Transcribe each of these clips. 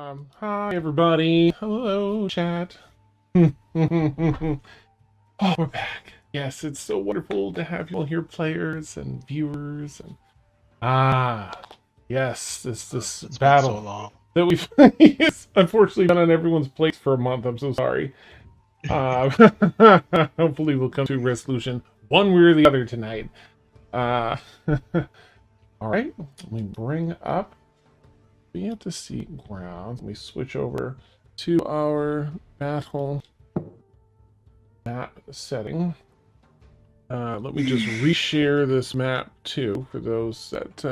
Hi everybody. Hello, chat. Oh, we're back. Yes, it's so wonderful to have you all here, players and viewers, and yes, this It's been so battle long. that we've it's unfortunately been on everyone's plates for a month. I'm so sorry. Uh, Hopefully we'll come to a resolution one way or the other tonight. Uh, all right, let me bring up. We have to see ground. Let me switch over to our battle map setting. Let me just reshare this map too for those that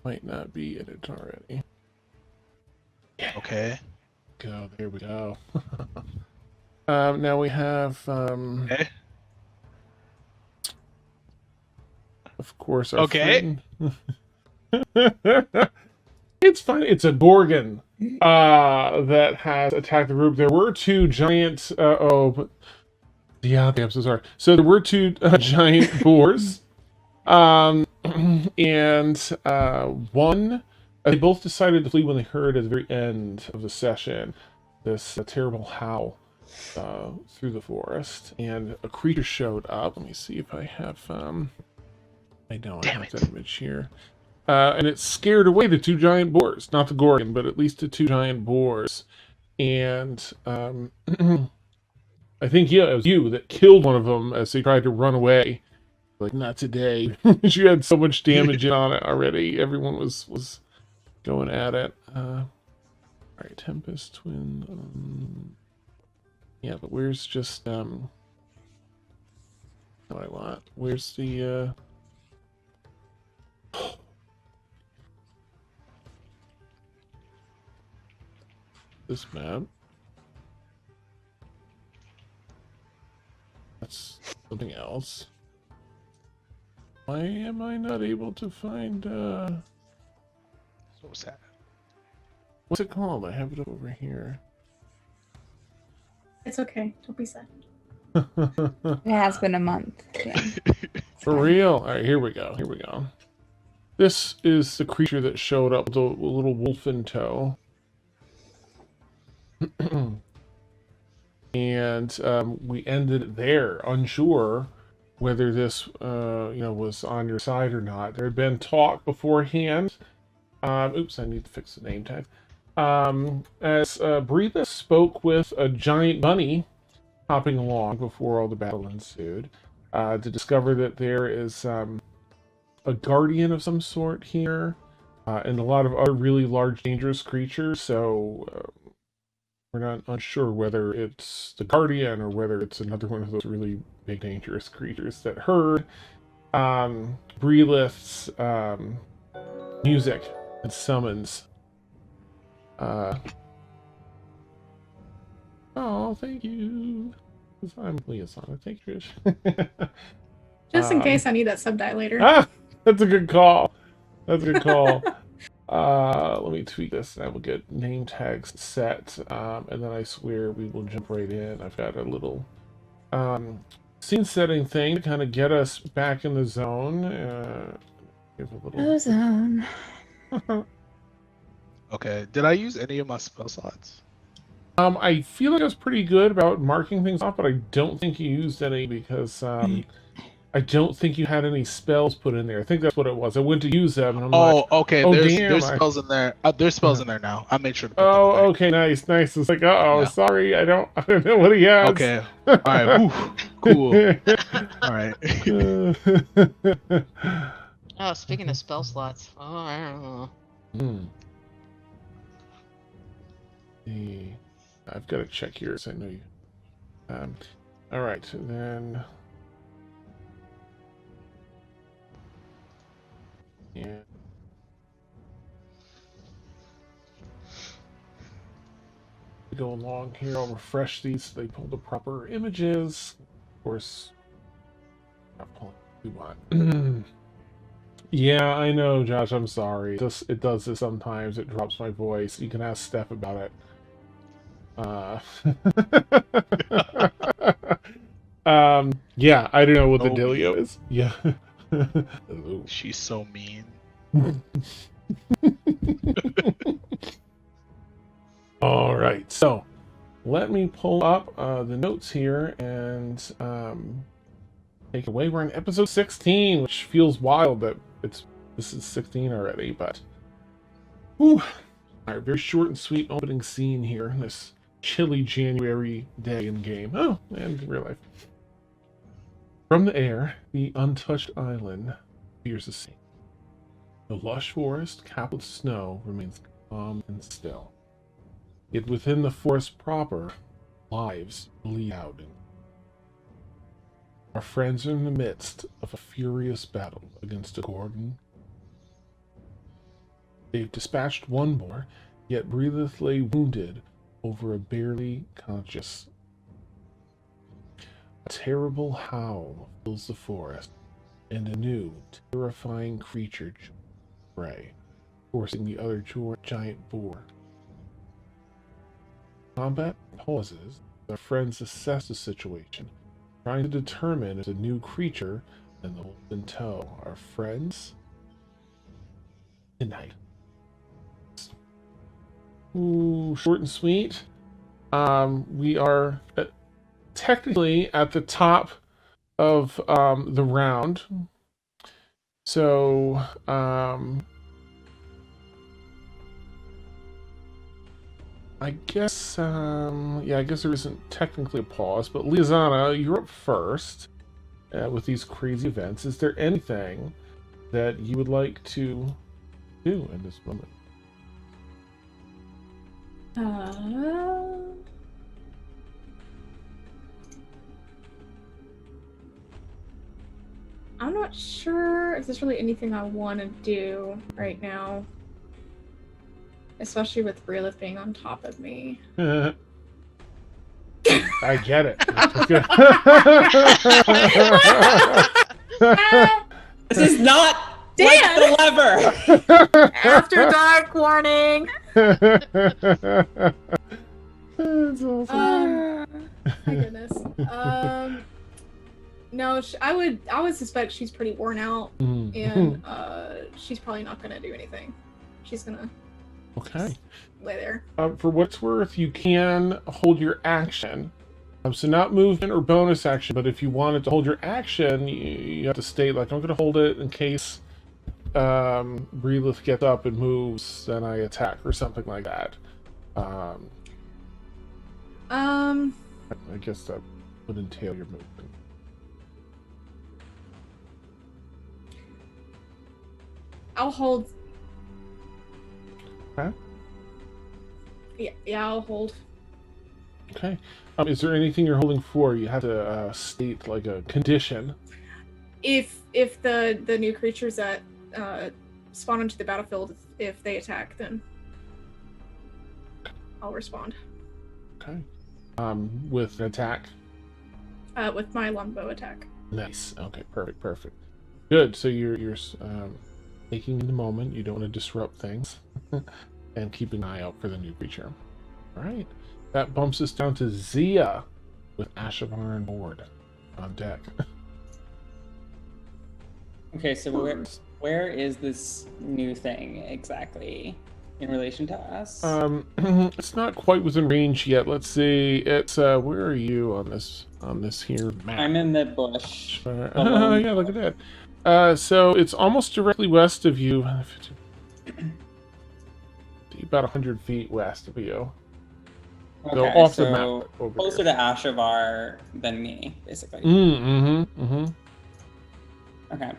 might not be in it already. Okay. Go, there we go. Now we have Okay. of course our Okay. friend. It's fine. It's a Gorgon that has attacked the group. There were two giant yeah, I'm so sorry. So there were two giant boars. And one, they both decided to flee when they heard at the very end of the session this terrible howl through the forest, and a creature showed up. Let me see if I have I know I have that image here. And it scared away the two giant boars, not the Gorgon, but at least the two giant boars. And I think, yeah, it was you that killed one of them as they tried to run away. Like, not today. You had so much damage on it already. Everyone was going at it. All right, Tempest Twin. Yeah, but where's just what I want? Where's the this map? That's something else. Why am I not able to find So sad. what's it called? I have it over here. It's okay. Don't be sad. It has been a month. Yeah. For real? Alright, here we go. Here we go. This is the creature that showed up with a little wolf in tow. And we ended it there, unsure whether this was on your side or not. There had been talk beforehand. Oops, I need to fix the name tag. As Bryleth spoke with a giant bunny hopping along before all the battle ensued, to discover that there is a guardian of some sort here, and a lot of other really large, dangerous creatures. So we're not unsure whether it's the guardian or whether it's another one of those really big, dangerous creatures that heard Bryleth's music and summons. Oh, thank you. I'm Liaisana. Thank you. Just in case I need that sub die later. That's a good call. That's a good call. Let me tweak this and I will get name tags set. And then I swear we will jump right in. I've got a little scene setting thing to kind of get us back in the zone. Give a little Ozone. Okay. Did I use any of my spell slots? I feel like I was pretty good about marking things off, but I don't think you used any because I don't think you had any spells put in there. I think that's what it was. I went to use them, and I'm like, okay. oh, There's damn, spells in there. There's spells in there now. I made sure to put them in oh, there. okay, nice. It's like, Yeah. sorry, I don't know what he has. Okay. All right. Whew. Cool. All right. Oh, speaking of spell slots. Oh, I don't know. I've got to check yours. I know you. All right, then. Yeah. Go along here. I'll refresh these so they pull the proper images. Of course, not pulling we want. Yeah, I know, Josh. I'm sorry. It does this sometimes. It drops my voice. You can ask Steph about it. Yeah, I don't know what the dealio is. Yeah. Ooh. She's so mean. All right, so let me pull up the notes here and take it away. We're in episode 16, which feels wild that this is 16 already, but whew. All right, very short and sweet opening scene here. This chilly January day in game. Oh, and in real life. From the air, the untouched island appears the same. The lush forest, capped with snow, remains calm and still. Yet within the forest proper, lives bleed out. Our friends are in the midst of a furious battle against a Gorgon. They've dispatched one more, yet Bryleth lay wounded over a barely conscious. A terrible howl fills the forest, and a new, terrifying creature prey, forcing the other giant boar. Combat pauses. Our friends assess the situation, trying to determine if the new creature and the wolf in tow are friends. Midnight. Ooh, short and sweet. We are technically at the top of the round. So, I guess, I guess there isn't technically a pause, but Liazana, you're up first with these crazy events. Is there anything that you would like to do in this moment? I'm not sure if there's really anything I want to do right now. Especially with Bryleth being on top of me. I get it. This is not Dan! like the lever. After dark warning! That's awesome. My goodness. No, I would suspect she's pretty worn out, and she's probably not gonna do anything. She's gonna Okay. lay there. For what it's worth, you can hold your action. So not movement or bonus action, but if you wanted to hold your action, you have to state, like, I'm going to hold it in case Bryleth gets up and moves, then I attack, or something like that. I guess that would entail your movement. I'll hold. Okay. Yeah, I'll hold. Okay. Is there anything you're holding for? You have to state, like, a condition. If the new creatures that spawn into the battlefield, if they attack, then I'll respond. Okay. With an attack? With my longbow attack. Nice. Okay, perfect. Good. So you're taking in the moment. You don't want to disrupt things. And keep an eye out for the new creature. Alright. That bumps us down to Zia with Ashavar on board on deck. Okay, so where is this new thing exactly in relation to us? It's not quite within range yet. Let's see. It's where are you on this here map? I'm in the bush. Yeah, look at that. So it's almost directly west of you. About 100 feet west of you. Okay, So off the so map over closer here. to Ashavar than me, basically. Okay.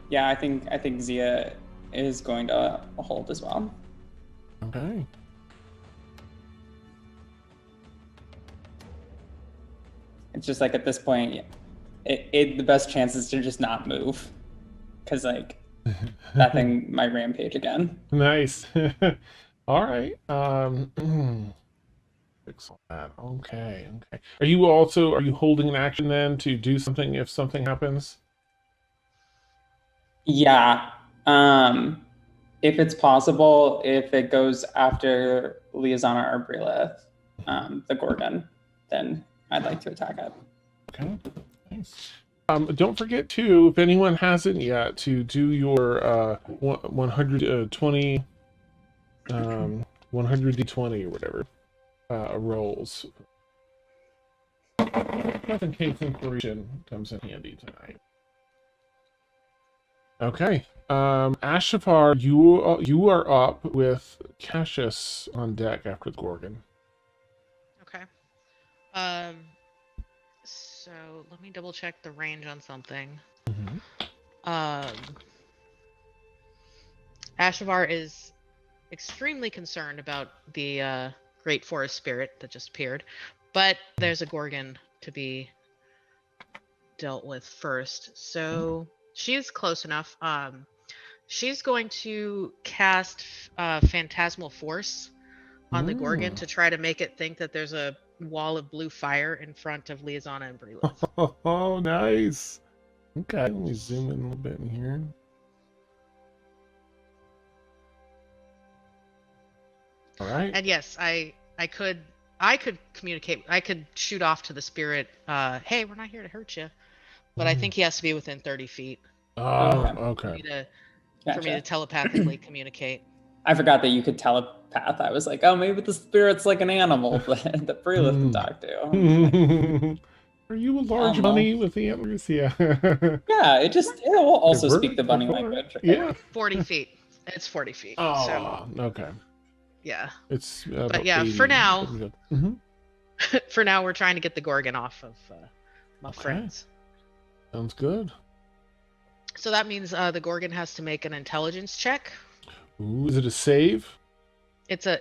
Yeah, I think Zia is going to hold as well. Okay. It's just like at this point, the best chance is to just not move, because like that thing might rampage again. Nice. All right. Fix all that. Okay. Are you holding an action then to do something if something happens? Yeah. If it's possible, if it goes after Liazana or Bryleth, the Gorgon, then I'd like to attack it. Okay. Don't forget too, if anyone hasn't yet, to do your 120 100d20 or whatever rolls. Just in case inspiration comes in handy tonight. Okay. Ashafar, you are up with Cassius on deck after the Gorgon. Okay. So let me double check the range on something. Ashavar is extremely concerned about the great forest spirit that just appeared, but there's a Gorgon to be dealt with first. So she's close enough. She's going to cast Phantasmal Force on the Gorgon to try to make it think that there's a wall of blue fire in front of Liazana and Bryleth. Oh, nice. Okay, let me zoom in a little bit in here. All right. And yes, I could communicate. I could shoot off to the spirit. Hey, we're not here to hurt you, but I think he has to be within 30 feet. Oh, For okay. me to telepathically communicate. I forgot that you could telepath. I was like, oh, maybe the spirit's like an animal that Bryleth can talk to. Are you a large bunny with antlers? Yeah. Yeah, it will also It speak the bunny worked. language. Right? Yeah. 40 feet. It's 40 feet. Oh, so, okay. yeah. It's but yeah, 80. for now, Mm-hmm. for now, we're trying to get the Gorgon off of my friends. Sounds good. So that means the Gorgon has to make an intelligence check. Ooh, is it a save? It's a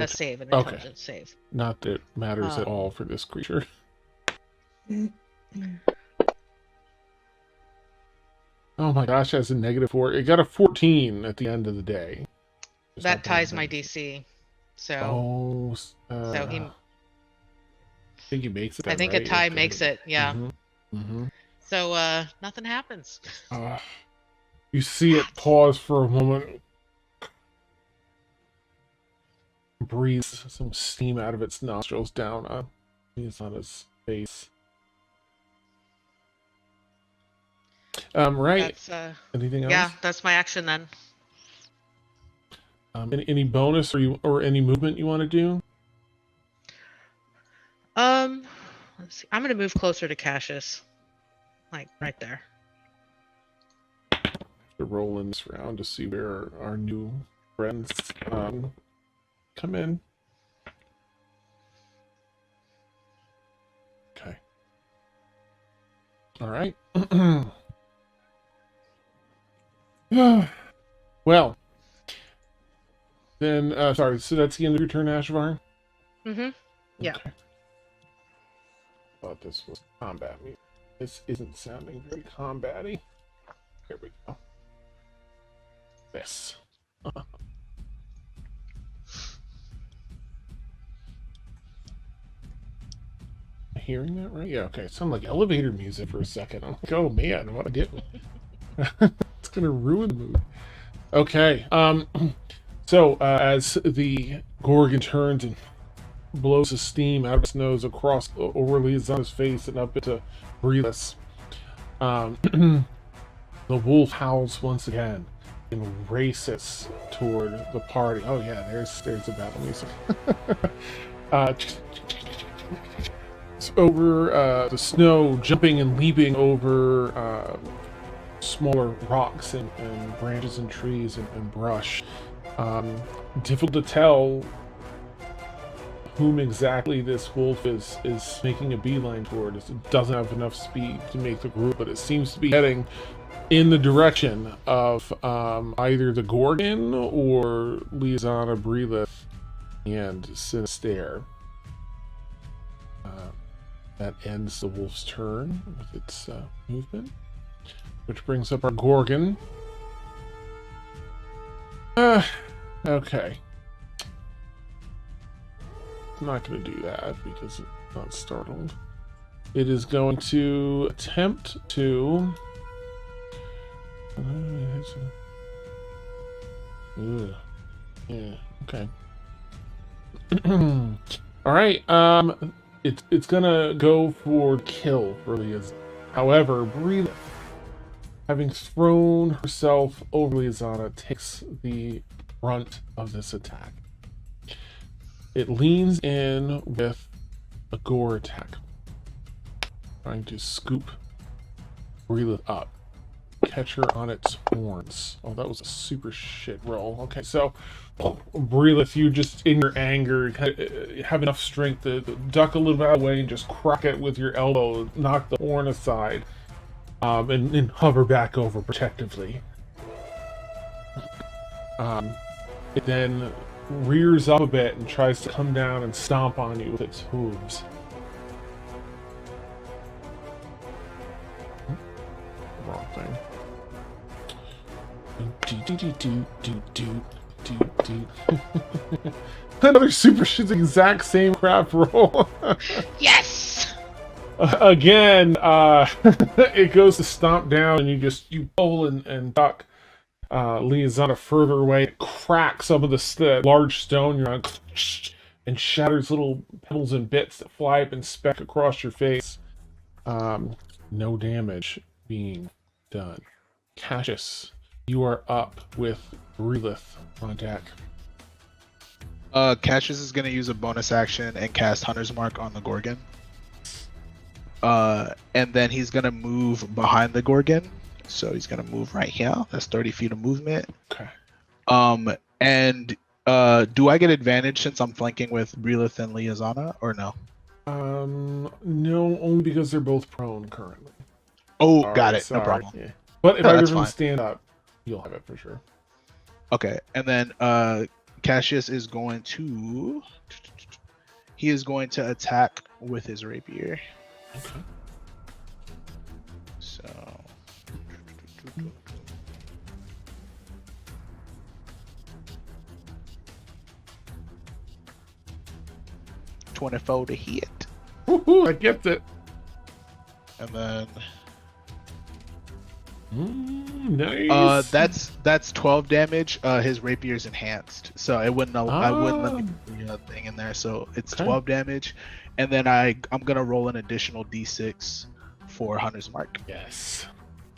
save, an intelligence save. Not that it matters at all for this creature. Oh my gosh, that's a -4. It got a 14 at the end of the day. That ties my DC. So. So he. I think he makes it. Then, I think right? a tie makes it. Yeah. Mm-hmm. So nothing happens. You see it pause for a moment. Breathes some steam out of its nostrils down on his face. Right. That's, anything else? Yeah, that's my action then. Any bonus or any movement you want to do? Let's see. I'm gonna move closer to Cassius, like right there. To roll in this round to see where our new friends come in. Okay. All right. Well, then, sorry, so that's the end of your turn, Ashvar? Mm-hmm. Yeah. Okay. Thought this was combat music. This isn't sounding very combat-y. Here we go. This. Hearing that right? Yeah, okay. It sounded like elevator music for a second. I'm like, oh man, what I get? It's gonna ruin the mood. Okay. So as the Gorgon turns and blows the steam out of its nose across over Liazana's face and up into Bryleth, the wolf howls once again and races toward the party. Oh yeah, there's the battle music. Over the snow, jumping and leaping over smaller rocks and branches and trees and brush. Difficult to tell whom exactly this wolf is making a beeline toward. It doesn't have enough speed to make the group, but it seems to be heading in the direction of either the Gorgon or Liazana, Bryleth, and Sinister. That ends the wolf's turn with its movement, which brings up our Gorgon. Okay. I'm not going to do that because it's not startled. It is going to attempt to... yeah, okay. Alright, it's gonna go for kill for Liazana. However, Bryleth, having thrown herself over Liazana, takes the brunt of this attack. It leans in with a gore attack, trying to scoop Bryleth up, catch her on its horns. Oh, that was a super shit roll. Okay, so Bryleth, you just, in your anger, have enough strength to duck a little bit out of the way and just crack it with your elbow, knock the horn aside, and hover back over protectively. It then rears up a bit and tries to come down and stomp on you with its hooves. Wrong thing. Another super shit's exact same crap roll. Yes! Again, it goes to stomp down, and you pull and duck Liazana further away. It cracks some of the large stone you're on and shatters little pebbles and bits that fly up and speck across your face. No damage being done. Cassius, you are up with Bryleth on deck. Cassius is gonna use a bonus action and cast Hunter's Mark on the Gorgon. And then he's gonna move behind the Gorgon. So he's gonna move right here. That's 30 feet of movement. Okay. And do I get advantage since I'm flanking with Bryleth and Liazana, or no? No, only because they're both prone currently. Oh, Sorry, got it. sorry. No problem. Yeah. But if No, either that's of them fine. stand up, you'll have it for sure. Okay, and then Cassius is going to attack with his rapier. Okay. So 24 to hit. Woohoo, I get it. And then Nice. that's 12 damage. His rapier is enhanced, so it wouldn't. I wouldn't let me put the thing in there. So it's Okay. 12 damage, and then I'm gonna roll an additional d6 for Hunter's Mark. Yes.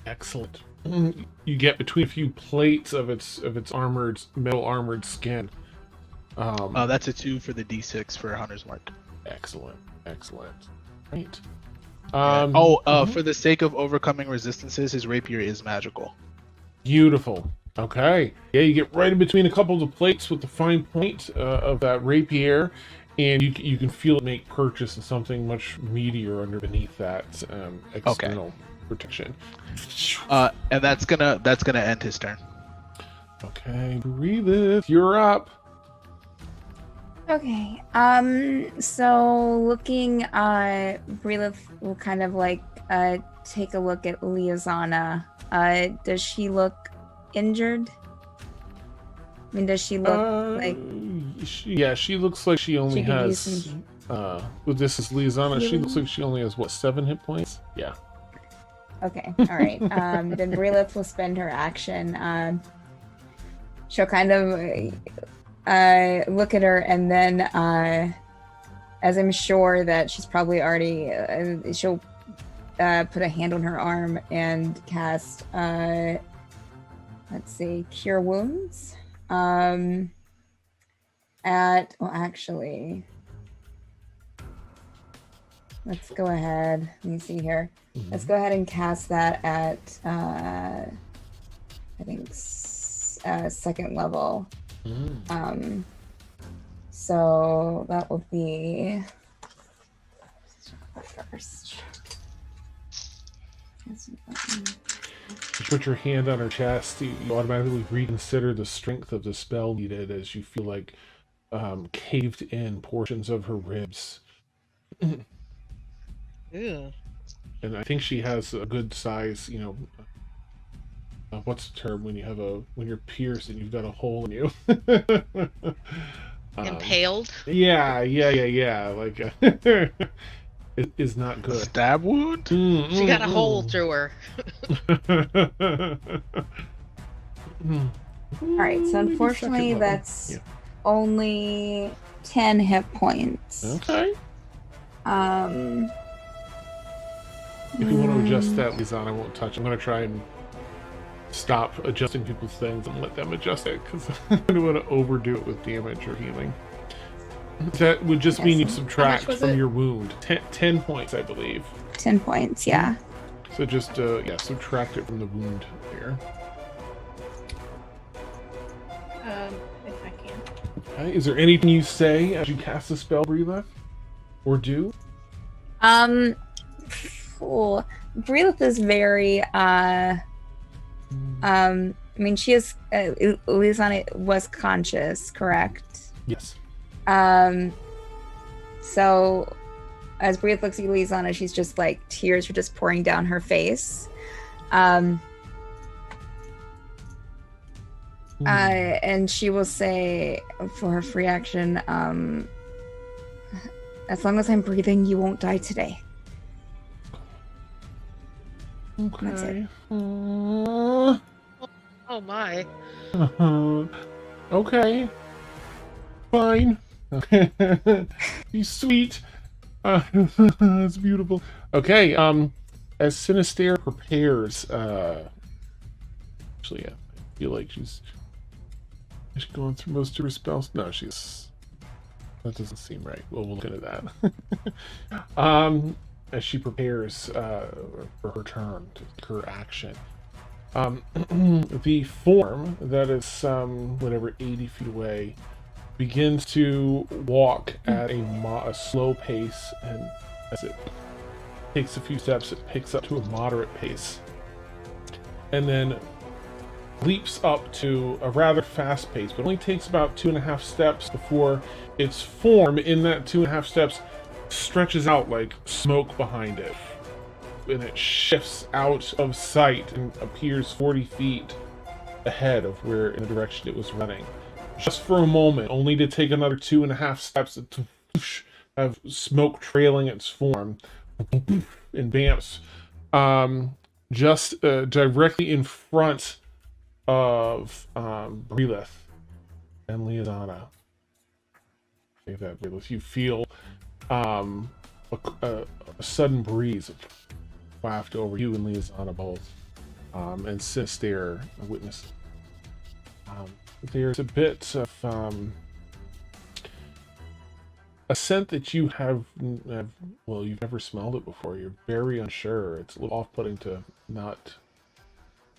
Excellent. You get between a few plates of its metal armored skin. That's a 2 for the d6 for Hunter's Mark. Excellent. Right. For the sake of overcoming resistances, his rapier is magical. Beautiful. Okay. Yeah, you get right in between a couple of the plates with the fine point of that rapier, and you can feel it make purchase of something much meatier underneath that external protection. And that's gonna end his turn. Okay, Bryleth, you're up. Okay. So looking, Bryleth will kind of like take a look at Liazana. Does she look injured? I mean, does she look like she looks like she only she could use has. some This is Liazana. She healing? looks like she only has 7 hit points. Yeah. Okay, all right. Then Bryleth will spend her action. She'll kind of look at her, and then, as I'm sure that she's probably already, she'll put a hand on her arm and cast, let's see, Cure Wounds. Actually, let's go ahead. Let me see here. Let's go ahead and cast that at, I think, second level. So that will be first. You put your hand on her chest, you automatically reconsider the strength of the spell needed as you feel like caved in portions of her ribs. Ew. And I think she has a good size, what's the term when you're pierced and you've got a hole in you? Impaled? Yeah. Like, it is not good. Stab wound? She got a hole through her. All right, so unfortunately that's only 10 hit points. Okay. If you want to adjust that, Lisanne, I won't touch. I'm going to try and stop adjusting people's things and let them adjust it, because I don't want to overdo it with damage or healing. That would just mean you subtract from your wound. 10 points, I believe. 10 points, yeah. So just, subtract it from the wound there. If I can. Okay. Is there anything you say as you cast the spell, Bryleth? Or do? Cool. Bryleth is very, I mean, she is, Lisanne was conscious, correct? Yes. So as Bryleth looks at Lisanne, she's just like, tears are just pouring down her face. And she will say for her free action, as long as I'm breathing, you won't die today. Okay. That's it. Oh my. Okay. Fine. He's sweet. That's beautiful. Okay, as Sinister prepares, actually, yeah, I feel like she's going through most of her spells. No, that doesn't seem right. Well, we'll look into that. As she prepares for her turn, her action. The form that is whatever 80 feet away begins to walk at a slow pace, and as it takes a few steps, it picks up to a moderate pace, and then leaps up to a rather fast pace, but only takes about 2.5 steps before its form in that 2.5 steps stretches out like smoke behind it, and it shifts out of sight and appears 40 feet ahead of where in the direction it was running. Just for a moment, only to take another 2.5 steps to have smoke trailing its form, and bamps, just directly in front of Bryleth and Lisanne. Say that, Bryleth. You feel a sudden breeze waft over you and Lisanne both, and Sinister witness. There's a bit of a scent that you you've never smelled it before. You're very unsure. It's a little off-putting to not.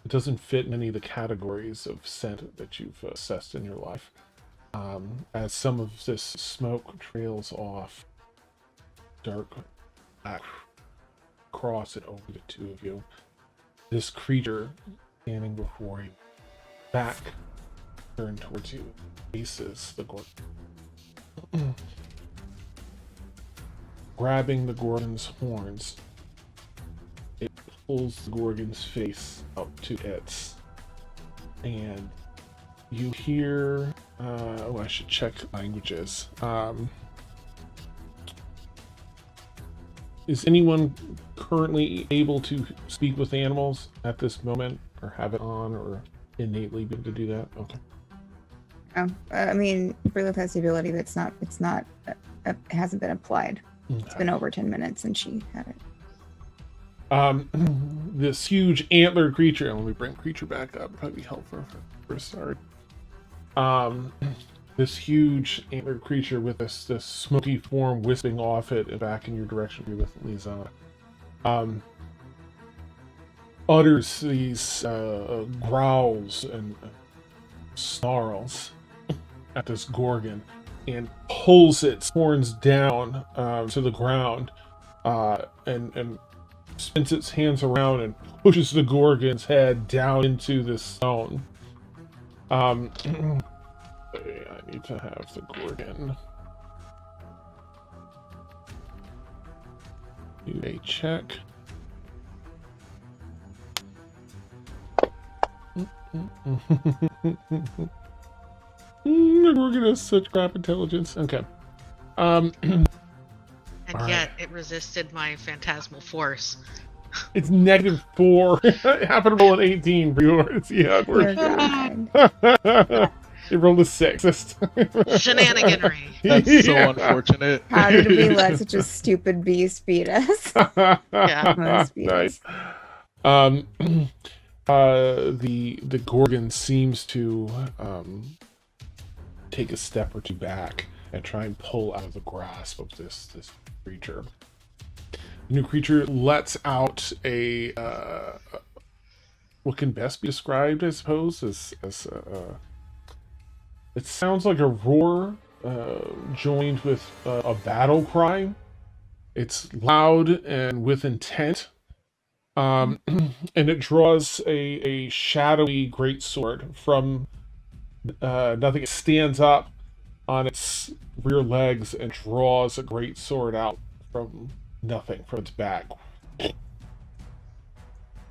It doesn't fit in any of the categories of scent that you've assessed in your life. As some of this smoke trails off, dark black across it over the two of you. This creature standing before you, back turned towards you, faces the Gorgon. Grabbing the Gorgon's horns, it pulls the Gorgon's face up to its, and you hear, I should check languages. Is anyone currently able to speak with animals at this moment, or have it on, or innately be able to do that? Okay. I mean, Bryleth has the ability, but it hasn't been applied. Okay. It's been over 10 minutes since she had it. This huge antlered creature, let me bring creature back up, probably be helpful for a start. This huge antlered creature with this smoky form wisping off it and back in your direction with Lisanne, utters these growls and snarls at this Gorgon and pulls its horns down to the ground, and spins its hands around and pushes the Gorgon's head down into the stone. I need to have the Gorgon do a check. The Gorgon has such crap intelligence. Okay. And All yet it resisted my phantasmal force. It's -4. It happened to roll an 18 for yours. Yeah. Dear God. It rolled a 6 this time. Shenaniganry. That's so Yeah. unfortunate. How did we let such a stupid beast beat us? Yeah. Must be Nice. The Gorgon seems to take a step or two back and try and pull out of the grasp of this creature. The new creature lets out a what can best be described, I suppose, as it sounds like a roar joined with a battle cry. It's loud and with intent. And it draws a shadowy greatsword from nothing. It stands up on its rear legs and draws a greatsword out from nothing, from its back.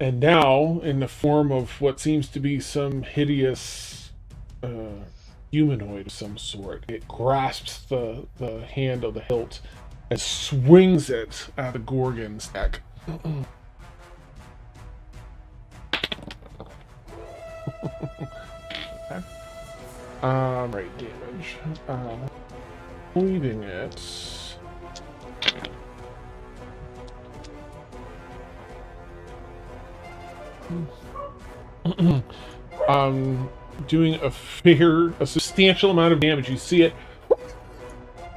And now, in the form of what seems to be some hideous humanoid of some sort, it grasps the hand of the hilt and swings it at the Gorgon's neck. Okay. Right, damage. Leaving it. Doing a substantial amount of damage. You see it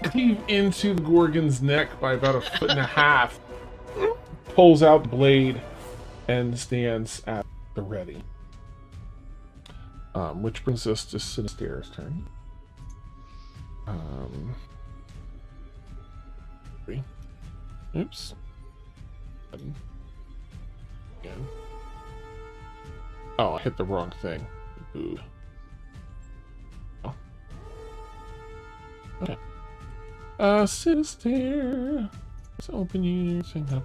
cleave into the Gorgon's neck by about 1.5 feet. Pulls out the blade and stands at the ready. Which brings us to Sinister's turn. Oops. Again. Oh, I hit the wrong thing. Ooh. Oh. Okay. Sinister. Let's open your thing up.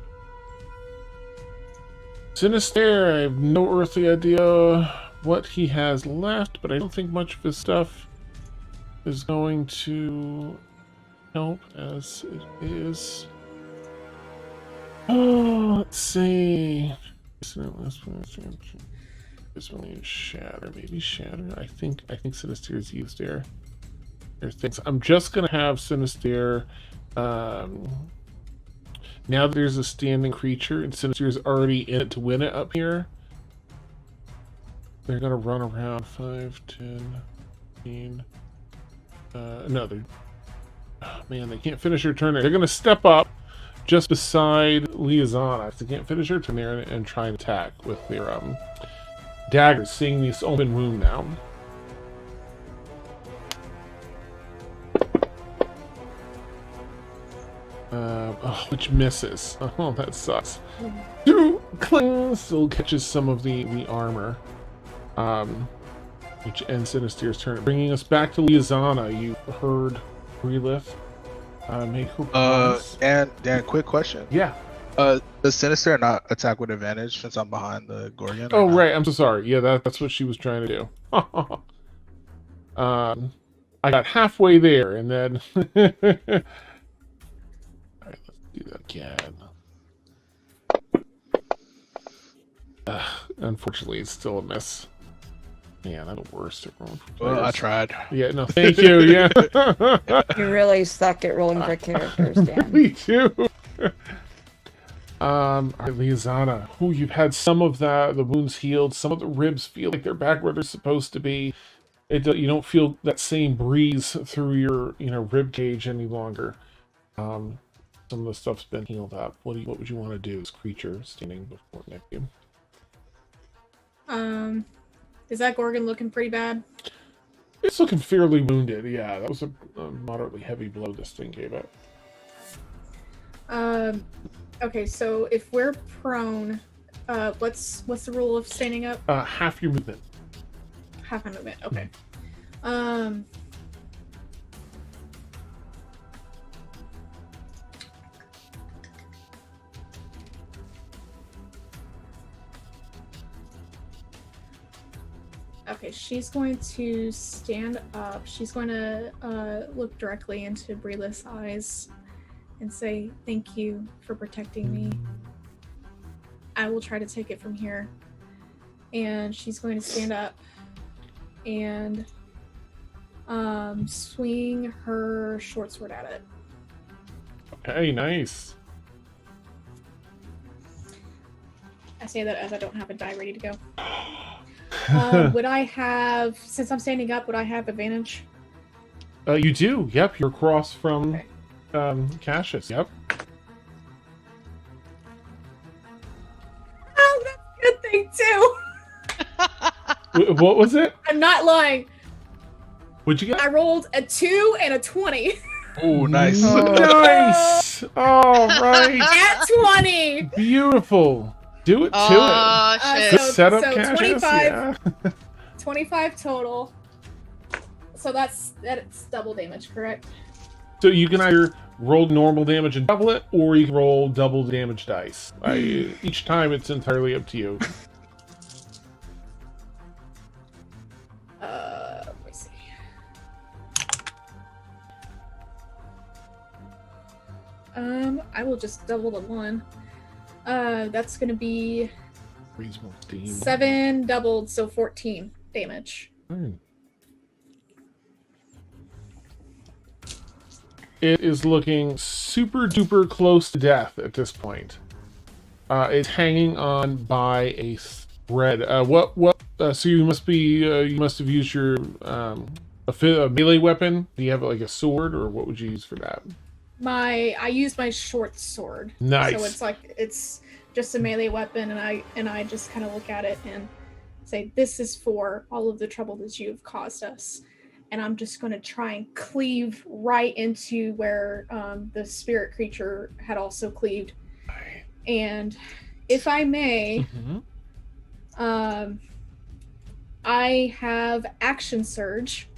Sinister, I have no earthly idea what he has left, but I don't think much of his stuff is going to help as it is. Oh, let's see. This one is Shatter, maybe Shatter. I think Sinister is used there. There's things. I'm just gonna have Sinister. Now that there's a standing creature and Sinister is already in it to win it up here, they're gonna run around 5, 10, 15. No, they're. Oh, man, they can't finish their turn there. They're gonna step up just beside Liazana. They can't finish their turn there and try and attack with their daggers, seeing this open wound now. Which misses. Oh, that sucks. Cling still catches some of the armor. Which ends Sinister's turn. Bringing us back to Liazana. You heard Bryleth make her promise. Dan, quick question. Yeah. Does Sinister not attack with advantage since I'm behind the Gorgon? Oh, right. I'm so sorry. Yeah, that's what she was trying to do. I got halfway there, and then... Alright, let's do that again. Unfortunately, it's still a miss. Man, I'm the worst at rolling for players. Well, I tried. Yeah, no, thank you. Yeah. You really suck at rolling for characters, Dan. Me too. Liazana, you've had some of the wounds healed. Some of the ribs feel like they're back where they're supposed to be. You don't feel that same breeze through your rib cage any longer. Some of the stuff's been healed up. What would you want to do as creature standing before next to you? Is that Gorgon looking pretty bad? It's looking fairly wounded. Yeah, that was a moderately heavy blow this thing gave it. Okay, so if we're prone, what's the rule of standing up? Half your movement. Half my movement. Okay. Okay, she's going to stand up. She's going to look directly into Bryleth's eyes and say, "Thank you for protecting me. I will try to take it from here." And she's going to stand up and swing her short sword at it. Okay, nice. I say that as I don't have a die ready to go. Would I have, since I'm standing up, would I have advantage? You do. Yep, you're across from Cassius. Yep. Oh, that's a good thing too. What was it? I'm not lying. What'd you get? I rolled a 2 and a 20. Oh, nice. Nice. All right. At 20. Beautiful. Do it to Oh, it. shit. Good setup, so Cassius. 25. Yeah. 25 total. So that's double damage, correct? So you can either roll normal damage and double it, or you can roll double the damage dice. Each time, it's entirely up to you. Let me see. I will just double the 1. That's gonna be Reasonable steam. 7 doubled, so 14 damage. It is looking super duper close to death at this point. It's hanging on by a thread. So you must have used your a melee weapon. Do you have like a sword, or what would you use for that? I use my short sword. Nice. So it's just a melee weapon, and I just kind of look at it and say, "This is for all of the trouble that you have caused us." And I'm just going to try and cleave right into where the spirit creature had also cleaved. And if I may, I have action surge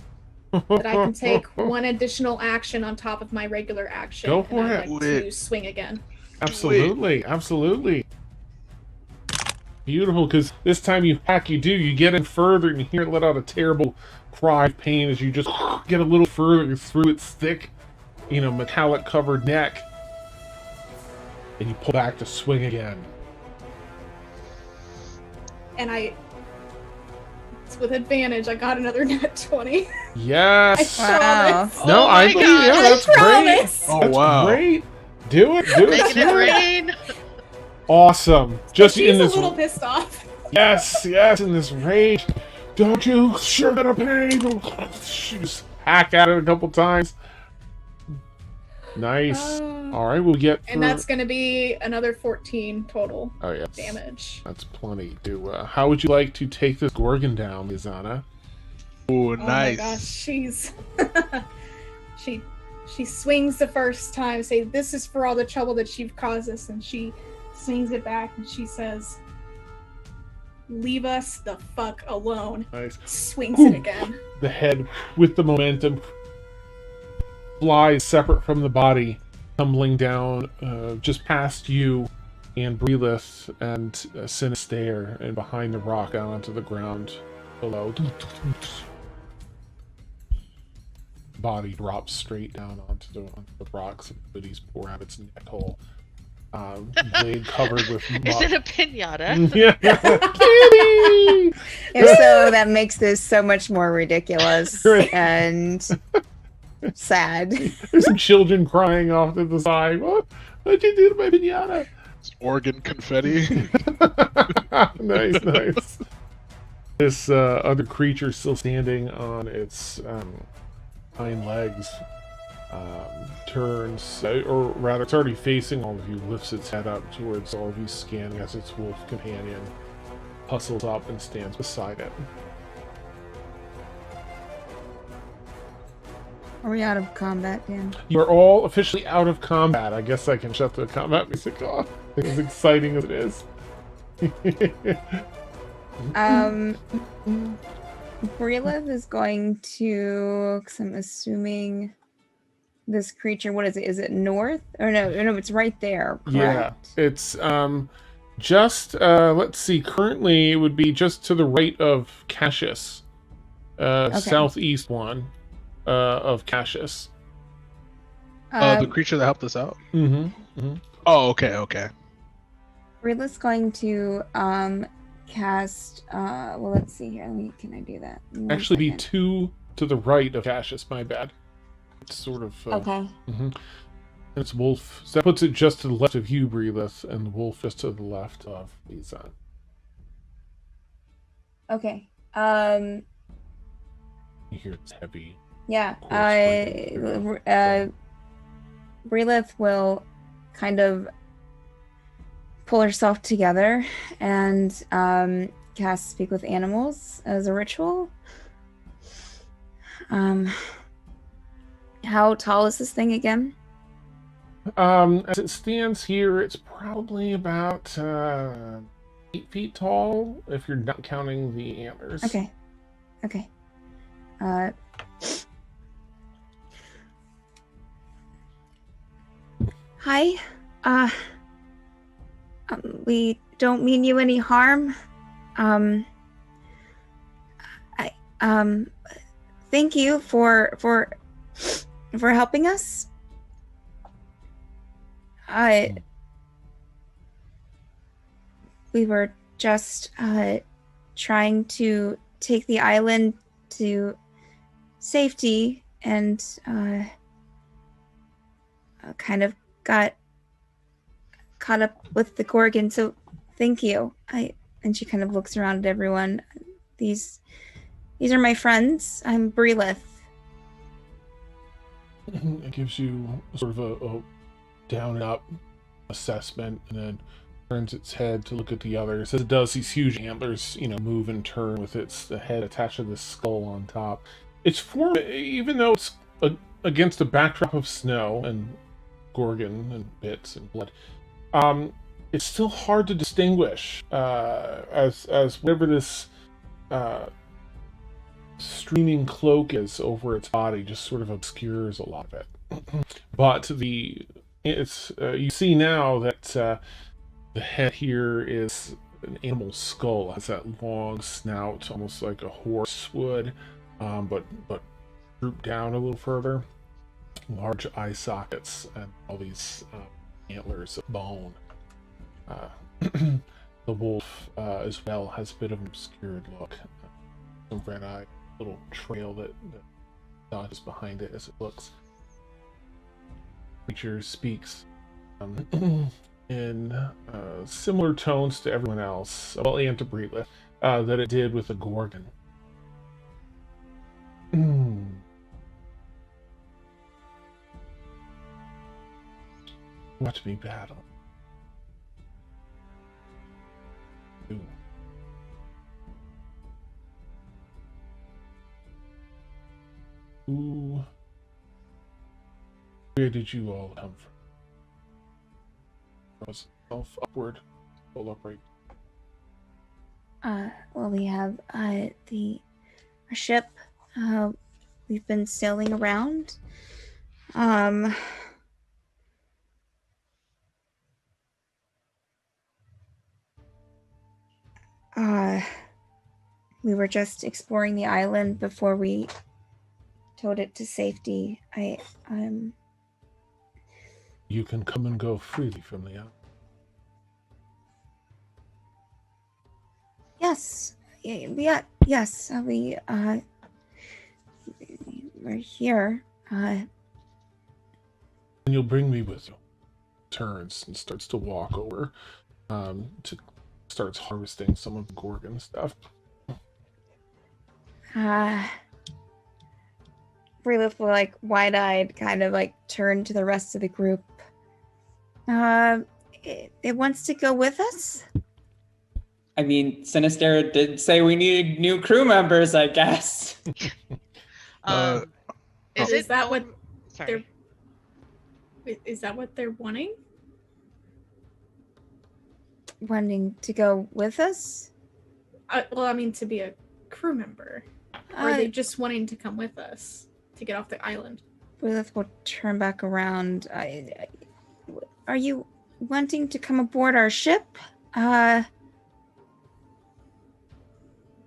that I can take one additional action on top of my regular action. Go for and it. I'd like to swing again. Absolutely, absolutely. Beautiful, because this time you get in further, and you hear it let out a terrible cry of pain as you just get a little further through its thick, metallic covered neck, and you pull back to swing again. And it's with advantage. I got another net 20. Yes. I promise. No, Oh I my believe. God. Yeah, that's I great. promise. Oh, That's wow. great. Do it. Making it rain. Awesome. Just She's in this. a little pissed off. Yes, in this rage. Don't you sure that a pain? Just hack at it a couple times. Nice. All right, we'll get. And that's going to be another 14 total damage. That's plenty. How would you like to take this Gorgon down, Lizana? Oh, Oh nice. my gosh, she's she swings the first time, say, "This is for all the trouble that you've caused us," and she swings it back and she says, "Leave us the fuck alone." Nice. Swings it again. The head, with the momentum, flies separate from the body, tumbling down just past you and Bryleth and Sinister, and behind the rock down onto the ground below. Body drops straight down onto the rocks, and goodies pour out its neck hole. Blade covered with mud. Is it a pinata? Yeah. If so, that makes this so much more ridiculous Right. and sad. There's some children crying off to the side. What'd you do to my pinata? It's organ confetti. Nice. This other creature still standing on its hind legs turns, or rather, it's already facing all of you, lifts its head up towards all of you, scanning as its wolf companion hustles up and stands beside it. Are we out of combat, Dan? You're all officially out of combat. I guess I can shut the combat music off. As exciting as it is. Bryleth is going to, because I'm assuming this creature, what is it? Is it north? Or no, it's right there. Correct? Yeah, it's just let's see. Currently, it would be just to the right of Cassius, southeast one of Cassius. The creature that helped us out. Mm-hmm. Oh, okay. Bryleth's going to cast. Well, let's see here. Can I do that? One Actually, be second. to the right of Cassius. My bad. It's sort of Okay. It's Wolf. So that puts it just to the left of you, Bryleth, and the Wolf just to the left of Lisa. Okay. You hear it's heavy. Yeah. Coarse Bryleth will kind of pull herself together and cast Speak with Animals as a ritual. How tall is this thing again? As it stands here, it's probably about 8 feet tall, if you're not counting the antlers. Okay. Hi. We don't mean you any harm. Thank you for helping us. We were just trying to take the island to safety and kind of got caught up with the Gorgon, so thank you. And she kind of looks around at everyone. These are my friends. I'm Bryleth. It gives you sort of a down and up assessment, and then turns its head to look at the others. As it does, these huge antlers, move and turn with its head attached to the skull on top. Its form, even though it's against a backdrop of snow and Gorgon and bits and blood, it's still hard to distinguish as whatever this streaming cloak is over its body just sort of obscures a lot of it. But you see now that the head here is an animal skull. It has that long snout, almost like a horse would, but drooped down a little further. Large eye sockets and all these antlers of bone. The wolf as well has a bit of an obscured look. Some red eye, little trail that dodges behind it as it looks. Creature speaks in similar tones to everyone else, well, and to Bryleth, that it did with the Gorgon. Watch me battle. Ooh. Ooh. Where did you all come from? Was self upward, pull upright. Well, we have our ship. We've been sailing around. We were just exploring the island before we towed it to safety. You can come and go freely from the island. Yes. Yeah, yes. We're here. And you'll bring me with you. Turns and starts to walk over. Starts harvesting some of the Gorgon stuff. Bryleth will wide-eyed kind of turn to the rest of the group. It wants to go with us? I mean, Sinister did say we needed new crew members, I guess. Is that what Sorry. Is that what they're wanting? Wanting to go with us? Well, I mean, to be a crew member. Or are they just wanting to come with us to get off the island? Bryleth will turn back around. Are you wanting to come aboard our ship?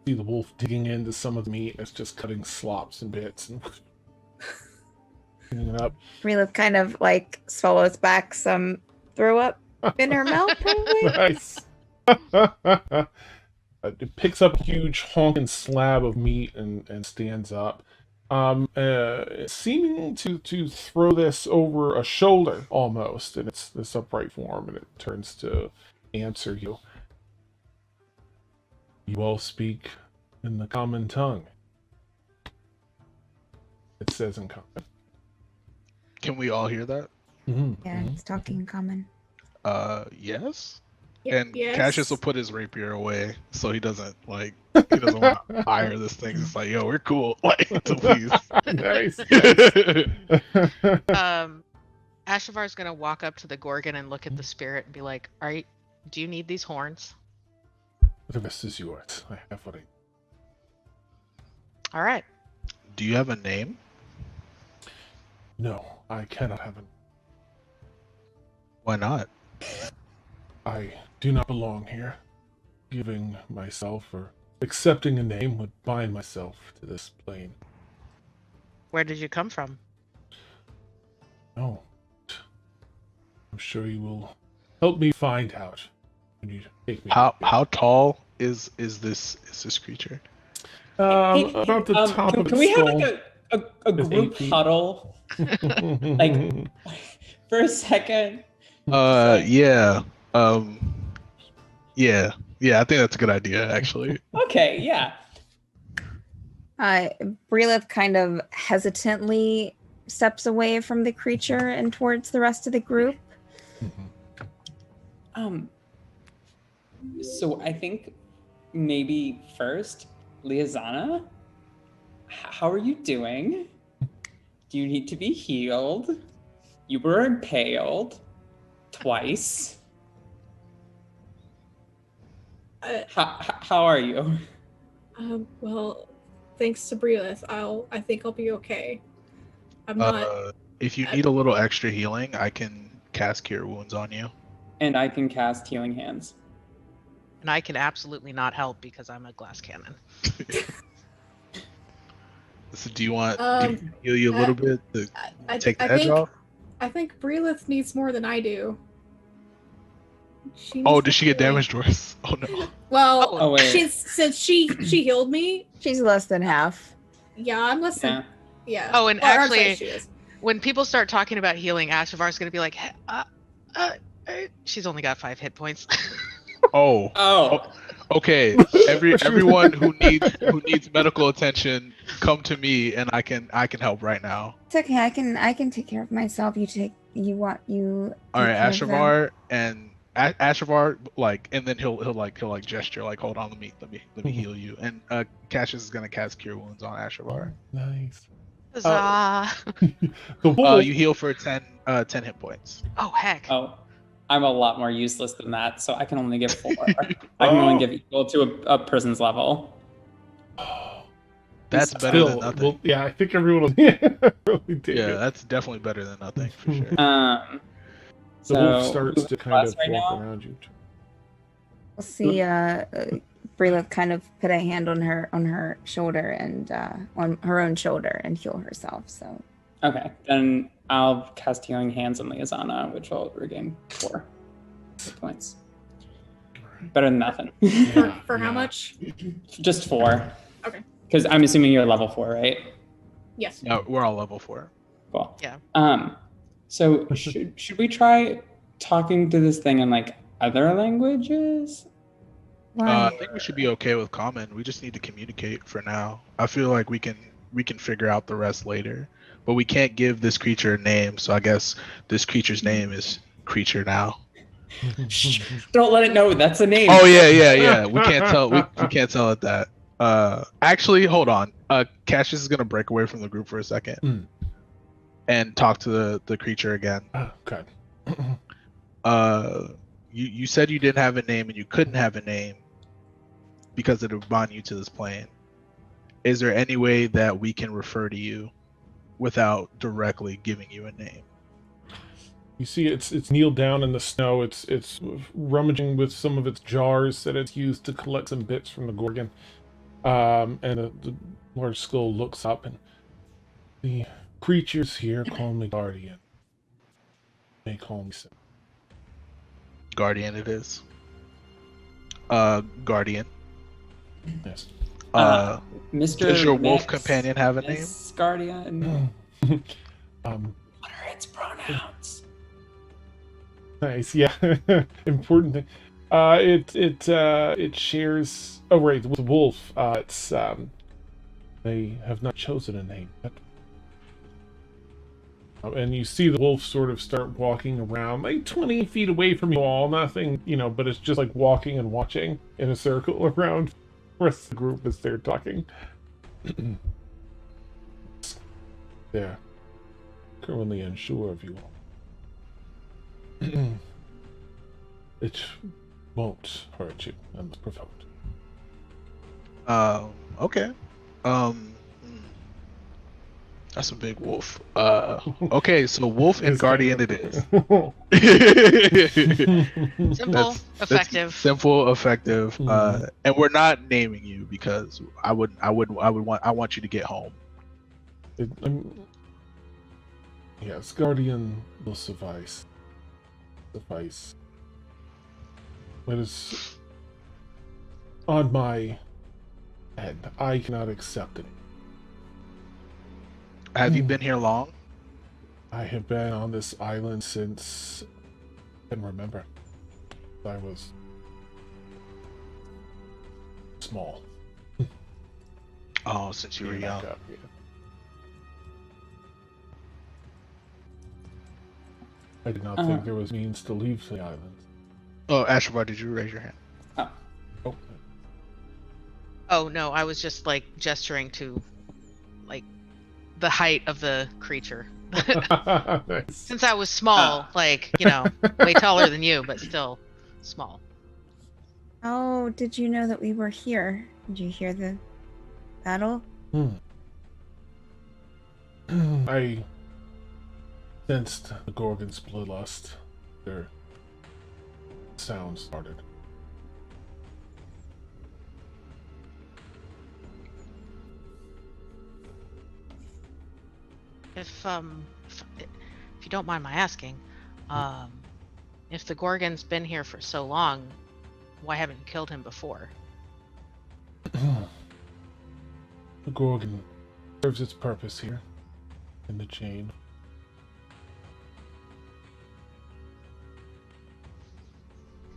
See the wolf digging into some of the meat. It's just cutting slops and bits and cleaning it up. Bryleth kind of swallows back some throw up in her mouth, probably. Nice. It picks up a huge honking slab of meat and stands up. seeming to throw this over a shoulder almost in its this upright form, and it turns to answer you. You all speak in the common tongue. It says in common. Can we all hear that? Yeah, it's talking in common. Yes. Y- And yes. Cassius will put his rapier away so he doesn't want to fire this thing. It's like, yo, we're cool. Like, so please. Nice. Ashavar's gonna walk up to the Gorgon and look at the spirit and be like, do you need these horns? The rest is yours. I have what I... All right. Do you have a name? No, I cannot have an... Why not? I do not belong here. Giving myself or accepting a name would bind myself to this plane. Where did you come from? No. I'm sure you will help me find out when you take me. How tall is this creature? About the top of can its we have skull. like a With group 8 feet. huddle like for a second? Yeah. Yeah, I think that's a good idea, actually. Okay, yeah. Bryleth kind of hesitantly steps away from the creature and towards the rest of the group. So I think maybe first, Liazana, how are you doing? Do you need to be healed? You were impaled twice. How are you? Well, thanks to Bryleth, I think I'll be okay. I'm not. If you need a little extra healing, I can cast Cure Wounds on you. And I can cast Healing Hands. And I can absolutely not help because I'm a glass cannon. So do you want to heal you a little bit to take the I edge think, off? I think Bryleth needs more than I do. Oh, did she get damaged worse? Oh no. Well, Oh, wait. since she healed me. She's less than half. Yeah, I'm less than. Yeah. Oh, and Well, or actually, sorry, she is. when people start talking about healing, Ashavar's gonna be like, she's only got 5 hit points. Oh. Okay. Everyone who needs medical attention, come to me, and I can help right now. It's okay. I can take care of myself. All right, Ashavar and Ashavar, like, and then he'll gesture like, hold on, let me heal you. And Cassius is gonna cast Cure Wounds on Ashavar. Nice. Huzzah! The wolf. You heal for 10 hit points. Oh heck! Oh, I'm a lot more useless than that, so I can only give 4. I can only give equal to a person's level. That's better than nothing. Well, yeah, I think everyone will really dig Yeah, it. that's definitely better than nothing for sure. The So wolf starts to kind of right walk now? around you. We'll see. Bryleth kind of put a hand on her shoulder and on her own shoulder and heal herself. So Okay, then I'll cast Healing Hands on Liazana, which will regain 4 hit points. Better than nothing. For how much? Just 4. Okay. Because I'm assuming you're level 4, right? Yes. No, we're all level 4. Cool. Yeah. So should we try talking to this thing in like other languages? I think we should be okay with common. We just need to communicate for now. I feel like we can figure out the rest later. But we can't give this creature a name, so I guess this creature's name is Creature now. Don't let it know that's a name. Oh yeah. We can't tell. We can't tell it that. Actually, hold on. Cassius is gonna break away from the group for a second and talk to the creature again. Okay. You said you didn't have a name and you couldn't have a name because it would bind you to this plane. Is there any way that we can refer to you without directly giving you a name? You see, it's kneeled down in the snow. It's rummaging with some of its jars that it's used to collect some bits from the Gorgon. And the large skull looks up, and the creatures here call me Guardian. They call me so. Guardian it is. Guardian. Yes. Mr. Does your wolf Miss, companion have a name? Miss Guardian. Um, What are its pronouns? nice, yeah. Important thing. It shares. Oh, right, with wolf. It's they have not chosen a name yet. And you see the wolf sort of start walking around, like 20 feet away from you all. Nothing, but it's just like walking and watching in a circle around the rest of the group as they're talking. They're currently unsure of you all. It won't hurt you unless provoked. Okay. That's a big wolf. Okay, so wolf and It's guardian kind it is. Simple, effective. Simple, effective. Mhm. And we're not naming you because I want you to get home. Yes, guardian will suffice. Suffice. It is on my head. I cannot accept it. Have you been here long? I have been on this island since I can remember. I was small. Oh, since you were young. Back up, yeah. I did not think there was means to leave the island. Oh, Asherbar, did you raise your hand? Oh. Oh no, I was just like gesturing to like the height of the creature. Nice. Since I was small, way taller than you, but still small. Oh, did you know that we were here? Did you hear the battle? I sensed the Gorgon's bloodlust. Their sound started. If you don't mind my asking, if the Gorgon's been here for so long, why haven't you killed him before? The Gorgon serves its purpose here in the chain.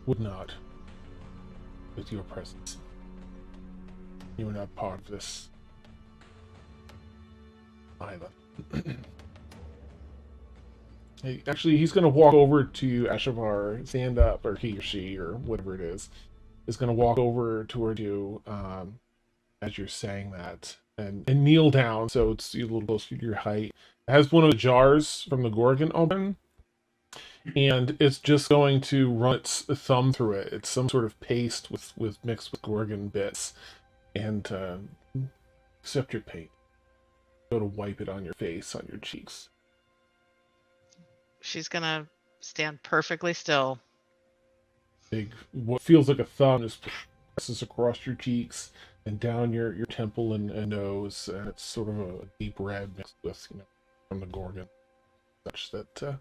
Would not with your presence. You are not part of this island. Hey, actually, he's going to walk over to Ashavar, stand up, or he or she, or whatever it is going to walk over toward you as you're saying that, and kneel down so it's a little closer to your height. It has one of the jars from the Gorgon open, and it's just going to run its thumb through it. It's some sort of paste with mixed with Gorgon bits, and accept your paint. Go to wipe it on your face, on your cheeks. She's gonna stand perfectly still. What feels like a thumb just presses across your cheeks and down your temple and nose, and it's sort of a deep red mixed with, from the Gorgon, such that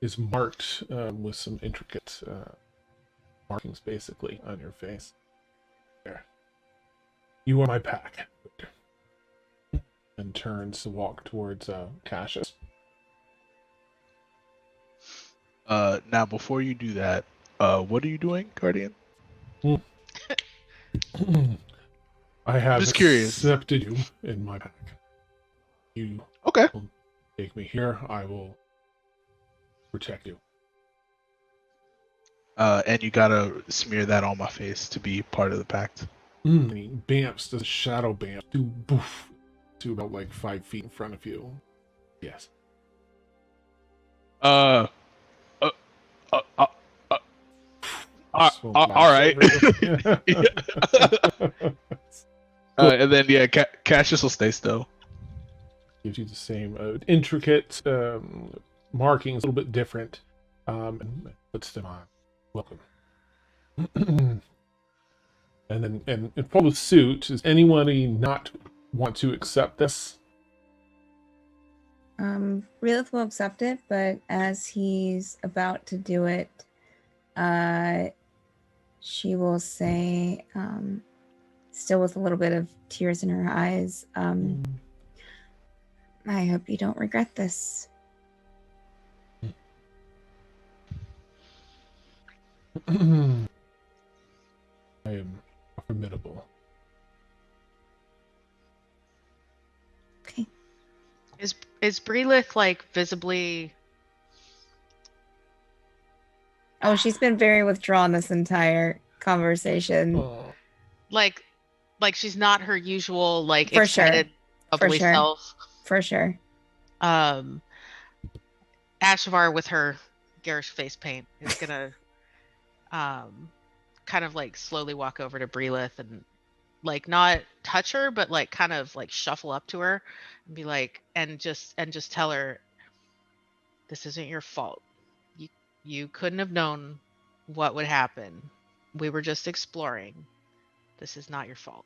is marked with some intricate markings, basically, on your face. There. You are my pack. And turns to walk towards Cassius. Now, before you do that, what are you doing, Guardian? I have Just curious. accepted you in my pack. You Okay. will take me here. I will protect you. And you gotta smear that on my face to be part of the pact. And he bamps, does a shadow bamp to about 5 feet in front of you. Yes. All right. And then Cassius will stay still. Gives you the same intricate markings, a little bit different, and puts them on. Welcome. and follow suit. Does anybody not want to accept this? Bryleth will accept it, but as he's about to do it, she will say, still with a little bit of tears in her eyes. I hope you don't regret this. I am formidable. Okay. Is Bryleth like visibly? Oh, she's been very withdrawn this entire conversation. Oh. Like she's not her usual like For excited, sure. bubbly sure. self. For sure. Ashavar with her garish face paint is gonna kind of like slowly walk over to Bryleth and like not touch her, but like kind of like shuffle up to her and be like, and just tell her, this isn't your fault. You couldn't have known what would happen. We were just exploring. This is not your fault.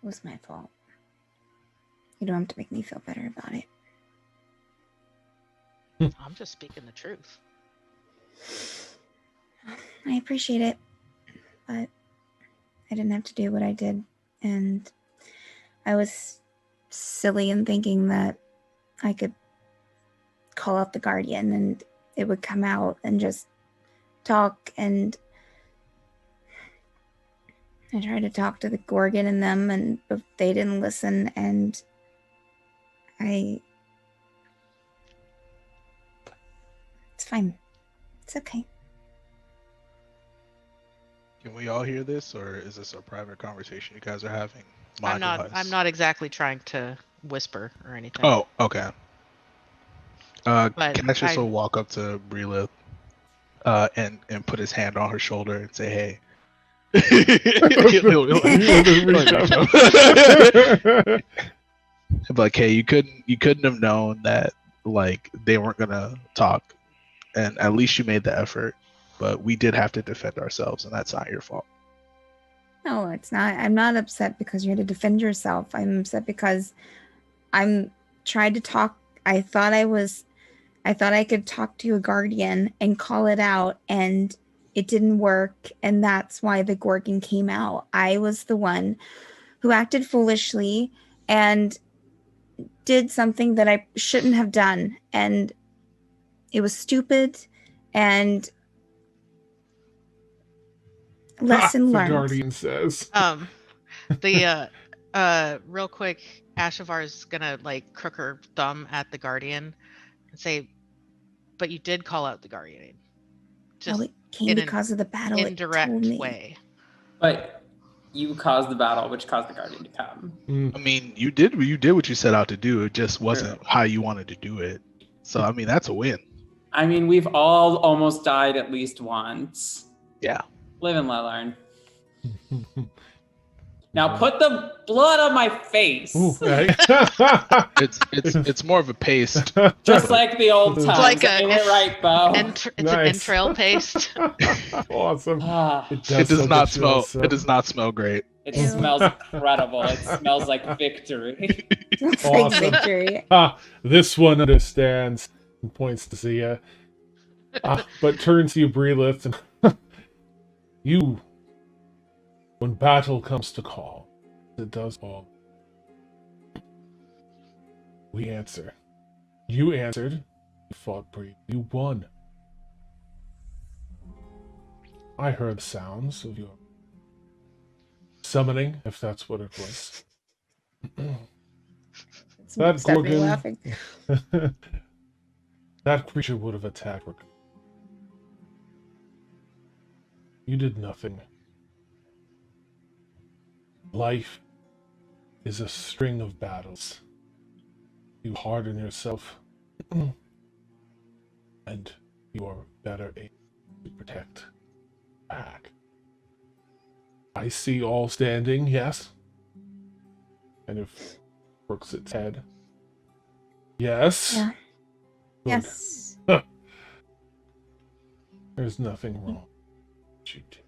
It was my fault. You don't have to make me feel better about it. I'm just speaking the truth. I appreciate it, but I didn't have to do what I did, and I was silly in thinking that I could call out the Guardian and it would come out and just talk, and I tried to talk to the Gorgon and them, and but they didn't listen, and it's fine. It's okay. Can we all hear this, or is this a private conversation you guys are having? I'm Mind-wise? not exactly trying to whisper or anything. Oh, okay. But Cassius will walk up to Bryleth, and put his hand on her shoulder and say, "Hey." He'll like, "Hey, you couldn't have known that like they weren't gonna talk, and at least you made the effort. But we did have to defend ourselves, and that's not your fault." No, it's not. I'm not upset because you had to defend yourself. I'm upset because I'm trying to talk. I thought I could talk to a Guardian and call it out, and it didn't work, and that's why the Gorgon came out. I was the one who acted foolishly and did something that I shouldn't have done, and it was stupid, and lesson The learned. Guardian says. The real quick, Ashavar's gonna like crook her thumb at the Guardian and say, "But you did call out the Guardian." Just It came in because of the battle. an It indirect told me. way. But you caused the battle, which caused the Guardian to come. I mean, you did what you set out to do. It just wasn't how you wanted to do it. So I mean, that's a win. I mean, we've all almost died at least once. Yeah. Live and let learn. Now put the blood on my face. Ooh, right. It's more of a paste. Just like the old times. like Ain't it right, Bo? It's an Nice. entrail paste. Awesome. Ah, It does not smell. so. It does not smell great. it Ew. smells incredible. It smells like victory. It's Awesome. like victory. This one understands and points to Zia. But turns to you, Bryleth, and you, when battle comes to call, it does all. We answer. You answered. You fought brave. You won. I heard sounds of your summoning, if that's what it was. That Stephanie Gorgon- laughing. That creature would have attacked. You did nothing. Life is a string of battles. You harden yourself, and you are better able to protect back. I see all standing, yes? And if works its head. Yes? Yeah. Good. Yes. There's nothing wrong. You do.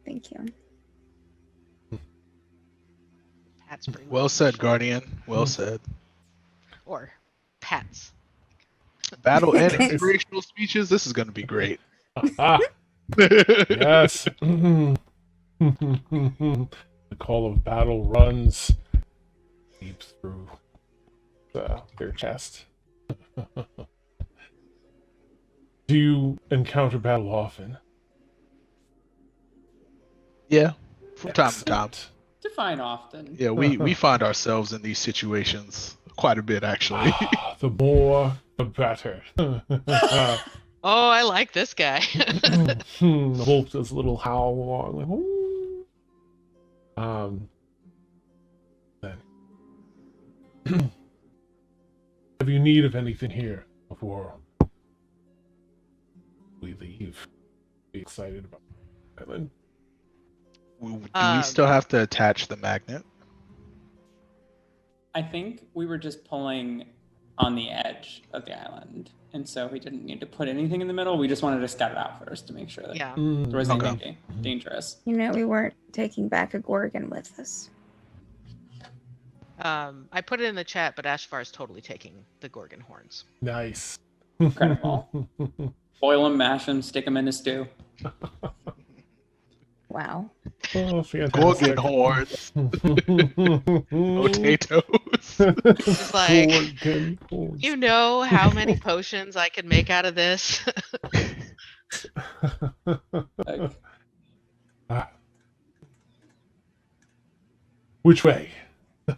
Thank you. Pat's pretty Well said, Guardian. Well said. Or Pat's. Battle and inspirational speeches. This is going to be great. Yes. The call of battle runs deep through their chest. Do you encounter battle often? Yeah, from time to time. Excellent. Define often. Yeah, we find ourselves in these situations quite a bit, actually. The more, the better. Oh, I like this guy. The wolf does a little howl along. Like, "Ooh." Then, have you need of anything here before we leave? Be excited about the island. Do we still have to attach the magnet? I think we were just pulling on the edge of the island, and so we didn't need to put anything in the middle. We just wanted to scout it out first to make sure that Yeah. there was Okay. anything dangerous. You know, we weren't taking back a Gorgon with us. I put it in the chat, but Ashvar is totally taking the Gorgon horns. Nice. Incredible. Boil them, mash them, stick them in a stew. Wow. Oh, fantastic. Gorgon horns, potatoes. It's like, Gorgon horns. you know how many potions I could make out of this? Like, Ah. Which way? I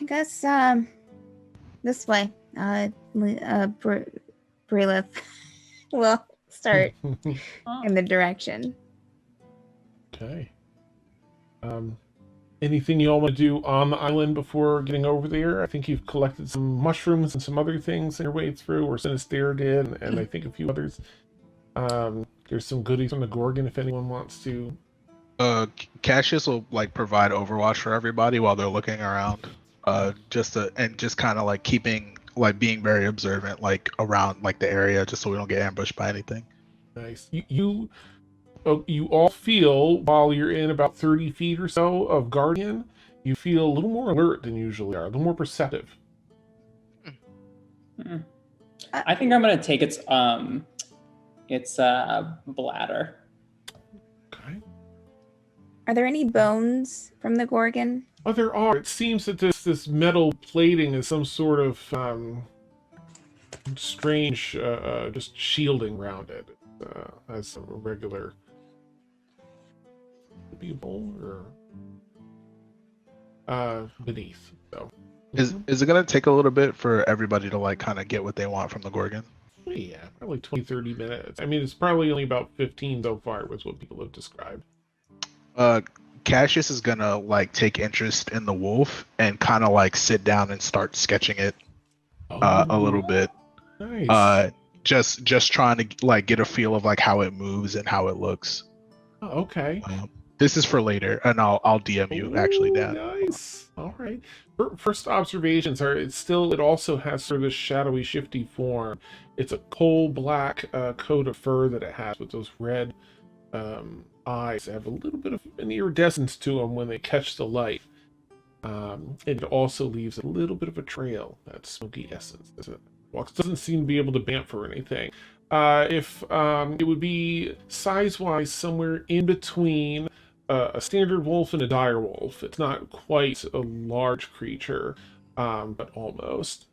guess this way. Bryleth will start in the direction. Okay. Anything you all want to do on the island before getting over there? I think you've collected some mushrooms and some other things on your way through, or Sinister did, and I think a few others. There's some goodies from the Gorgon if anyone wants to. Cassius will like provide Overwatch for everybody while they're looking around. Just kind of like being very observant, like around like the area, just so we don't get ambushed by anything. Nice. You all feel, while you're in about 30 feet or so of Guardian, you feel a little more alert than you usually are, a little more perceptive. I think I'm gonna take its bladder. Okay. Are there any bones from the Gorgon? Oh, there are. It seems that this metal plating is some sort of strange just shielding around it. As a regular bone or beneath. So Is it gonna take a little bit for everybody to like kind of get what they want from the Gorgon? yeah, probably 20-30 minutes. I mean, it's probably only about 15 so far was what people have described. Cassius is gonna like take interest in the wolf and kind of like sit down and start sketching it a little bit. Nice. Just trying to like get a feel of like how it moves and how it looks. Oh, okay. This is for later, and I'll DM you actually, Dan. Nice. All right. First observations are it also has sort of this shadowy, shifty form. It's a coal black coat of fur that it has with those red eyes. They have a little bit of an iridescence to them when they catch the light. It also leaves a little bit of a trail, that smoky essence. It doesn't seem to be able to bamf or anything. If it would be size-wise somewhere in between a standard wolf and a dire wolf. It's not quite a large creature, but almost.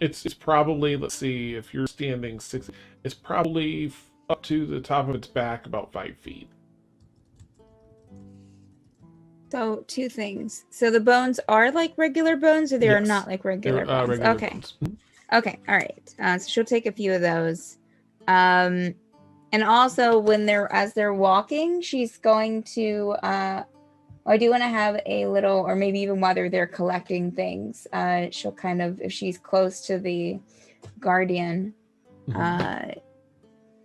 It's probably, let's see, if you're standing 6, it's probably up to the top of its back about 5 feet. So, two things. So the bones are like regular bones, or they are Yes. not like regular They're, bones? regular Okay. bones. Okay. All right. So she'll take a few of those. And also as they're walking, she's going to, I do want to have a little, or maybe even while they're collecting things, she'll kind of, if she's close to the guardian,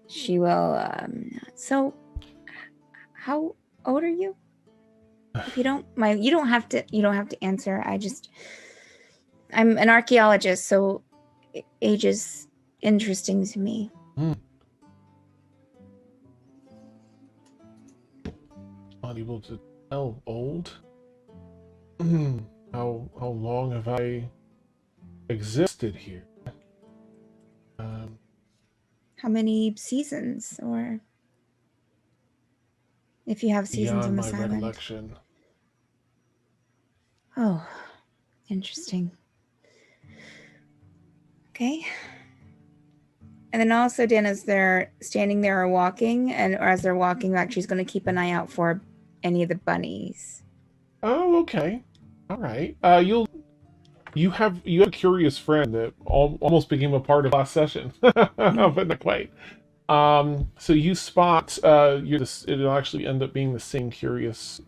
she will, so how old are you? If you don't mind, you don't have to answer. I'm an archaeologist, so age is interesting to me. Unable to tell. Old? How long have I existed here? many seasons, or if you have seasons Beyond on my this island. recollection. Oh, interesting. Okay. And then also, Dan, as they're standing there or walking, or as they're walking back, she's going to keep an eye out for any of the bunnies. Oh, okay. All right. You have a curious friend that almost became a part of last session, but not quite. So you spot it'll actually end up being the same curious,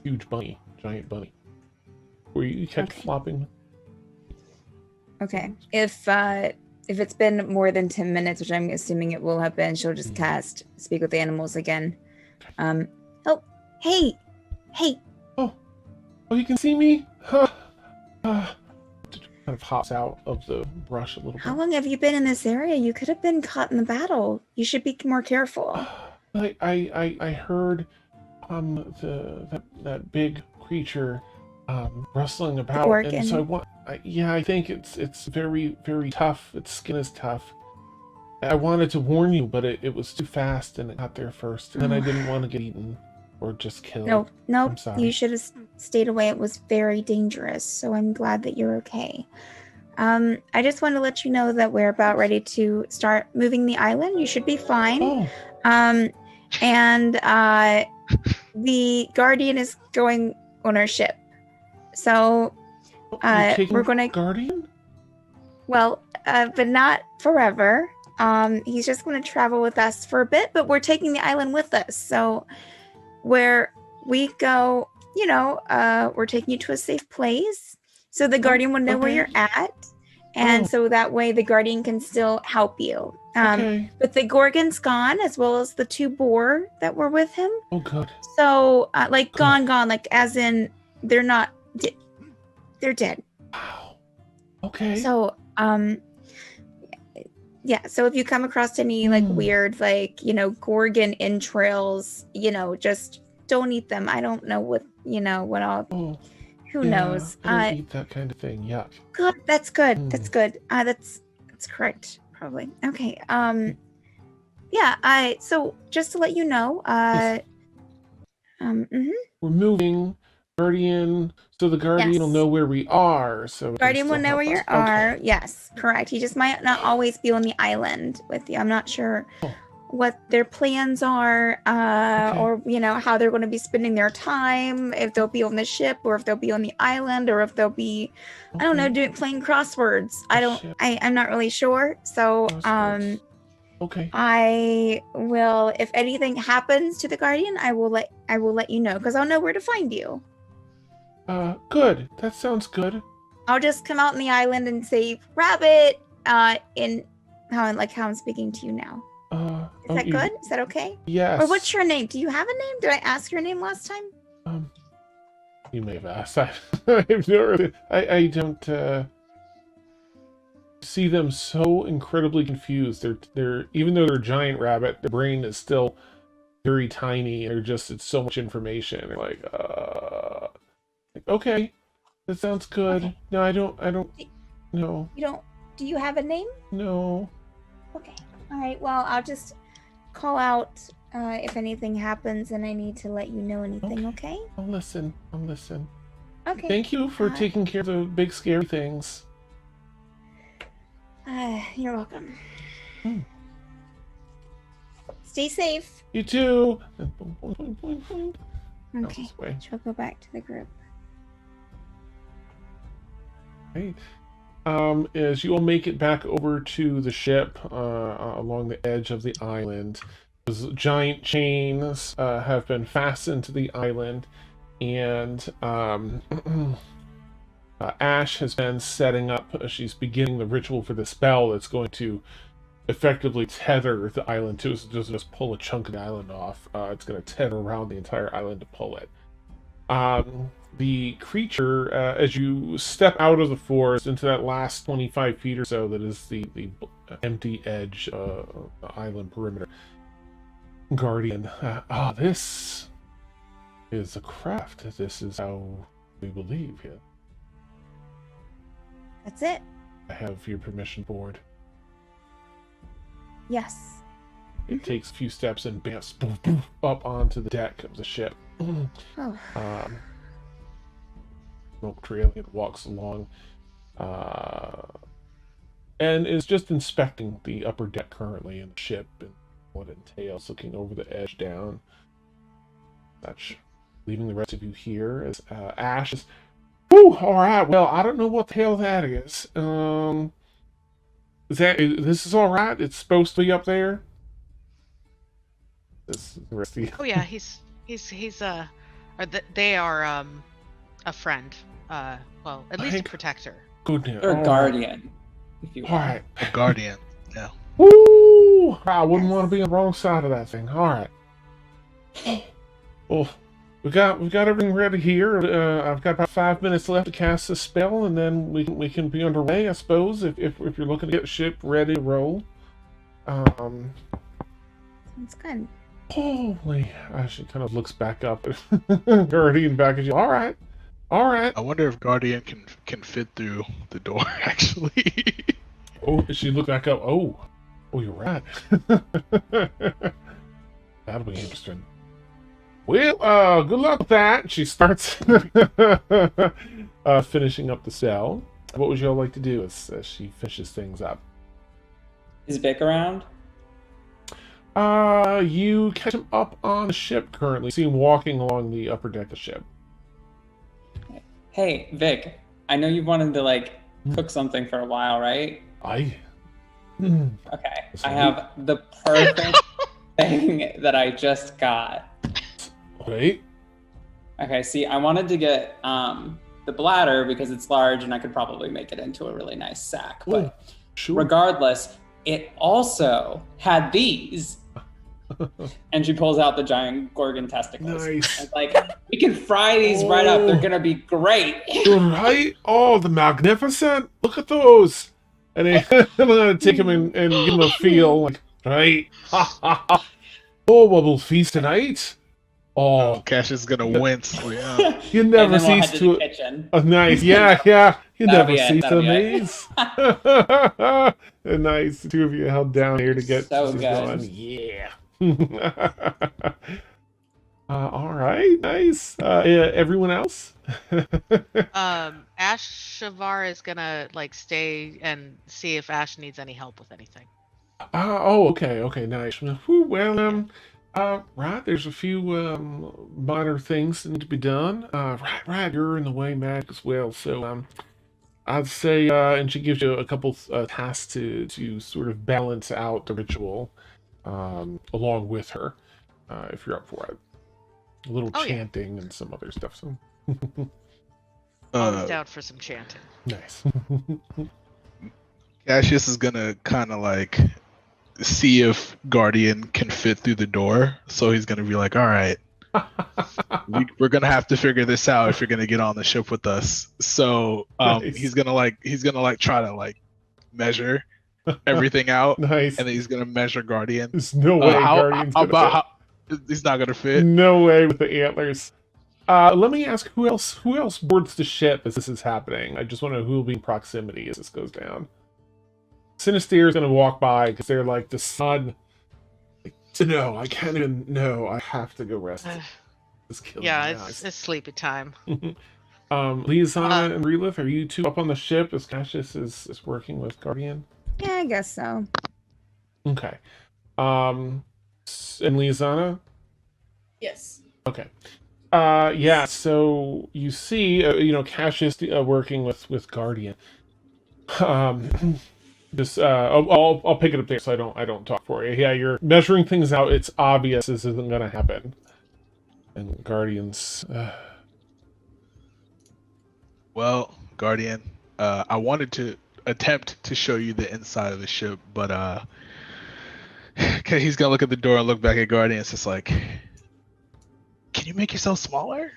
huge bunny, giant bunny, where you catch flopping. Okay. If it's been more than 10 minutes, which I'm assuming it will have been, she'll just cast Speak with the Animals again. Oh, hey. Oh, you can see me? Kind of hops out of the brush a little bit. How long have you been in this area? You could have been caught in the battle. You should be more careful. I heard that big creature rustling about, and so I think it's very, very tough. Its skin is tough. I wanted to warn you, but it was too fast, and it got there first. And then I didn't want to get eaten or just killed. No, I'm sorry. you should have stayed away. It was very dangerous, so I'm glad that you're okay. I just want to let you know that we're about ready to start moving the island. You should be fine. Oh. And the Guardian is going on our ship. So we're going to... Guardian? Well, but not forever. He's just going to travel with us for a bit, but we're taking the island with us. So where we go, we're taking you to a safe place. So the Guardian will know where you're at. And so that way the Guardian can still help you. But the Gorgon's gone, as well as the 2 boar that were with him. Oh, good. So, gone, like as in they're not, they're dead. Wow. Okay. So, yeah. So if you come across any weird, Gorgon entrails, just don't eat them. I don't know what, what all. Who knows? I don't eat that kind of thing. Yuck. Good. That's good. That's good. That's correct. Probably. Okay. Yeah. So just to let you know, we're moving. Guardian. So the Guardian will know where we are. So Guardian will know where you are. Yes, correct. He just might not always be on the island with you. I'm not sure what their plans are, or how they're going to be spending their time. If they'll be on the ship, or if they'll be on the island, or if they'll be, I don't know, playing crosswords. I'm not really sure. So, I will. If anything happens to the Guardian, I will let you know, because I'll know where to find you. Good. That sounds good. I'll just come out on the island and say rabbit. In how I'm speaking to you now. Is that good? Is that okay? Yes. Or what's your name? Do you have a name? Did I ask your name last time? You may have asked. I don't see them so incredibly confused. They're even though they're a giant rabbit, their brain is still very tiny. It's so much information. They're like, okay, that sounds good. Okay. No, I don't. No. You don't. Do you have a name? No. Okay. All right. Well, I'll just call out if anything happens and I need to let you know anything. Okay? I'll listen. Okay. Thank you for taking care of the big scary things. You're welcome. Stay safe. You too. Okay. She'll go back to the group. Right. As you all make it back over to the ship along the edge of the island, those giant chains have been fastened to the island, and Ash has been setting up. She's beginning the ritual for the spell that's going to effectively tether the island to us. It doesn't just pull a chunk of the island off. It's going to tether around the entire island to pull it. The creature, as you step out of the forest into that last 25 feet or so that is the empty edge of the island perimeter, Guardian, this is a craft. This is how we believe here. That's it. I have your permission, board. Yes. It takes a few steps and bounces up onto the deck of the ship. Oh. Smoke trailing, it walks along, and is just inspecting the upper deck currently in the ship and what it entails, looking over the edge down. Such, leaving the rest of you here as Ash is. Whew, all right. Well, I don't know what the hell that is. This is all right? It's supposed to be up there. This is the rest of you. Oh yeah, they are a friend. Well, at least a Thank protector. Goodness. Or all guardian, if you All want. right. A guardian. Yeah. Woo! I wouldn't want to be on the wrong side of that thing. All right. Well, we got everything ready here. I've got about 5 minutes left to cast a spell, and then we can be underway, I suppose. If you're looking to get the ship ready to roll. Sounds good. Holy! She kind of looks back up at Guardian back at you. All right. I wonder if guardian can fit through the door. Actually. Oh, she looked back up. Oh, you're right. That'll be interesting. Well, good luck with that. She starts finishing up the cell. What would y'all like to do as she finishes things up? Is Vic around? You catch him up on the ship currently. See him walking along the upper deck of the ship. Hey, Vic, I know you've wanted to, cook something for a while, right? Okay. I have the perfect thing that I just got. Wait. Okay, see, I wanted to get the bladder because it's large and I could probably make it into a really nice sack. But Sure. regardless, it also had these. And she pulls out the giant Gorgon testicles. Nice. It's like, we can fry these right up. They're going to be great. Right? Oh, the magnificent! Look at those! And I'm gonna take him and give him a feel, like, right? Oh, well, we'll feast tonight. Oh, Cash is gonna wince. Yeah. you And never then we'll cease head to. the kitchen. Oh, nice, yeah. You That'll never be it, cease to that'll be amaze. Nice, the two of you held down here to get So this good. going. Yeah. All right, nice. Everyone else? Ash Shavar is gonna stay and see if Ash needs any help with anything. Okay, nice. Whew, well, right, there's a few minor things that need to be done. Right, you're in the way, Mac, as well. So, I'd say, and she gives you a couple tasks to sort of balance out the ritual, along with her, if you're up for it. A little chanting and some other stuff. So, Always down for some chanting. nice. Cassius is gonna kind of see if Guardian can fit through the door. So he's gonna be like, "All right, we're gonna have to figure this out if you're gonna get on the ship with us." So Nice. he's gonna try to measure everything out, Nice. and then he's gonna measure Guardian. There's no way Guardian's gonna fit. He's not gonna fit. No way with the antlers. Let me ask who else boards the ship as this is happening? I just want to know who will be in proximity as this goes down. Sinister's gonna walk by because they're like the sun. No, I can't even. No, I have to go rest. It's killing me. It's sleepy time. Liazana and Bryleth, are you two up on the ship as Cassius is working with Guardian? Yeah, I guess so. Okay. And Liazana? Yes. Okay. Yeah, so you see, Cassius working with Guardian. Just I'll pick it up there so I don't talk for you. Yeah, you're measuring things out. It's obvious this isn't gonna happen. And Guardians. Well, Guardian, I wanted to attempt to show you the inside of the ship, but he's gonna look at the door and look back at Guardian. It's just like, can you make yourself smaller?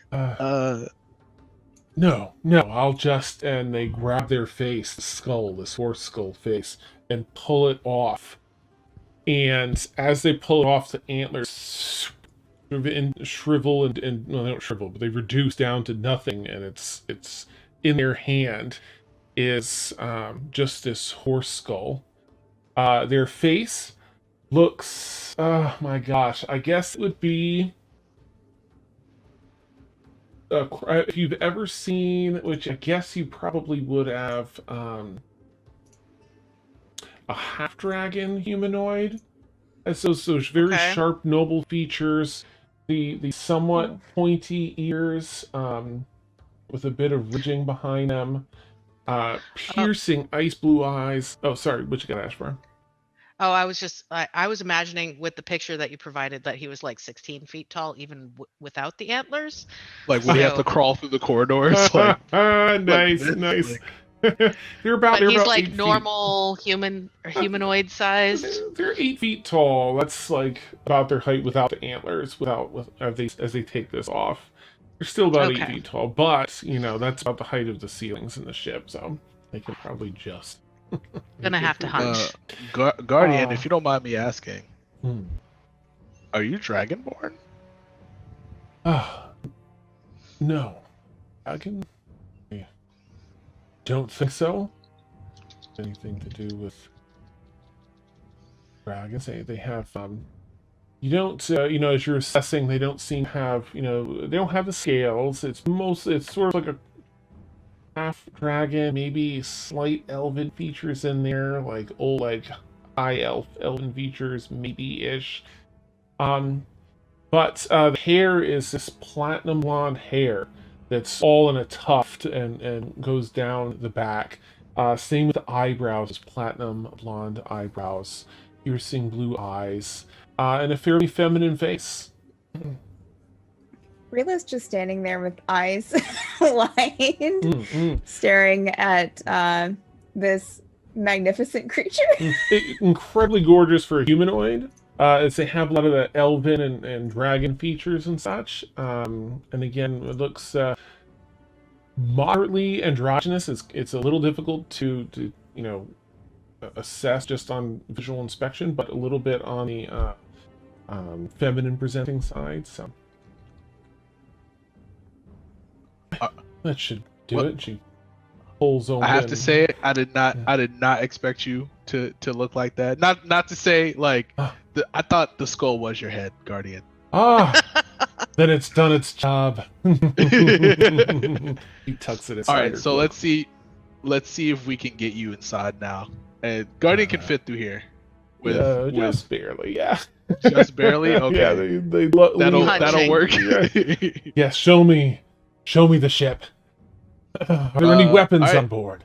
No, I'll just... And they grab their face, the skull, this horse skull face, and pull it off. And as they pull it off, the antlers shrivel and well, they don't shrivel, but they reduce down to nothing, and it's in their hand is just this horse skull. Their face looks, oh my gosh, I guess it would be, if you've ever seen, which I guess you probably would have, a half-dragon humanoid. Has those very Okay. sharp, noble features, the somewhat pointy ears, with a bit of ridging behind them, piercing ice blue eyes. Oh, sorry, what you got, Ashburn? Oh, I was imagining with the picture that you provided that he was like 16 feet tall, even without the antlers. Like, would he have to So- crawl through the corridors? Like, Nice, this, nice. like- they're about But he's about like 8 feet. normal human or humanoid sized. They're 8 feet tall. That's like about their height without the antlers. As they take this off, they're still about 8 Okay. feet tall. But that's about the height of the ceilings in the ship, so they can probably just. Gonna have to hunch. Guardian, if you don't mind me asking, Hmm. are you Dragonborn? No, dragon. I don't think so. Anything to do with dragons? They have You don't, as you're assessing, they don't seem to have, they don't have the scales. It's sort of like a half dragon, maybe slight elven features in there, like old, like high elven features, maybe ish. But the hair is this platinum blonde hair that's all in a tuft and goes down the back. Same with the eyebrows, platinum blonde eyebrows, piercing blue eyes, and a fairly feminine face. Rila's just standing there with eyes wide, staring at this magnificent creature. Incredibly gorgeous for a humanoid. As they have a lot of the elven and dragon features and such. And again, it looks moderately androgynous. It's a little difficult to assess just on visual inspection, but a little bit on the feminine presenting side. So that should do it. She pulls over. I have to say it. I did not expect you to look like that. Not to say like I thought the skull was your head, Guardian. Then it's done its job. He tucks it aside. All right, so let's see if we can get you inside now. And Guardian can fit through here. Just barely, yeah. Just barely. Okay. Yeah, that'll work. Yeah, show me the ship. Are there any weapons all right. on board?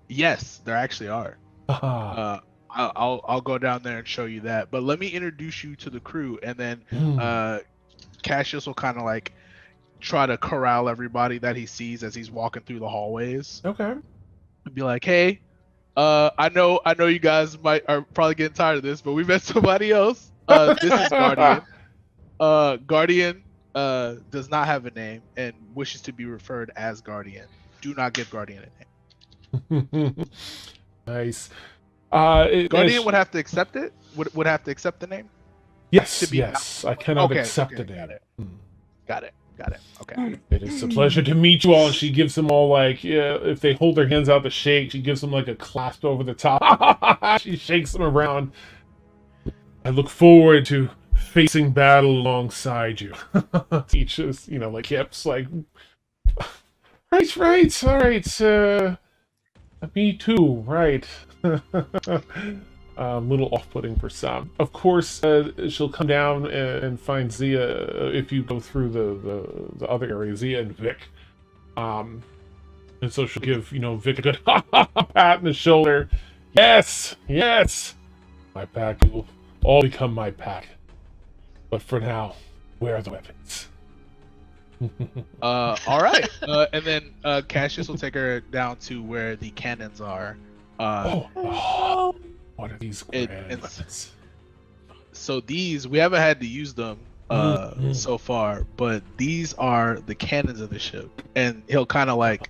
Yes, there actually are. I'll go down there and show you that. But let me introduce you to the crew, and then Cassius will kind of like try to corral everybody that he sees as he's walking through the hallways. Okay. And be like, hey, I know you guys are probably getting tired of this, but we met somebody else. This is Guardian. Guardian does not have a name and wishes to be referred as Guardian. Do not give Guardian a name. Nice. Guardian would have to accept it. Would have to accept the name. Yes. I cannot accept the name. Got it. Okay. It is a pleasure to meet you all. And she gives them all if they hold their hands out to shake, she gives them like a clasp over the top. She shakes them around. I look forward to facing battle alongside you. Each is, like hips, like right, all right. Me too, right. Little off-putting for some. Of course, she'll come down and find Zia if you go through the other area, Zia and Vic. And so she'll give, Vic a good pat on the shoulder. Yes! My pack will all become my pack. But for now, where are the weapons? All right. And then Cassius will take her down to where the cannons are. What are these grand weapons? So these, we haven't had to use them so far, but these are the cannons of the ship, and he'll kind of like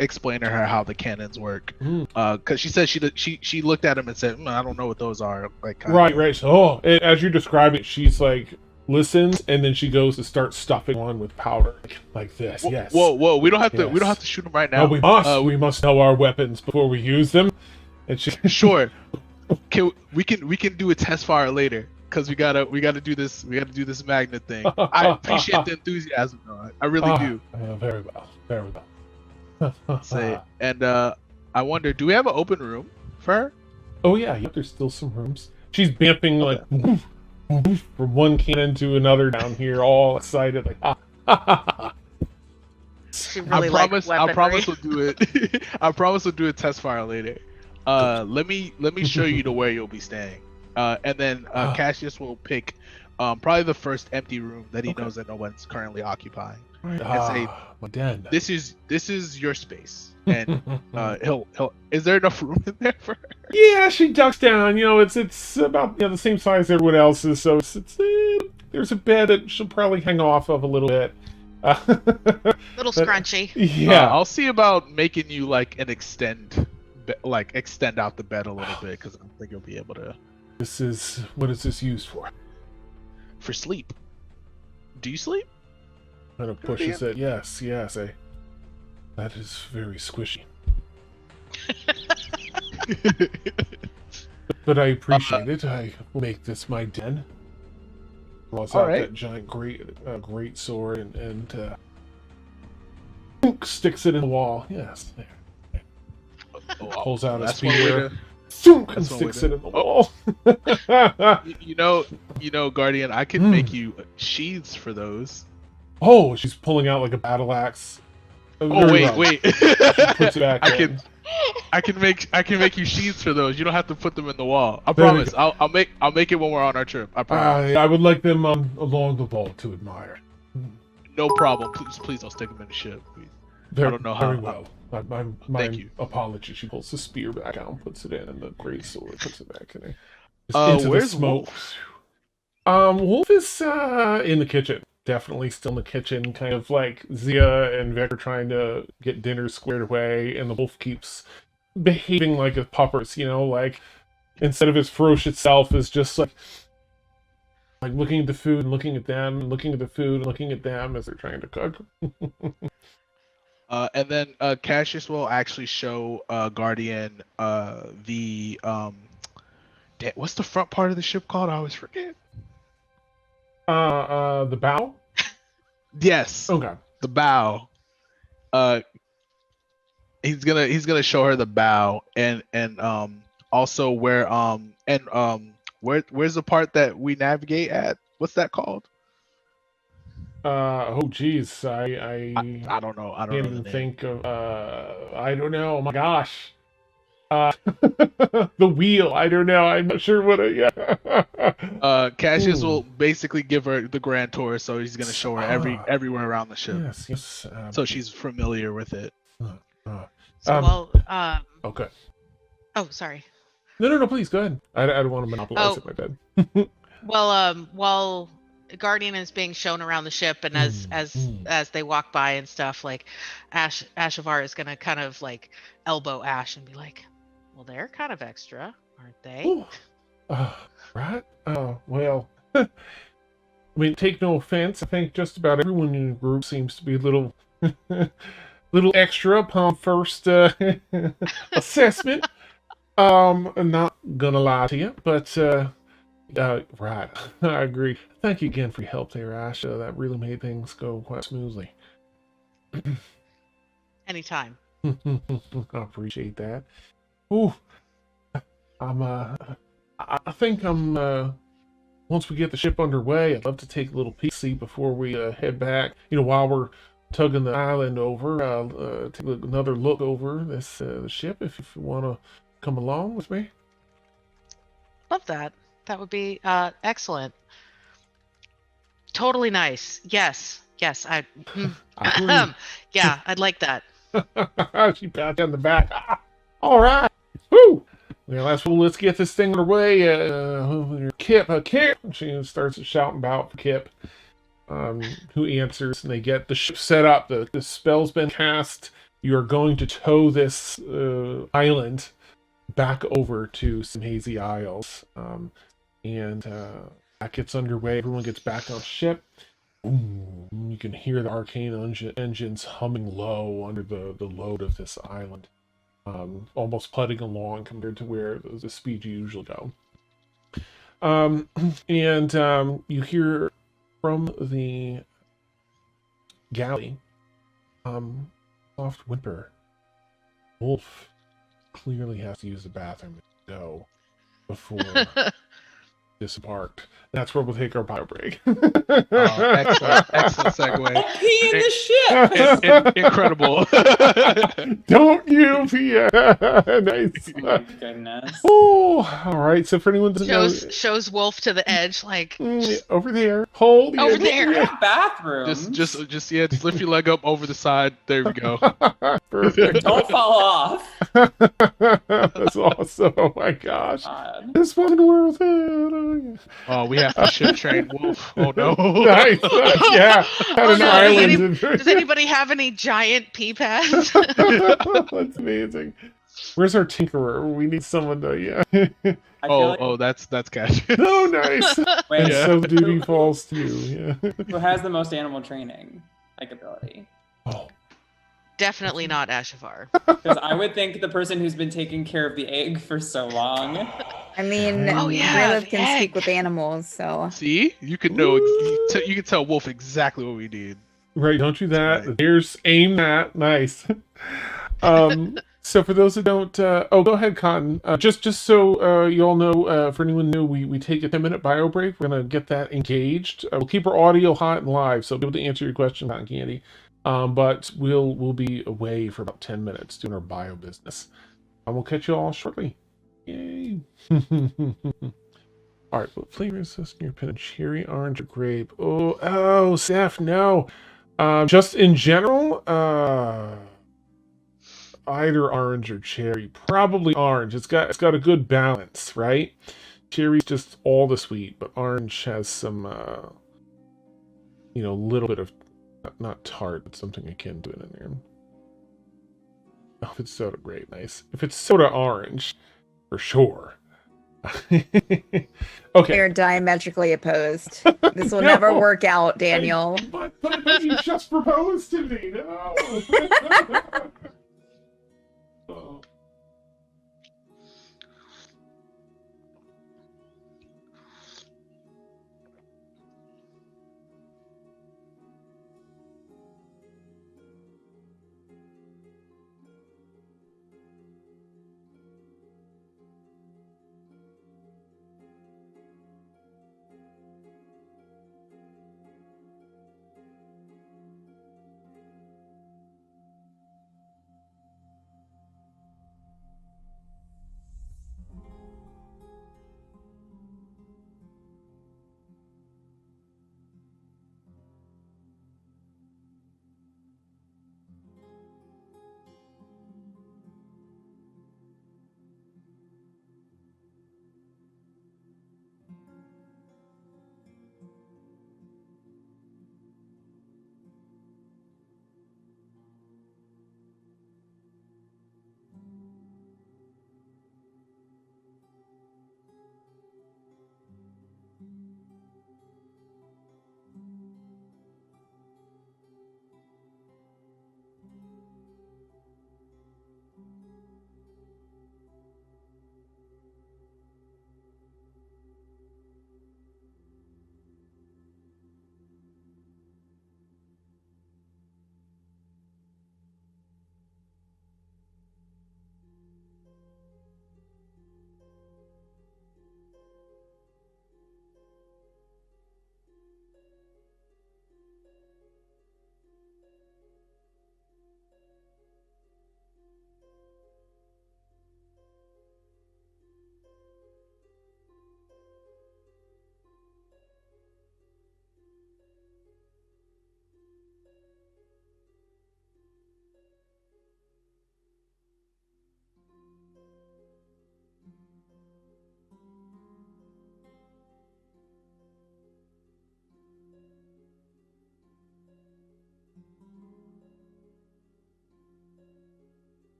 explain to her how the cannons work. Because she said she looked at him and said, I don't know what those are. Like right. So, as you describe it, she's like listens, and then she goes to start stuffing one with powder like this. Yes. Whoa! We don't have to shoot them right now. No, we must. We must know our weapons before we use them. And she sure. we can do a test fire later because we gotta do this magnet thing. I appreciate the enthusiasm though. I really do. Very well. Very well. Say and I wonder, do we have an open room for her? Oh yeah, there's still some rooms. She's bamping like woof, woof, from one cannon to another down here, all excited like She really I promise we'll do it. I promise we'll do a test fire later. Let me show you to where you'll be staying. And then Cassius will pick probably the first empty room that he knows that no one's currently occupying. And say, my den. this is your space. And he'll is there enough room in there for her? Yeah, she ducks down. It's about the same size as everyone else's, so it's there's a bed that she'll probably hang off of a little bit. Little scrunchy. Yeah, I'll see about making you like an extend out the bed a little bit because I don't think you'll be able to. What is this used for? For sleep. Do you sleep? Kind of pushes it. Yes. That is very squishy. But I appreciate it. I will make this my den. Draws out that giant great sword and sticks it in the wall. Yes, there. Pulls out a spear. And sticks it in the wall. you know, Guardian, I can make you sheaths for those. Oh, she's pulling out like a battle axe. Oh wait. Puts it back I can make you sheaths for those. You don't have to put them in the wall. I promise. I'll make it when we're on our trip. I promise. I would like them along the wall to admire. No problem. Please don't stick them in the ship. Please. I don't know how. Very well. My Thank you. apology. She pulls the spear back out and puts it in, and the great sword puts it back in there. Into Where's the smoke. Wolf? Wolf is in the kitchen. Definitely still in the kitchen, kind of like Zia and Vic are trying to get dinner squared away, and the wolf keeps behaving like a puppers, like instead of his ferocious self is just like looking at the food and looking at them, and looking at the food and looking at them as they're trying to cook. And then Cassius will actually show Guardian the what's the front part of the ship called? I always forget. The bow? Yes. Oh god. The bow. He's gonna show her the bow and also where's the part that we navigate at? What's that called? Oh geez, I don't know. I don't can't know even the name. think of I don't know. Oh my gosh. The wheel. I don't know. I'm not sure what. Cassius will basically give her the grand tour, so he's gonna show her everywhere around the ship. Yes. So she's familiar with it. Okay. Oh, sorry. No. Please go ahead. I don't want to monopolize it, my bed. While Guardian is being shown around the ship, and as they walk by and stuff, like Ashavar is gonna kind of like elbow Ash and be like, "Well, they're kind of extra, aren't they?" Right? Oh, well. I mean, take no offense. I think just about everyone in the group seems to be a little extra upon first assessment. I'm not gonna lie to you, but right, I agree. Thank you again for your help there, Ash. That really made things go quite smoothly. Anytime. I appreciate that. Ooh, I think once we get the ship underway, I'd love to take a little peek before we head back. While we're tugging the island over, take another look over this the ship. If you want to come along with me. Love that. That would be excellent. Totally nice. Yes. I yeah, I'd like that. She pats on the back. All right. Woo! Well, let's get this thing underway. Kip. She starts shouting about for Kip. Who answers, and they get the ship set up. The spell's been cast. You are going to tow this island back over to some hazy isles. And that gets underway. Everyone gets back on ship. Ooh, you can hear the arcane engines humming low under the load of this island. almost putting along compared to where the speed you usually go. And you hear from the galley, soft whimper. Wolf clearly has to use the bathroom to go before disembarked. That's where we'll take our bio break. Excellent segue. I'll pee in the ship. Incredible. Don't you, Pia? Nice. Oh my goodness. Oh, all right. So for anyone who doesn't know, shows Wolf to the edge, like over there, hold over it. there. Yeah. Bathrooms. Just lift your leg up over the side. There we go. Perfect. Don't fall off. That's awesome. Oh my gosh. God. This wasn't worth it. Oh, we have to ship train Wolf. Oh no. Nice. Yeah. Had an no. island. Does anybody have any giant pee pads? That's amazing. Where's our tinkerer? We need someone to, yeah. I feel like that's cash. Oh, nice. wait, And Yeah. so duty falls to you. Yeah. who has the most animal training ability? Oh. Definitely not Ashafar. Because I would think the person who's been taking care of the egg for so long. I mean, Oh, yeah, Bryleth the can egg. speak with animals, so. See, you can know. You can tell Wolf exactly what we need. Right, don't do that. There's aim that. Nice. So for those that don't, go ahead, Cotton. Just so you all know, for anyone new, we take a 10-minute bio break. We're gonna get that engaged. We'll keep our audio hot and live, so we'll be able to answer your question, Cotton Candy. But we'll be away for about 10 minutes doing our bio business. We'll catch you all shortly. Yay! All right, what flavor is this in your pen? Cherry, orange, or grape? Oh, Seth, no. Just in general, either orange or cherry. Probably orange. It's got a good balance, right? Cherry's just all the sweet, but orange has some, little bit of not tart, but something akin to it in there. Oh, if it's soda, great, nice. If it's soda orange, for sure. Okay. They're diametrically opposed. This will never work out, Daniel. But I thought you just proposed to me. No. Oh.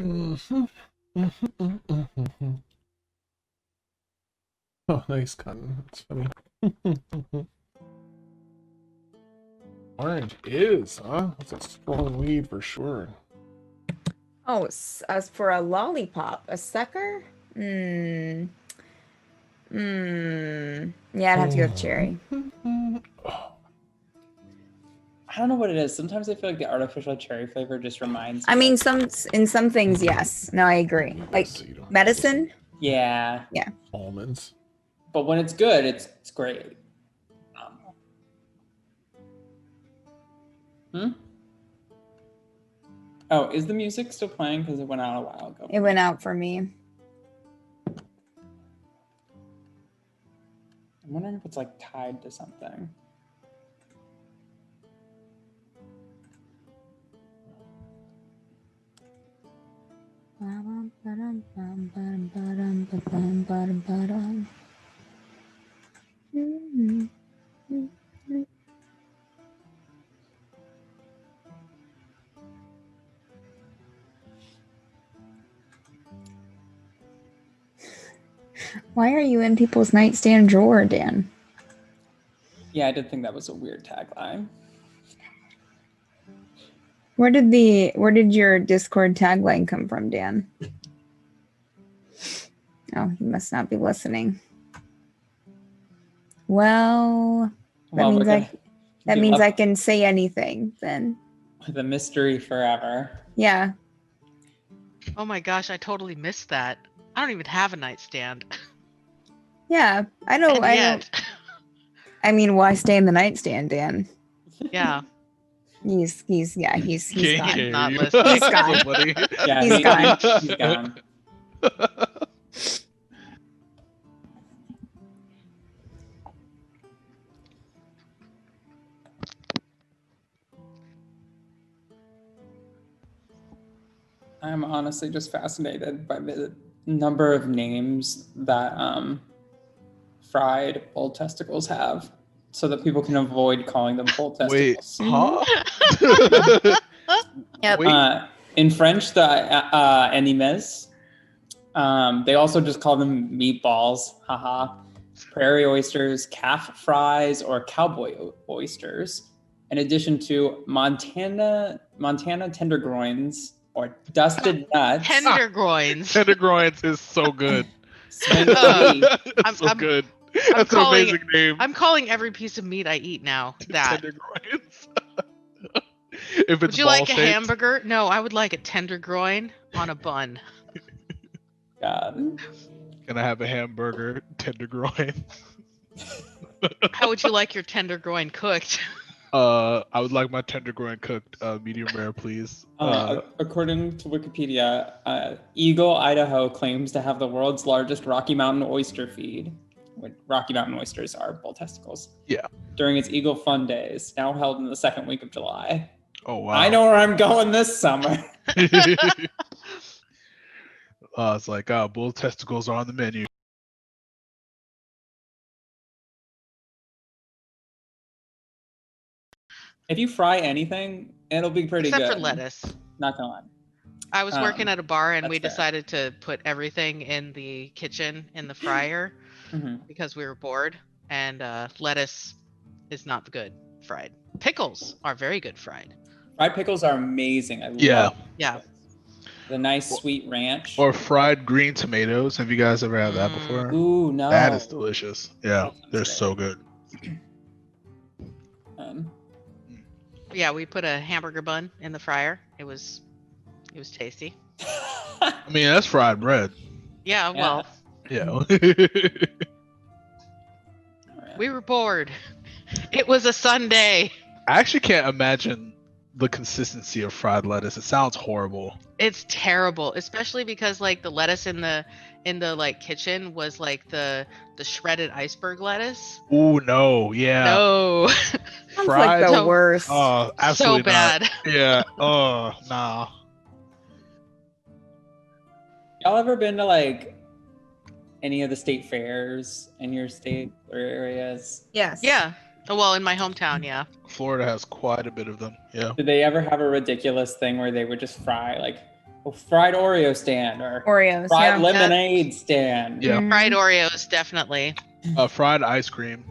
Mhm. Mhm, mhm, mhm. Oh, nice cotton. That's funny. Orange is, huh? It's a strong weed for sure. Oh, as for a lollipop, a sucker? Yeah, I'd have to go with cherry. Oh, I don't know what it is. Sometimes I feel like the artificial cherry flavor just reminds me. I mean, of- in some things, yes. No, I agree. Like so you don't have medicine. Yeah, almonds. but when it's good, it's great. Hmm? Oh, is the music still playing? Because it went out a while ago. It went out for me. I'm wondering if it's like tied to something. Why are you in people's nightstand drawer, Dan? Yeah, I did think that was a weird tagline. Where did your Discord tagline come from, Dan? Oh, he must not be listening. Well, Well, we're gonna that be means I left can say anything then. with a mystery forever. Yeah. Oh my gosh, I totally missed that. I don't even have a nightstand. Yeah. I know. And I yet, know. I mean, why stay in the nightstand, Dan? yeah, He's Can't gone. hear not you. listening. He's gone. Somebody. Yeah, He's gone. He's gone. I'm honestly just fascinated by the number of names that fried bull testicles have, so that people can avoid calling them bull Wait, testicles. huh? Yep. Wait, In French, the animes. They also just call them meatballs. Haha. Prairie oysters, calf fries, or cowboy oysters. In addition to Montana tenderloins or dusted nuts. Tendergroins. Tendergroins is so good. Spaghetti. That's so I'm- good. I'm That's an calling amazing name. I'm calling every piece of meat I eat now that. Tendergroins. If it's Would you like a ball-shaped. hamburger? No, I would like a tendergroin on a bun. God. Can I have a hamburger tendergroin? How would you like your tendergroin cooked? I would like my tendergroin cooked medium rare, please. According to Wikipedia, Eagle, Idaho claims to have the world's largest Rocky Mountain oyster feed. Rocky Mountain oysters are bull testicles. Yeah. During its Eagle Fun Days, now held in the second week of July. Oh wow. I know where I'm going this summer. It's like bull testicles are on the menu. If you fry anything, it'll be pretty Except good. for lettuce. Not gonna lie. I was working at a bar and that's we fair. decided to put everything in the kitchen in the fryer Mm-hmm. because we were bored. And lettuce is not good fried. Pickles are very good fried. Fried pickles are amazing. I Yeah. love Yeah. the nice sweet ranch. Or fried green tomatoes. Have you guys ever had that before? Ooh, no. That is delicious. Yeah, they're That's so good. Yeah, we put a hamburger bun in the fryer. It was tasty. I mean, that's fried bread. Yeah, well, Yeah. we were bored. It was a Sunday. I actually can't imagine the consistency of fried lettuce. It sounds horrible. It's terrible, especially because like the lettuce in the like kitchen was like the shredded iceberg lettuce. Ooh, no. Yeah. No. Sounds like the So- worst. Oh, absolutely so bad. not. Yeah. Oh, nah. Y'all ever been to like any of the state fairs in your state or areas? Yes. Yeah. Well, in my hometown, yeah. Florida has quite a bit of them. Yeah. Did they ever have a ridiculous thing where they would just fry like fried Oreo stand or Oreos. fried Yeah. lemonade stand. Yeah. Mhm. Fried Oreos, definitely. Fried ice cream.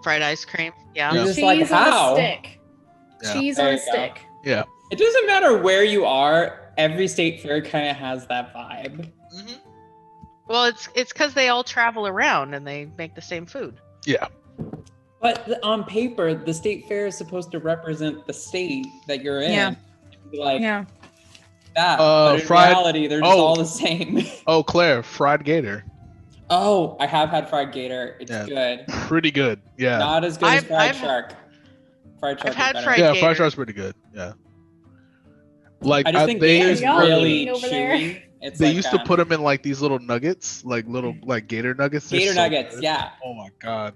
Fried ice cream. Yeah. You're just like, Cheese on how? a stick. Yeah. Cheese There on a you go. stick. Yeah. It doesn't matter where you are. Every state fair kind of has that vibe. Hmm. Well, it's because they all travel around and they make the same food. Yeah. But on paper, the state fair is supposed to represent the state that you're in. Yeah. Like Yeah. that. But in fried- reality, they're just oh. all the same. Oh, Claire, fried gator. Oh, I have had fried gator. It's Yeah. good. Pretty good. Yeah. Not as good as I've- fried I've- shark. Fried shark I've had is better. fried Yeah, gator. fried shark's pretty good. Yeah. Like I just think they gator's y'all really eating over there. chewy. It's they like, used to put them in like these little nuggets, like little like gator nuggets. They're gator so nuggets. good. Yeah. Oh my god.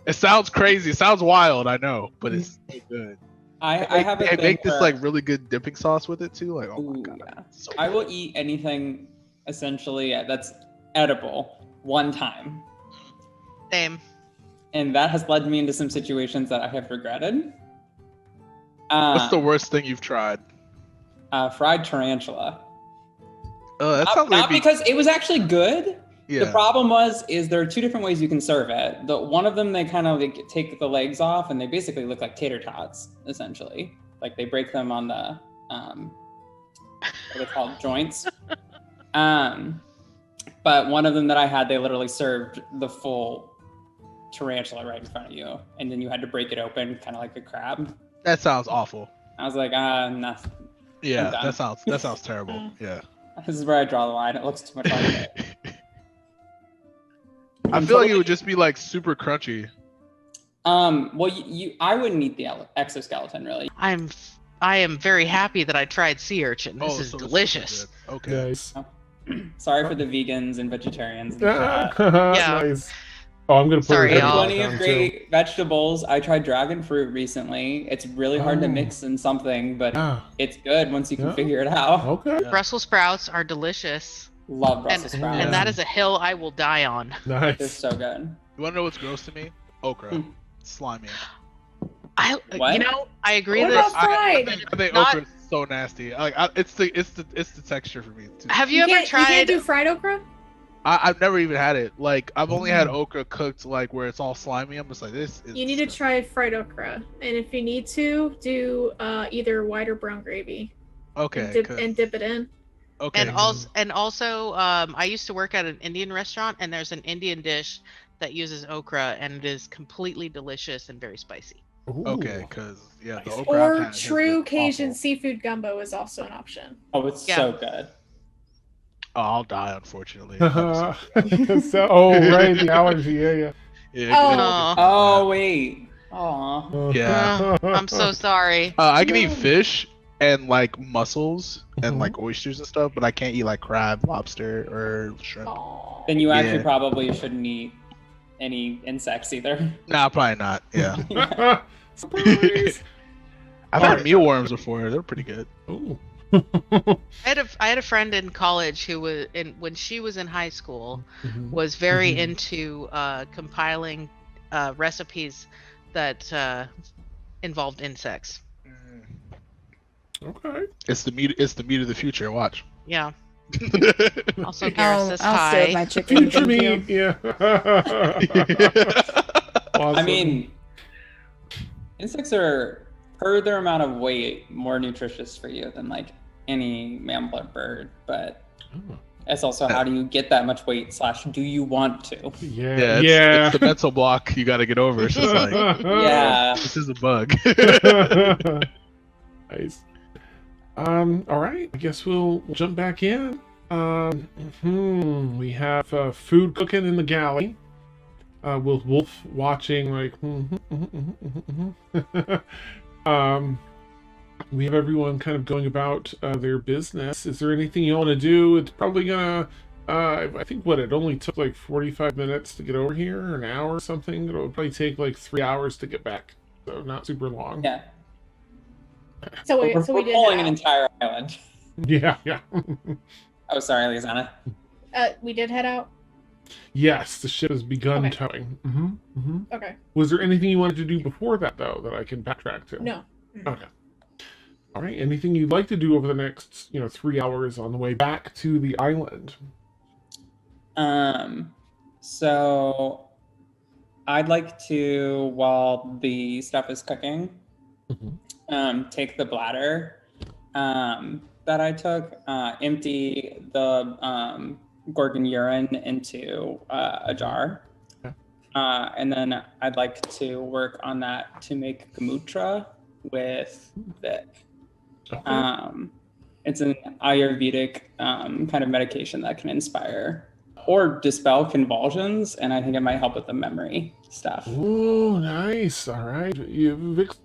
It sounds crazy. It sounds wild. I know, but it's so good. I have a They thing make this where- like really good dipping sauce with it too. Like, oh my Ooh, god. yeah. So I good. will eat anything essentially that's edible one time. Same. And that has led me into some situations that I have regretted. What's the worst thing you've tried? Fried tarantula. Oh, that Not, sounds like not because it was actually good. yeah. The problem is there are two different ways you can serve it. The one of them they kind of like take the legs off and they basically look like tater tots essentially. Like they break them on the what are they called, joints. But one of them that I had, they literally served the full tarantula right in front of you, and then you had to break it open, kind of like a crab. That sounds awful. I was like, nah, Yeah, I'm done. that sounds terrible. Yeah. this is where I draw the line. It looks too much like it. I feel like it would just be like super crunchy. Well, I wouldn't eat the exoskeleton really. I am very happy that I tried sea urchin. This is so it's delicious. good. Okay. Nice. Sorry for the vegans and vegetarians. In the Yeah. chat. Nice. Oh, I'm gonna put Sorry, her There's y'all. plenty of great vegetables. I tried dragon fruit recently. It's really hard to Oh. mix in something, but Yeah. it's good once you can Yeah. figure it out. Okay. Yeah. Brussels sprouts are delicious, Love Brussels sprouts. and that is a hill I will die on. They're Nice. so good. You wanna know what's gross to me? Okra. Hmm. Slimy. What? I agree What that. about fried? I think Not- okra is so nasty. Like it's the texture for me too. Have you ever You can't tried? do fried okra? I've never even had it. Like I've only had Mm. okra cooked like where it's all slimy. I'm just like this. Is You need to try fried okra, and if you need to, do either white or brown gravy. Okay. And dip it in. Okay. And also, I used to work at an Indian restaurant, and there's an Indian dish that uses okra, and it is completely delicious and very spicy. Ooh. Okay, because yeah, the Nice. okra I've Or had has true been Cajun awful. seafood gumbo is also an option. Oh, it's Yeah. so good. Oh, I'll die unfortunately. So, oh, right, the allergy. Yeah, Yeah, Oh. Oh wait. Aw. yeah. Yeah. I'm so sorry. I can eat fish and like mussels and Mhm. like oysters and stuff, but I can't eat like crab, lobster, or shrimp. Aw. Then you actually Yeah. probably shouldn't eat any insects either. Nah, probably not. Yeah. Surprise. I've had mealworms before. They're pretty good. Ooh. I had a friend in college who was when she was in high school Mhm. was very Mhm. into compiling recipes that involved insects. Okay. It's the meat. It's the meat of the future. Watch. Yeah. Also, Garrus says I'll stay with my hi. chicken. Future thank you. meat. Yeah. I Awesome. mean, insects are per their amount of weight more nutritious for you than like any mammal or bird, but Oh, it's also how do you get that much weight / do you want to? yeah. Yeah. It's the mental block you got to get over. It's just like Yeah. this is a bug. Nice. All right. I guess we'll jump back in. We have food cooking in the galley. With Wolf watching, like. We have everyone kind of going about their business. Is there anything you want to do? It's probably gonna. I think it only took like 45 minutes to get over here, or an hour or something. It'll probably take like 3 hours to get back, so not super long. Yeah. So we we're did pulling head an out. entire island. Yeah. Oh, sorry, Lisanna. We did head out. Yes, the ship has begun Okay. towing. Okay. Was there anything you wanted to do before that, though, that I can backtrack to? No. Okay. All right. Anything you'd like to do over the next, 3 hours on the way back to the island? So I'd like to, while the stuff is cooking, take the bladder that I took, empty the Gorgon urine into a jar. Okay. And then I'd like to work on that to make Gamutra with Vic. Okay. It's an Ayurvedic kind of medication that can inspire or dispel convulsions, and I think it might help with the memory stuff. Oh, nice. All right. Vic's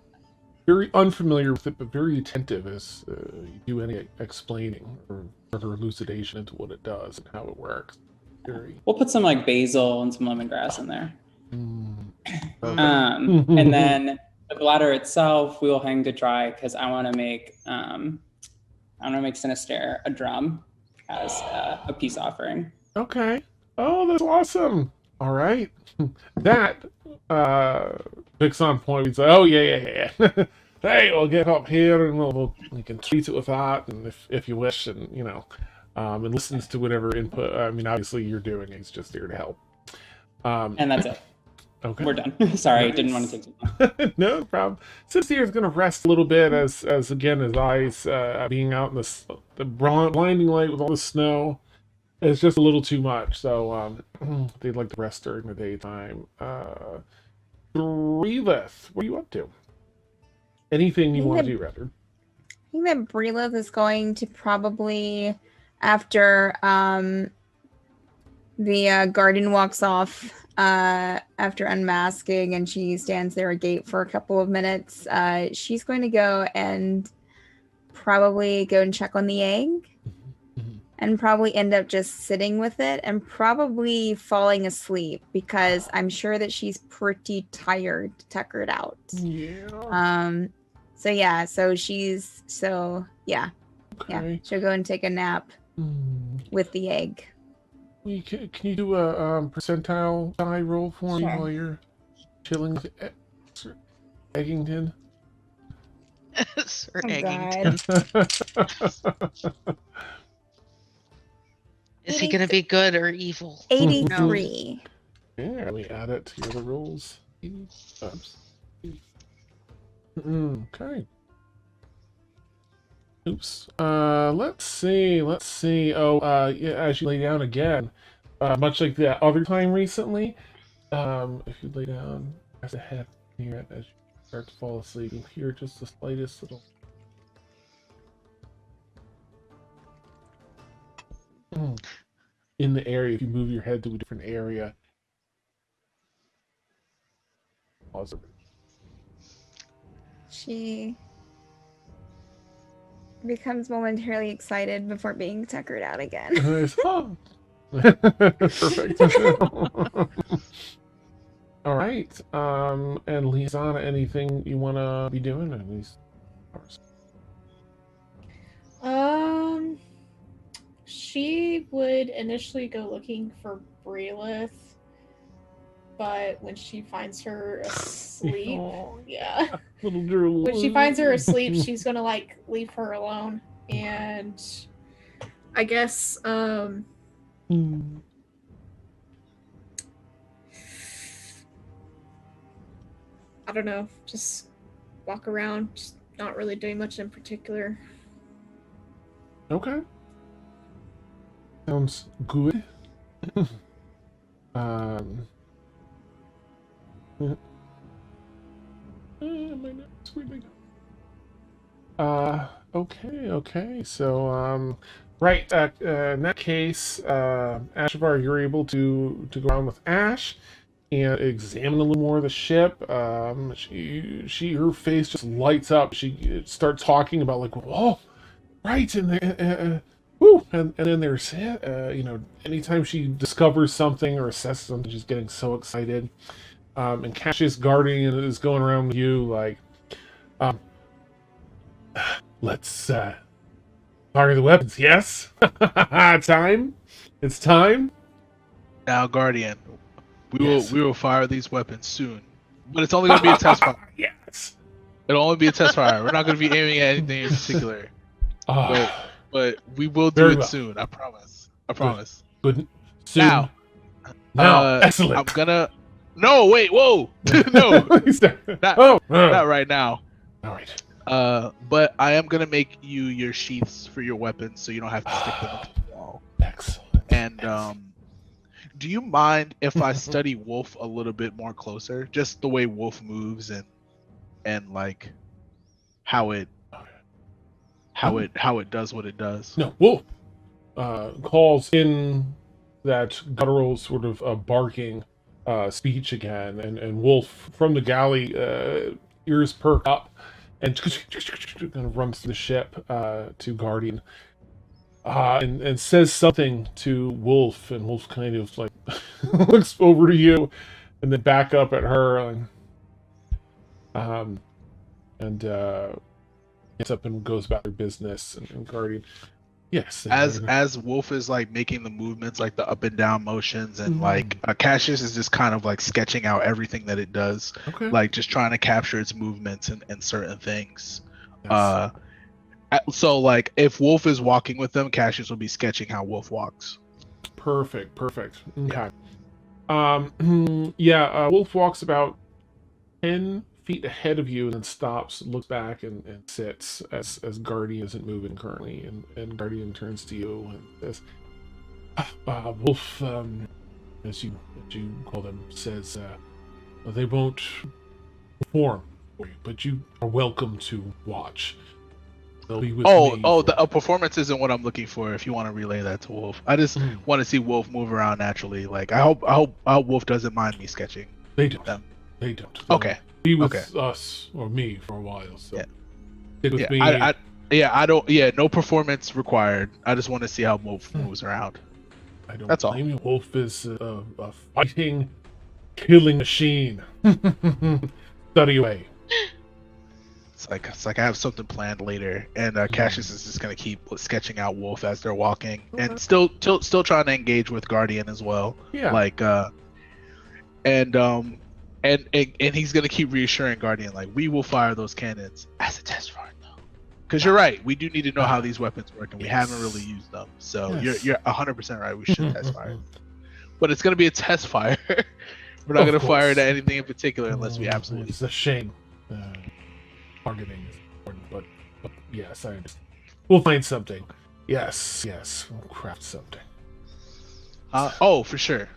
very unfamiliar with it, but very attentive as you do any explaining or further elucidation into what it does and how it works. Very. We'll put some like basil and some lemongrass in there. Okay. And then the bladder itself we will hang to dry because I want to make Sinister a drum as a peace offering. Okay. Oh, that's awesome. All right. That Vic's on point. He's like, oh yeah. Hey, we'll get up here and we can treat it with that, and if you wish, and and listens to whatever input. I mean, obviously you're doing. He's just there to help. And that's it. Okay. We're done. Sorry, Nice. didn't want to take too long. No problem. Sincere is going to rest a little bit as again his eyes being out in the blinding light with all the snow. It's just a little too much, so they'd like to rest during the daytime. Bryleth, what are you up to? Anything you want to do, rather. I think that Bryleth is going to probably, after the garden walks off, after unmasking, and she stands there agape for a couple of minutes, she's going to go and probably go and check on the egg. And probably end up just sitting with it and probably falling asleep because I'm sure that she's pretty tired, tuckered out. Yeah. Yeah, she'll go and take a nap with the egg. Can you do a percentile die roll for me Sure. while you're chilling with Sir Eggington? Sir Oh, Eggington. God. Is he going to be good or evil? 83. Yeah, let me add it to your other rolls. Okay. Oops. Let's see. Oh, yeah, as you lay down again, much like that other time recently, if you lay down as a head here as you start to fall asleep, you hear just the slightest little in the area. If you move your head to a different area, pause. She becomes momentarily excited before being tuckered out again. Perfect. All right. And Lisanna, anything you want to be doing in these hours? She would initially go looking for Bryleth, but when she finds her asleep, yeah. Little girl. When she finds her asleep, she's gonna leave her alone, and I guess I don't know, just walk around, just not really doing much in particular. Okay. Sounds good. Okay. So, right. In that case, Ashavar, you're able to go around with Ash and examine a little more of the ship. Her face just lights up. She starts talking about whoa, right, and woo, and then there's anytime she discovers something or assesses something, she's getting so excited. And Cassius Guardian is going around with you let's fire the weapons. Yes, It's time. Now, Guardian, we Yes. will fire these weapons soon, but it's only going to be a test fire. Yes. It'll only be a test fire. We're not going to be aiming at anything in particular. Ah, But we will do very it well. soon. I promise. I promise. Good. Soon. Now, Excellent. I'm gonna. No, wait, whoa, no, not Oh, not right now. all right. But I am gonna make you your sheaths for your weapons, so you don't have to stick them into the wall. Excellent. And do you mind if I study Wolf a little bit more closer, just the way Wolf moves and like how it does what it does? No, Wolf calls in that guttural sort of barking speech again, and Wolf from the galley ears perk up and kind of runs to the ship to Guardian and says something to Wolf, and Wolf kind of like looks over to you and then back up at her and gets up and goes about their business, and Guardian. Yes. As Wolf is like making the movements, like the up and down motions, and like Cassius is just kind of like sketching out everything that it does, Okay. like just trying to capture its movements and certain things. Yes. So like if Wolf is walking with them, Cassius will be sketching how Wolf walks. Perfect. Okay. Wolf walks about 10 feet ahead of you and then stops, looks back, and sits as Guardian isn't moving currently, and Guardian turns to you and says, Wolf, as you call them, says, they won't perform for you, but you are welcome to watch. They'll be with me. The performance isn't what I'm looking for. If you want to relay that to Wolf, I just want to see Wolf move around naturally. Like I hope Wolf doesn't mind me sketching. They don't. them. They don't. They'll Okay. be with us or me for a while. So stick with me. I don't. Yeah, no performance required. I just want to see how Wolf moves around. I don't That's all. blame you. Wolf is a fighting, killing machine. Study away. It's like I have something planned later, and Cassius is just gonna keep sketching out Wolf as they're walking, and still trying to engage with Guardian as well. Yeah. Like and he's gonna keep reassuring Guardian, like, we will fire those cannons as a test fire, though, because you're right, we do need to know how these weapons work, and we haven't really used them. So you're 100% right. We should test fire, but it's gonna be a test fire. We're not gonna fire it at anything in particular unless we absolutely. It's a shame. Targeting is important, but yes, I understand. We'll find something. Yes, we'll craft something. For sure.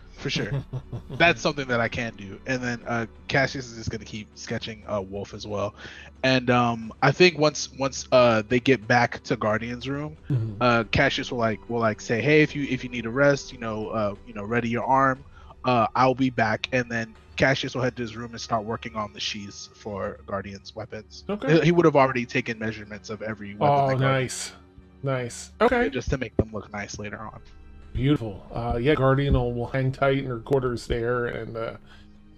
That's something that I can do. And then Cassius is just gonna keep sketching Wolf as well. And I think once they get back to Guardian's room, Cassius will say, hey, if you need a rest, ready your arm. I'll be back. And then Cassius will head to his room and start working on the sheaths for Guardian's weapons. Okay. He would have already taken measurements of every weapon. Oh, nice. Okay. Just to make them look nice later on. Beautiful. Guardian will hang tight in her quarters there and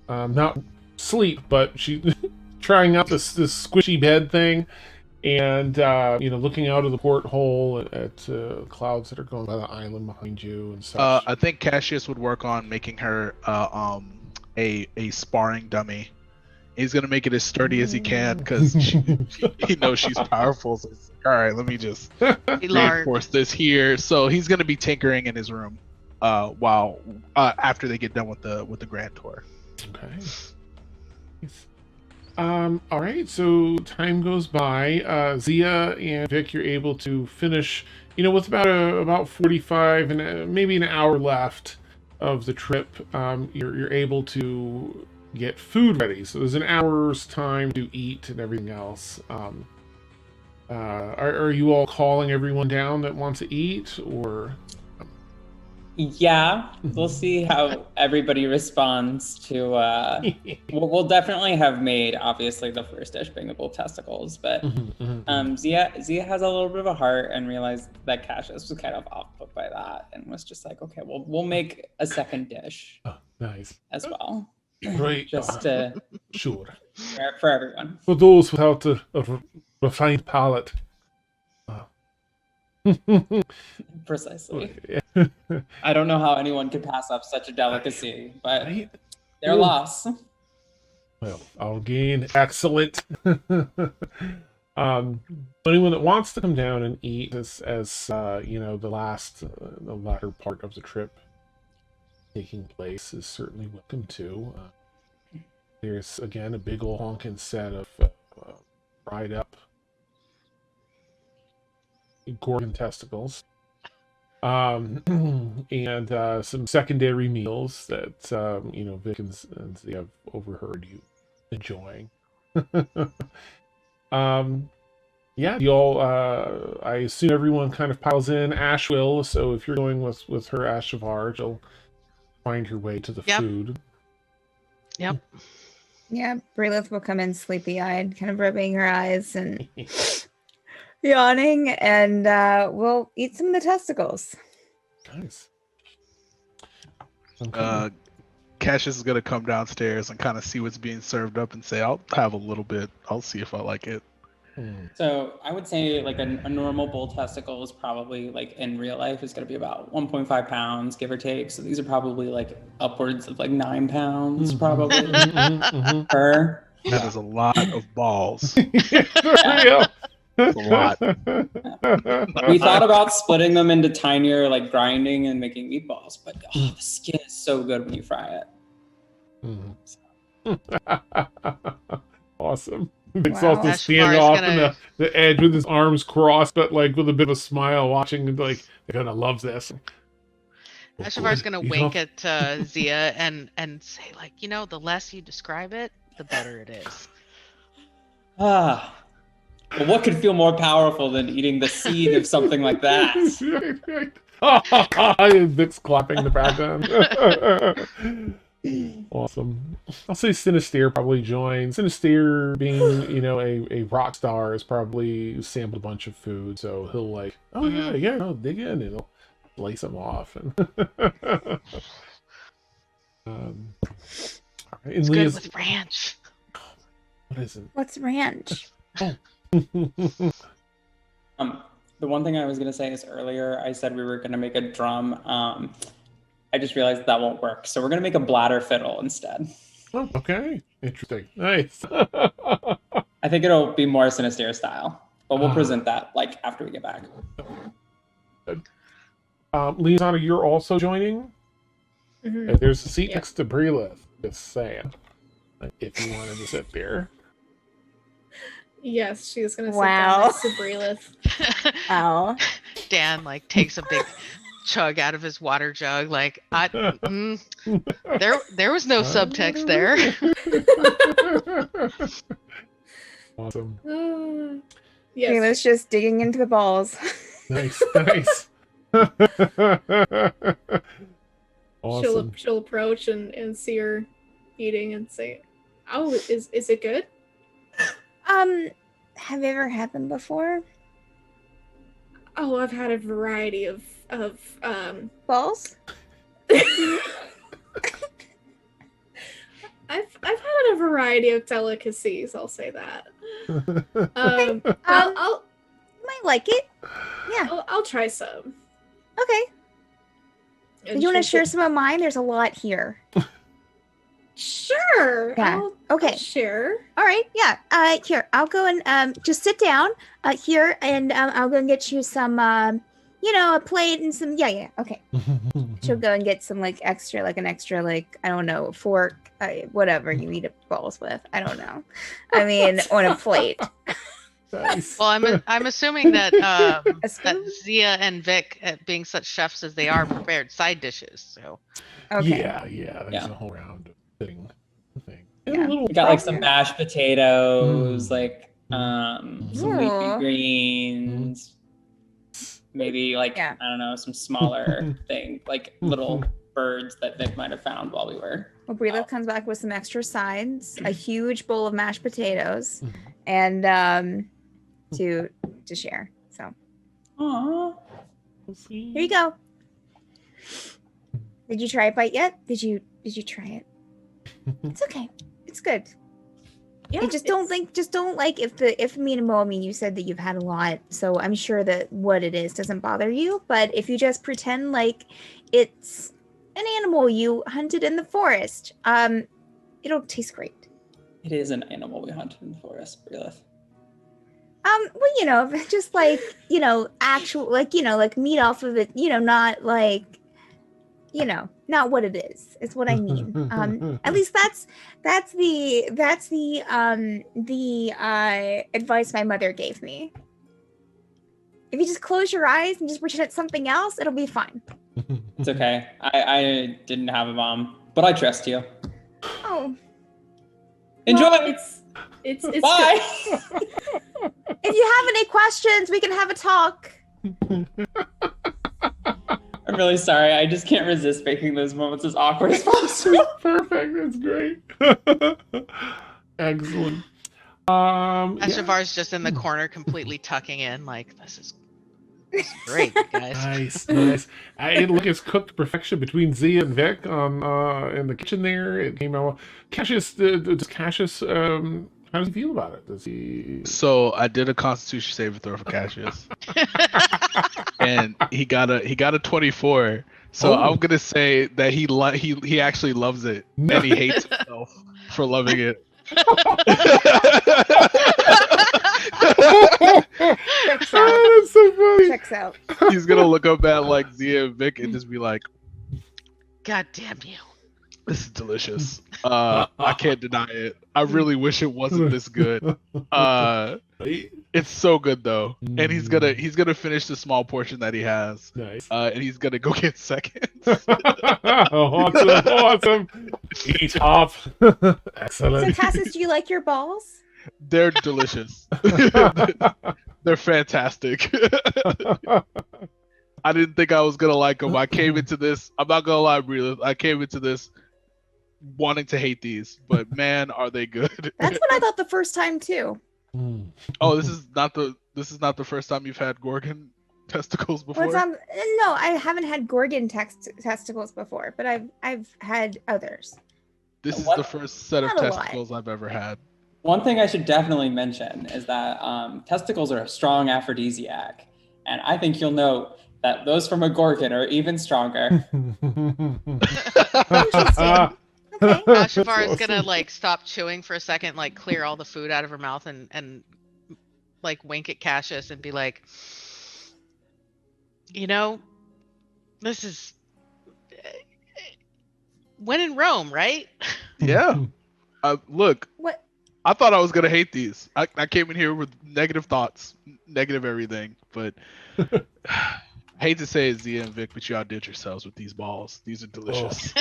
not sleep, but she's trying out this squishy bed thing and looking out of the porthole at clouds that are going by the island behind you and such. I think Cassius would work on making her a sparring dummy. He's gonna make it as sturdy as he can because he knows she's powerful. So it's like, all right, let me just reinforce this here. So he's gonna be tinkering in his room while after they get done with the grand tour. Okay. All right. So time goes by. Zia and Vic, you're able to finish. With about 45 and maybe an hour left of the trip, you're able to get food ready. So there's an hour's time to eat and everything else. Are you all calling everyone down that wants to eat, or? Yeah, we'll see how everybody responds to. We'll definitely have made, obviously, the first dish being the bull testicles, but Zia has a little bit of a heart and realized that Cassius was kind of off put by that and was just like, okay, well, we'll make a second dish. Oh, nice. As well. Great. Just to sure. For everyone. For those without a refined palate. Precisely. I don't know how anyone could pass up such a delicacy, but their loss. Well, I'll gain. Excellent. Anyone that wants to come down and eat as the latter part of the trip taking place is certainly welcome to. There's again a big old honking set of fried up gorgon testicles, and some secondary meals that Vic and Zia have overheard you enjoying. Yeah, y'all. I assume everyone kind of piles in. Ash will. So if you're going with her, Ash of Heart, you'll find your way to the food. Yep. Yeah, Bryleth will come in sleepy-eyed, kind of rubbing her eyes and yawning, and we'll eat some of the testicles. Nice. Okay. Cassius is gonna come downstairs and kind of see what's being served up and say, "I'll have a little bit. I'll see if I like it." So I would say like a normal bull testicle is probably like in real life is going to be about 1.5 pounds, give or take. So these are probably like upwards of like 9 pounds probably per. That is a lot of balls. Yeah. That's a lot. We thought about splitting them into tinier, like grinding and making meatballs, but the skin is so good when you fry it. Awesome. Vic's Wow. also standing off in the edge with his arms crossed, but like with a bit of a smile, watching and like they're gonna love this. Ashavar's gonna wink at Zia and say, like, the less you describe it, the better it is. Well, what could feel more powerful than eating the seed of something like that? Vic's clapping the background. Awesome. I'll say Sinister probably joins. Sinister being, a rock star has probably sampled a bunch of food, so he'll like, I'll dig in and he'll lace them off. And all right. And It's Leah's, good with ranch. what is it? What's ranch? The one thing I was gonna say is earlier I said we were gonna make a drum. I just realized that won't work, so we're gonna make a bladder fiddle instead. Oh, okay. Interesting. Nice. I think it'll be more Sinister style, but we'll present that like after we get back. Good. Lisanna, you're also joining? Mhm. There's a seat next to Bryleth. Just saying. Like, if you wanted to sit there. Yes, she's gonna sit Wow. down next to Bryleth. Oh. Dan takes a big chug out of his water jug. Like, there was no subtext there. Awesome. Yes. Bryleth's just digging into the balls. Nice. Awesome. She'll approach and see her eating and say, "Oh, is it good?" Have you ever had them before? Oh, I've had a variety of Balls? I've had a variety of delicacies. I'll say that. I'll Might like it. Yeah. I'll try some. Okay. And Do you want to she'll share some of mine? There's a lot here. Sure. Yeah. I'll Okay. share. All right. Yeah. Here, I'll go and just sit down here, and I'll go and get you some, a plate and some. Yeah. Okay. She'll go and get some an extra, I don't know, fork, whatever you eat balls with. I don't know. I mean, on a plate. Nice. Well, I'm assuming that A that spoon? Zia and Vic, being such chefs as they are, prepared side dishes. So Okay. Yeah. There's a whole round of thing. And Yeah. a little We got some mashed potatoes, some Ooh. leafy greens, maybe Yeah. I don't know, some smaller thing, little birds that Vic might have found while we were. Well, Bryleth comes back with some extra sides, a huge bowl of mashed potatoes, and to share. So Aww. here you go. Did you try it bite yet? Did you try it? It's okay. It's good. Yeah. You just don't if me and Mo, you said that you've had a lot, so I'm sure that what it is doesn't bother you. But if you just pretend like it's an animal you hunted in the forest, it'll taste great. It is an animal we hunt in the forest, Bryleth. Well, just like, actual, like, like meat off of it, not like, not what it is what I mean. At least that's the advice my mother gave me. If you just close your eyes and just pretend it's something else, it'll be fine. It's okay. I didn't have a mom, but I trust you. Oh, Enjoy. Well, it's Bye. if you have any questions, we can have a talk. I'm really sorry. I just can't resist making those moments as awkward as possible. Perfect. That's great. Excellent. Ashavar's just in the corner, completely tucking in, like, this is great, guys. Nice. Look, it's cooked to perfection between Zia and Vic in the kitchen there. It came out. Cassius, does Cassius, how does he feel about it? Does he? So I did a Constitution saving throw for Cassius, and he got a 24. So I'm gonna say that he actually loves it, and he hates himself for loving it. Checks out. That's so funny. Checks out. He's gonna look up at like Zia and Vic and just be like, God damn you. "This is delicious. I can't deny it. I really wish it wasn't this good. It's so good though." And he's gonna finish the small portion that he has. Nice. And he's gonna go get seconds. Awesome. Eat up. So, Excellent. Tassus, do you like your balls? They're delicious. They're fantastic. I didn't think I was gonna like them. I came into this. I'm not gonna lie, Bryleth. I came into this wanting to hate these, but man, are they good? That's what I thought the first time too. Oh, this is not the first time you've had Gorgon testicles before. No, I haven't had Gorgon testicles before, but I've had others. This is What? the first set of Not a lot. testicles I've ever had. One thing I should definitely mention is that testicles are a strong aphrodisiac, and I think you'll note that those from a gorgon are even stronger. Interesting. Okay. Ashavar is gonna like stop chewing for a second, like clear all the food out of her mouth, and like wink at Cassius and be like, this is when in Rome, right? Yeah. Look, What? I thought I was gonna hate these. I came in here with negative thoughts, negative everything, but I hate to say it, Zia and Vic, but you outdid yourselves with these balls. These are delicious.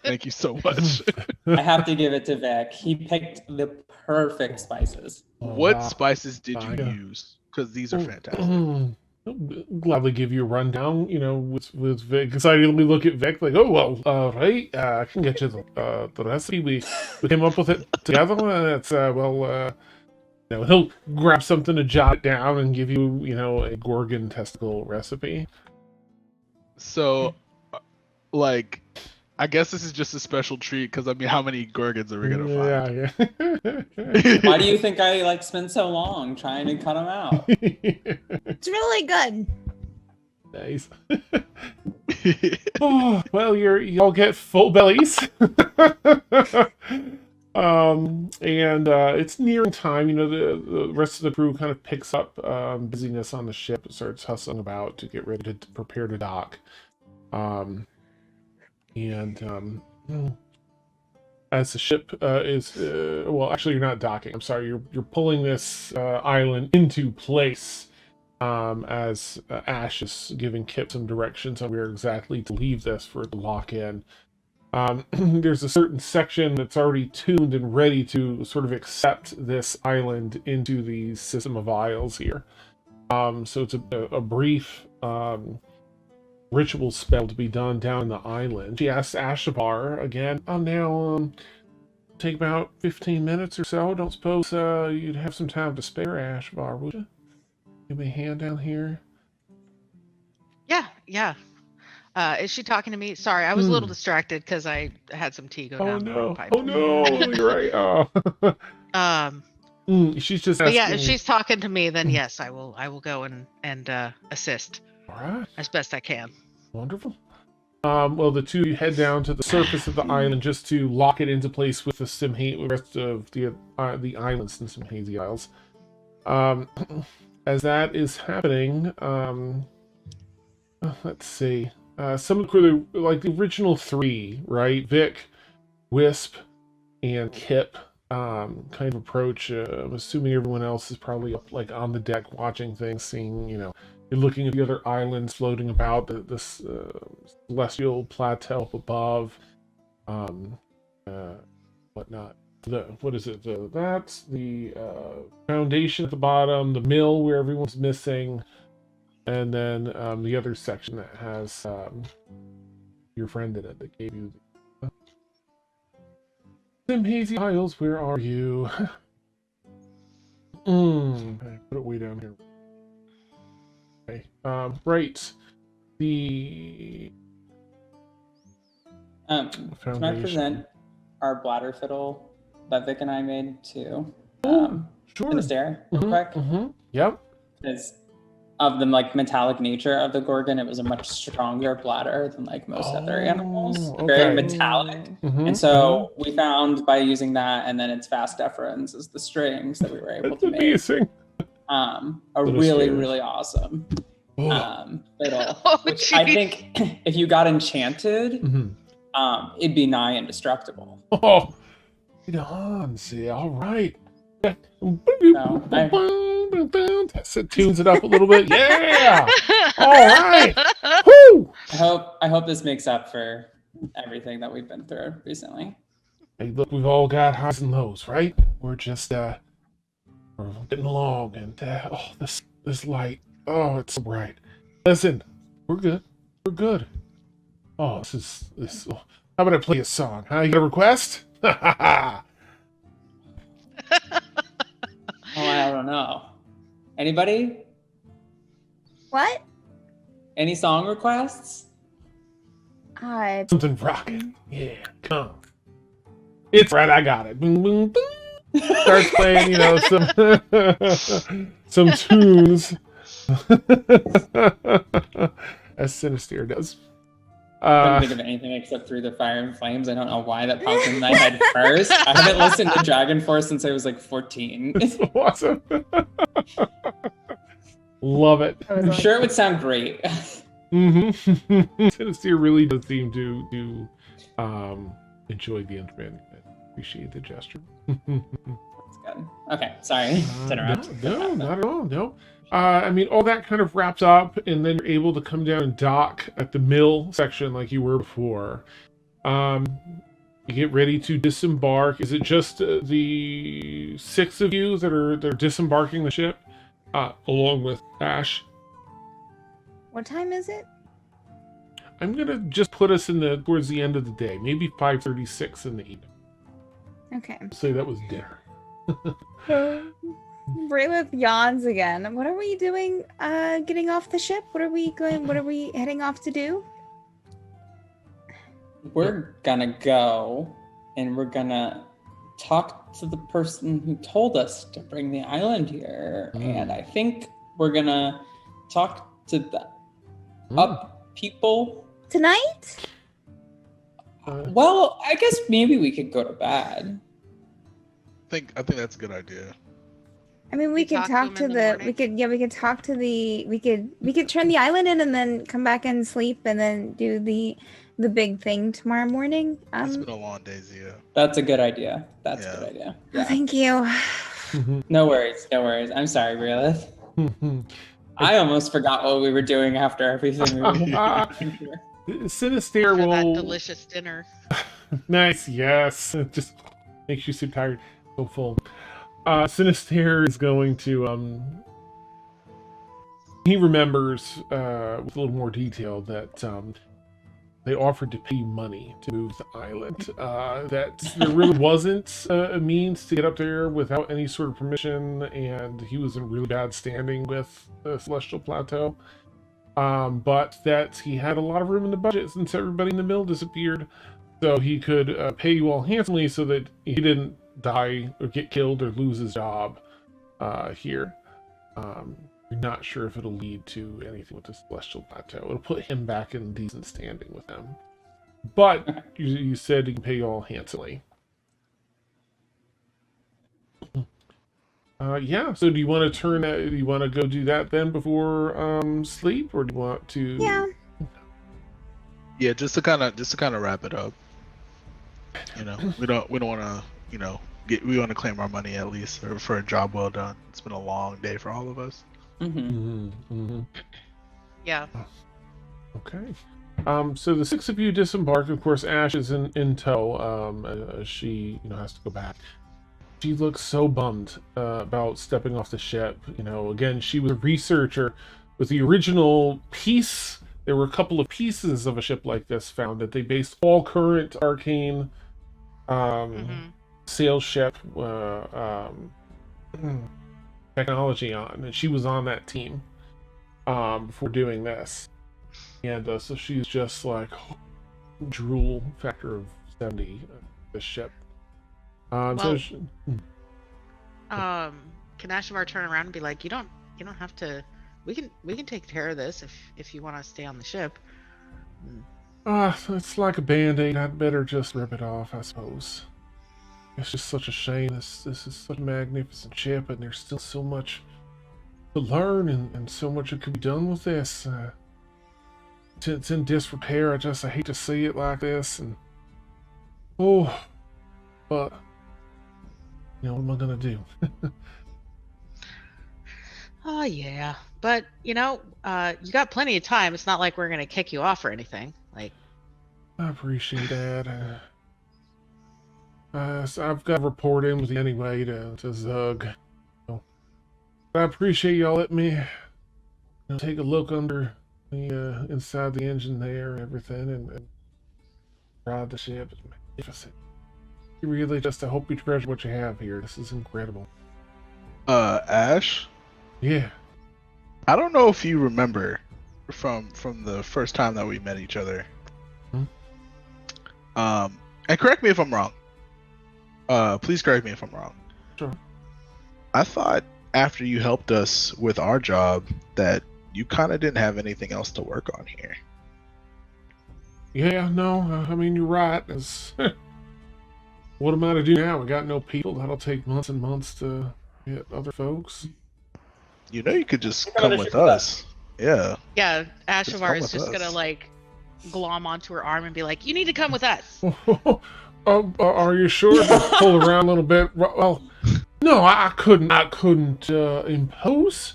Thank you so much. I have to give it to Vic. He picked the perfect spices. What spices did you Yeah. use? Because these are fantastic. I'll gladly give you a rundown, with Vic. Excitedly look at Vic like, oh, well, right, I can get you the recipe. We came up with it together, and it's, he'll grab something to jot it down and give you, a Gorgon testicle recipe. So, like, I guess this is just a special treat because I mean, how many Gorgons are we gonna find? Yeah. Why do you think I spend so long trying to cut them out? It's really good. Nice. Oh, well, y'all get full bellies. And it's nearing time. The rest of the crew kind of picks up busyness on the ship and starts hustling about to get ready to prepare to dock. As the ship is, well, actually, you're not docking. I'm sorry. You're pulling this island into place. As Ash is giving Kip some directions on where exactly to leave this for it to lock in. There's a certain section that's already tuned and ready to sort of accept this island into the system of isles here. So it's a brief ritual spell to be done down in the island. She asks Ashavar again, take about 15 minutes or so. Don't suppose you'd have some time to spare, Ashavar, would you? Give me a hand down here. Yeah. Is she talking to me? Sorry, I was a little distracted because I had some tea go down the wrong pipe. Oh no! You're right. Oh. She's just asking. But yeah, if she's talking to me, then yes, I will go and assist All right. as best I can. Wonderful. Well, the two of you head down to the surface of the island just to lock it into place with the rest of the islands and some hazy isles. As that is happening, let's see. Some of the crew, like the original three, right? Vic, Wisp, and Kip, kind of approach. I'm assuming everyone else is probably up, like on the deck, watching things, seeing, you're looking at the other islands floating about, the celestial plateau up above, whatnot. What is it? That's the foundation at the bottom, the mill where everyone's missing, and then the other section that has your friend in it that gave you Sim Hazy Isles. Where are you? Okay, put it way down here. Okay, right. The Can I foundation. present our bladder fiddle that Vic and I made to Sure. Sinister real quick? Yep. Because of the like metallic nature of the Gorgon, it was a much stronger bladder than like most other animals. okay. Very metallic. Mhm, And so we found by using that and then its fast deferens as the strings that we were able that's to make amazing. a Sinister. really, really awesome Oh. fiddle. Oh, Which I geez. think if you got enchanted, Mhm. it'd be nigh indestructible. Oh, right on. See, all right. Yeah. That tunes it up a little bit. Yeah. All right. Woo. I hope this makes up for everything that we've been through recently. Hey, look, we've all got highs and lows, right? We're just we're getting along, and this light. Oh, it's so bright. Listen, we're good. We're good. Oh, this. Oh, how about I play a song? Huh? You got a request? Ha ha ha. Oh, I don't know. Anybody? What? Any song requests? Something rocking. Yeah, come. It's right. I got it. Boom, boom, boom. Starts playing, some tunes. As Sinister does. I couldn't think of anything except Through the Fire and Flames. I don't know why that popped in my head first. I haven't listened to Dragon Force since I was like 14. It's awesome. Love it. I'm sure it would sound great. Sinister really does seem to enjoy the instrument. I appreciate the gesture. That's good. Okay, sorry to interrupt. No, not at all. No. I mean, all that kind of wraps up, and then you're able to come down and dock at the mill section like you were before. You get ready to disembark. Is it just the 6 of you that are disembarking the ship, along with Ash? What time is it? I'm gonna just put us towards the end of the day, maybe 5:36 in the evening. Okay. Say that was dinner. Bryleth yawns again. What are we doing? Getting off the ship? What are we heading off to do? We're gonna go and we're gonna talk to the person who told us to bring the island here. And I think we're gonna talk to the up people. Tonight? Well, I guess maybe we could go to bed. I think that's a good idea. I mean, we could talk to the we could talk to the we could turn the island in and then come back and sleep and then do the big thing tomorrow morning. It's been a long day, Zia. That's a good idea. That's a good idea. Oh, thank you. No worries. I'm sorry, Bryleth. I almost forgot what we were doing after everything we were doing. Sinister For will. that delicious dinner. Nice, yes. It just makes you so tired, so full. Sinister is going to he remembers with a little more detail that they offered to pay money to move the island. That there really wasn't a means to get up there without any sort of permission, and he was in really bad standing with the Celestial Plateau. But that he had a lot of room in the budget since everybody in the mill disappeared, so he could pay you all handsomely so that he didn't die or get killed or lose his job here. You're not sure if it'll lead to anything with the Celestial Plateau. It'll put him back in decent standing with them. But you said he can pay you all handsomely. Yeah, so do you want to turn that? Do you want to go do that then before sleep, or do you want to? Yeah. Yeah, just to kind of wrap it up. You know, we don't want to, you know, we want to claim our money at least for a job well done. It's been a long day for all of us. Yeah. Okay. So the 6 of you disembark. Of course, Ash is in tow. She, has to go back. She looks so bummed about stepping off the ship. Again, she was a researcher with the original piece. There were a couple of pieces of a ship like this found that they based all current arcane sail ship technology on, and she was on that team before doing this. And so she's just like drool factor of 70. This ship. Well, so can Ashavar turn around and be like, you don't have to. We can take care of this if you want to stay on the ship. It's like a band-aid. I'd better just rip it off, I suppose. It's just such a shame. This is such a magnificent ship, and there's still so much to learn and so much that could be done with this. It's in disrepair. I hate to see it like this, and but what am I gonna do? Oh yeah, but you got plenty of time. It's not like we're gonna kick you off or anything. Like, I appreciate that. So I've got to report in with you anyway to Zug. So, I appreciate y'all letting me take a look under the inside the engine there and everything, and ride the ship. It's magnificent. You really I hope you treasure what you have here. This is incredible. Ash? Yeah. I don't know if you remember from the first time that we met each other. And correct me if I'm wrong. Please correct me if I'm wrong. Sure. I thought after you helped us with our job that you kind of didn't have anything else to work on here. Yeah, no, I mean, you're right. What am I to do now? We got no people. That'll take months and months to get other folks. You could just come with us. Yeah. Yeah, Ashavar is just gonna glom onto her arm and be like, "You need to come with us." Are you sure? Just pull around a little bit. Well, no, I couldn't impose.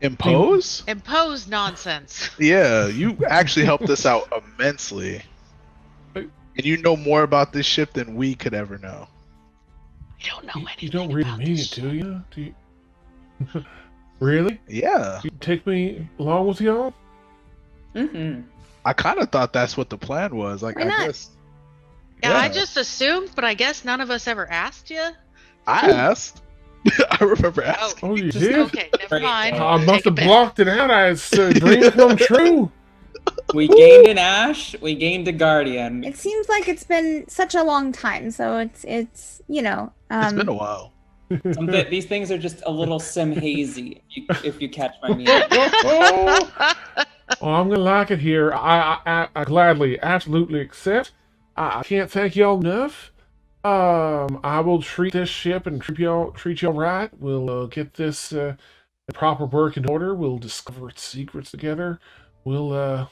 Impose? Impose nonsense. Yeah, you actually helped us out immensely. And you know more about this ship than we could ever know. You don't know anything. You don't really about mean this it, do you? Do you? Really? Yeah. You take me along with y'all? I kind of thought that's what the plan was. Like, Why not? I guess. Yeah, I just assumed, but I guess none of us ever asked you. I asked. I remember asking. Oh, you Just- did? Okay, never mind. I must Take it have back. blocked it out. It's a dream come true. We gained an Ash. We gained a Guardian. It seems like it's been such a long time, so it's It's been a while. These things are just a little sim hazy, if you catch my meaning. Oh, I'm gonna like it here. I gladly, absolutely accept. I can't thank y'all enough. I will treat this ship and treat y'all right. We'll get this proper work in order. We'll discover its secrets together. We'll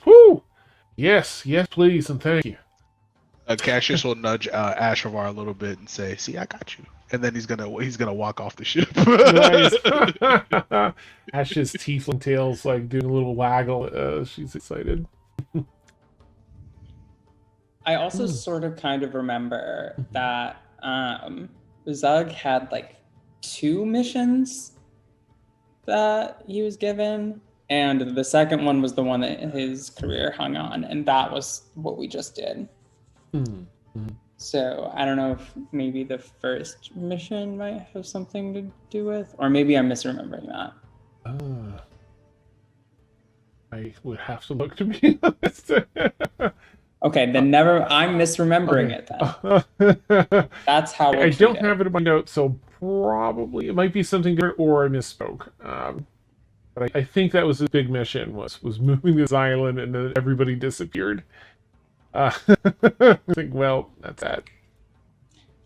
yes, please, and thank you. Cassius will nudge Ashavar a little bit and say, "See, I got you." And then he's gonna walk off the ship. Nice. Ash's tiefling tail's doing a little waggle. She's excited. I also sort of kind of remember that Zug had 2 missions that he was given, and the second one was the one that his career hung on, and that was what we just did. So I don't know if maybe the first mission might have something to do with, or maybe I'm misremembering that. I would have to look, to be honest. Okay, then I'm misremembering it then. That's how I don't have it in my notes, so probably it might be something different, or I misspoke. But I think that was his big mission, was moving this island, and then everybody disappeared. I think, well, that's that.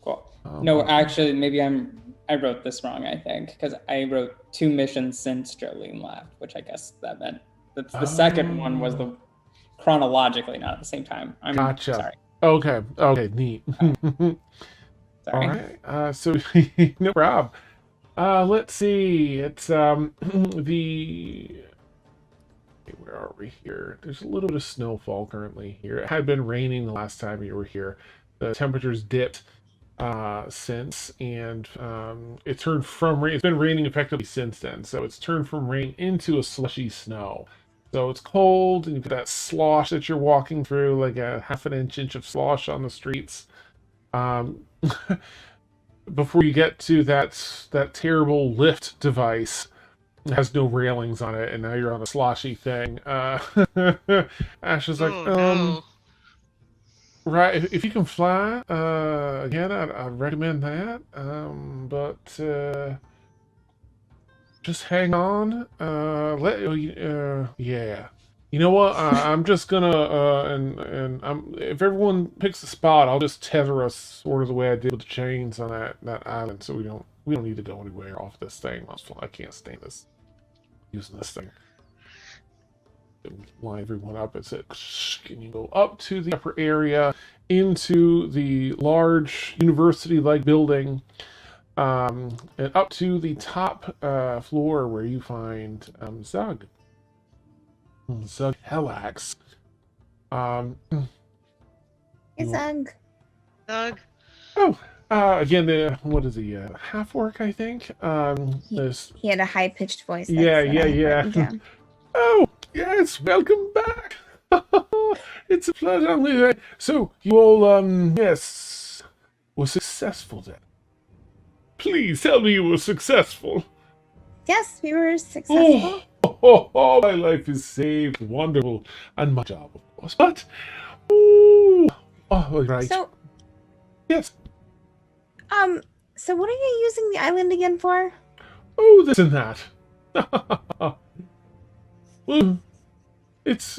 Cool. No, actually, maybe I wrote this wrong, I think, because I wrote 2 missions since Jolene left, which I guess that meant that's the second one was the chronologically, not at the same time. I'm Gotcha. sorry. Okay, neat. Sorry. All right. So no problem. Let's see. It's the where are we here? There's a little bit of snowfall currently here. It had been raining the last time you were here. The temperatures dipped since, and it turned from rain. It's been raining effectively since then, so it's turned from rain into a slushy snow. So it's cold, and you've got that slosh that you're walking through, like a half an inch of slosh on the streets. Before you get to that terrible lift device, it has no railings on it, and now you're on a sloshy thing. Ash is like, no. right, if you can fly, again, I'd recommend that. But just hang on. Yeah. You know what? I'm just gonna and if everyone picks a spot, I'll just tether us sort of the way I did with the chains on that island, so we don't need to go anywhere off this thing. I can't stand this using this thing. Line everyone up and said, "Can you go up to the upper area into the large university-like building, and up to the top floor where you find Zug." Zug Helax. Hey, Zug. Doug. Oh, again, what is he? Half orc, I think. He had a high pitched voice. Yeah. Yeah. Oh, yes, welcome back. It's a pleasure. So you all, yes, were successful then. Please tell me you were successful. Yes, we were successful. Oh, my life is saved. Wonderful. And my job, of course. But, oh, right. So, Yes. so what are you using the island again for? Oh, this and that. Well, it's,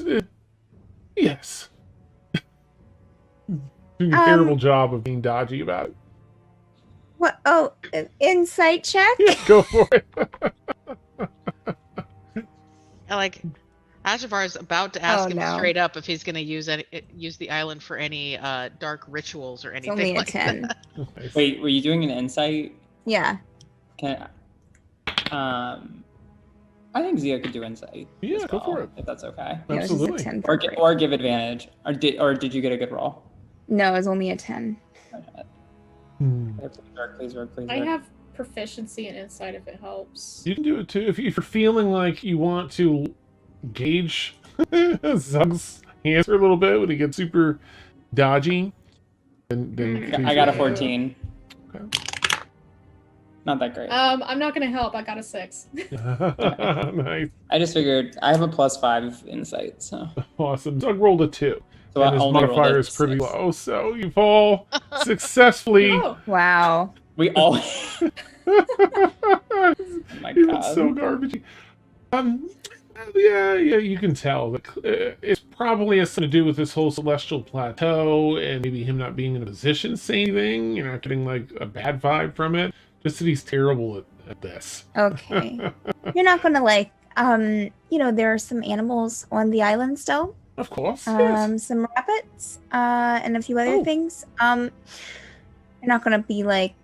yes. Doing a terrible job of being dodgy about it. What? Oh, an insight check? Yeah, go for it. Like, Ashavar is about to ask him no. straight up if he's going to use the island for any dark rituals or It's anything only a like 10. that. Nice. Wait, were you doing an insight? Yeah. I think Zia could do insight. Yeah, as go well, for it. if that's okay. Yeah, it was just a Absolutely. 10 for Bree. Or give advantage. Or did you get a good roll? No, it was only a 10. Okay. Hmm. Please work. I have proficiency in insight if it helps. You can do it too if you're feeling like you want to gauge Zug's answer a little bit when he gets super dodgy. Then I got a 14. Okay. Not that great. I'm not gonna help. I got a 6. Nice, I just figured I have a +5 insight, so awesome. Zug rolled a 2, so and I his only rolled modifier a is pretty 6. low. So you've all successfully. Oh, Wow. We all. Oh my He god. was so garbagey. Yeah, you can tell that it probably has something to do with this whole celestial plateau and maybe him not being in a position to say anything. You're not getting like a bad vibe from it. Just that he's terrible at this. Okay. You're not gonna there are some animals on the island still. Of course. Yes. Some rabbits, and a few other Oh. things. You're not gonna be like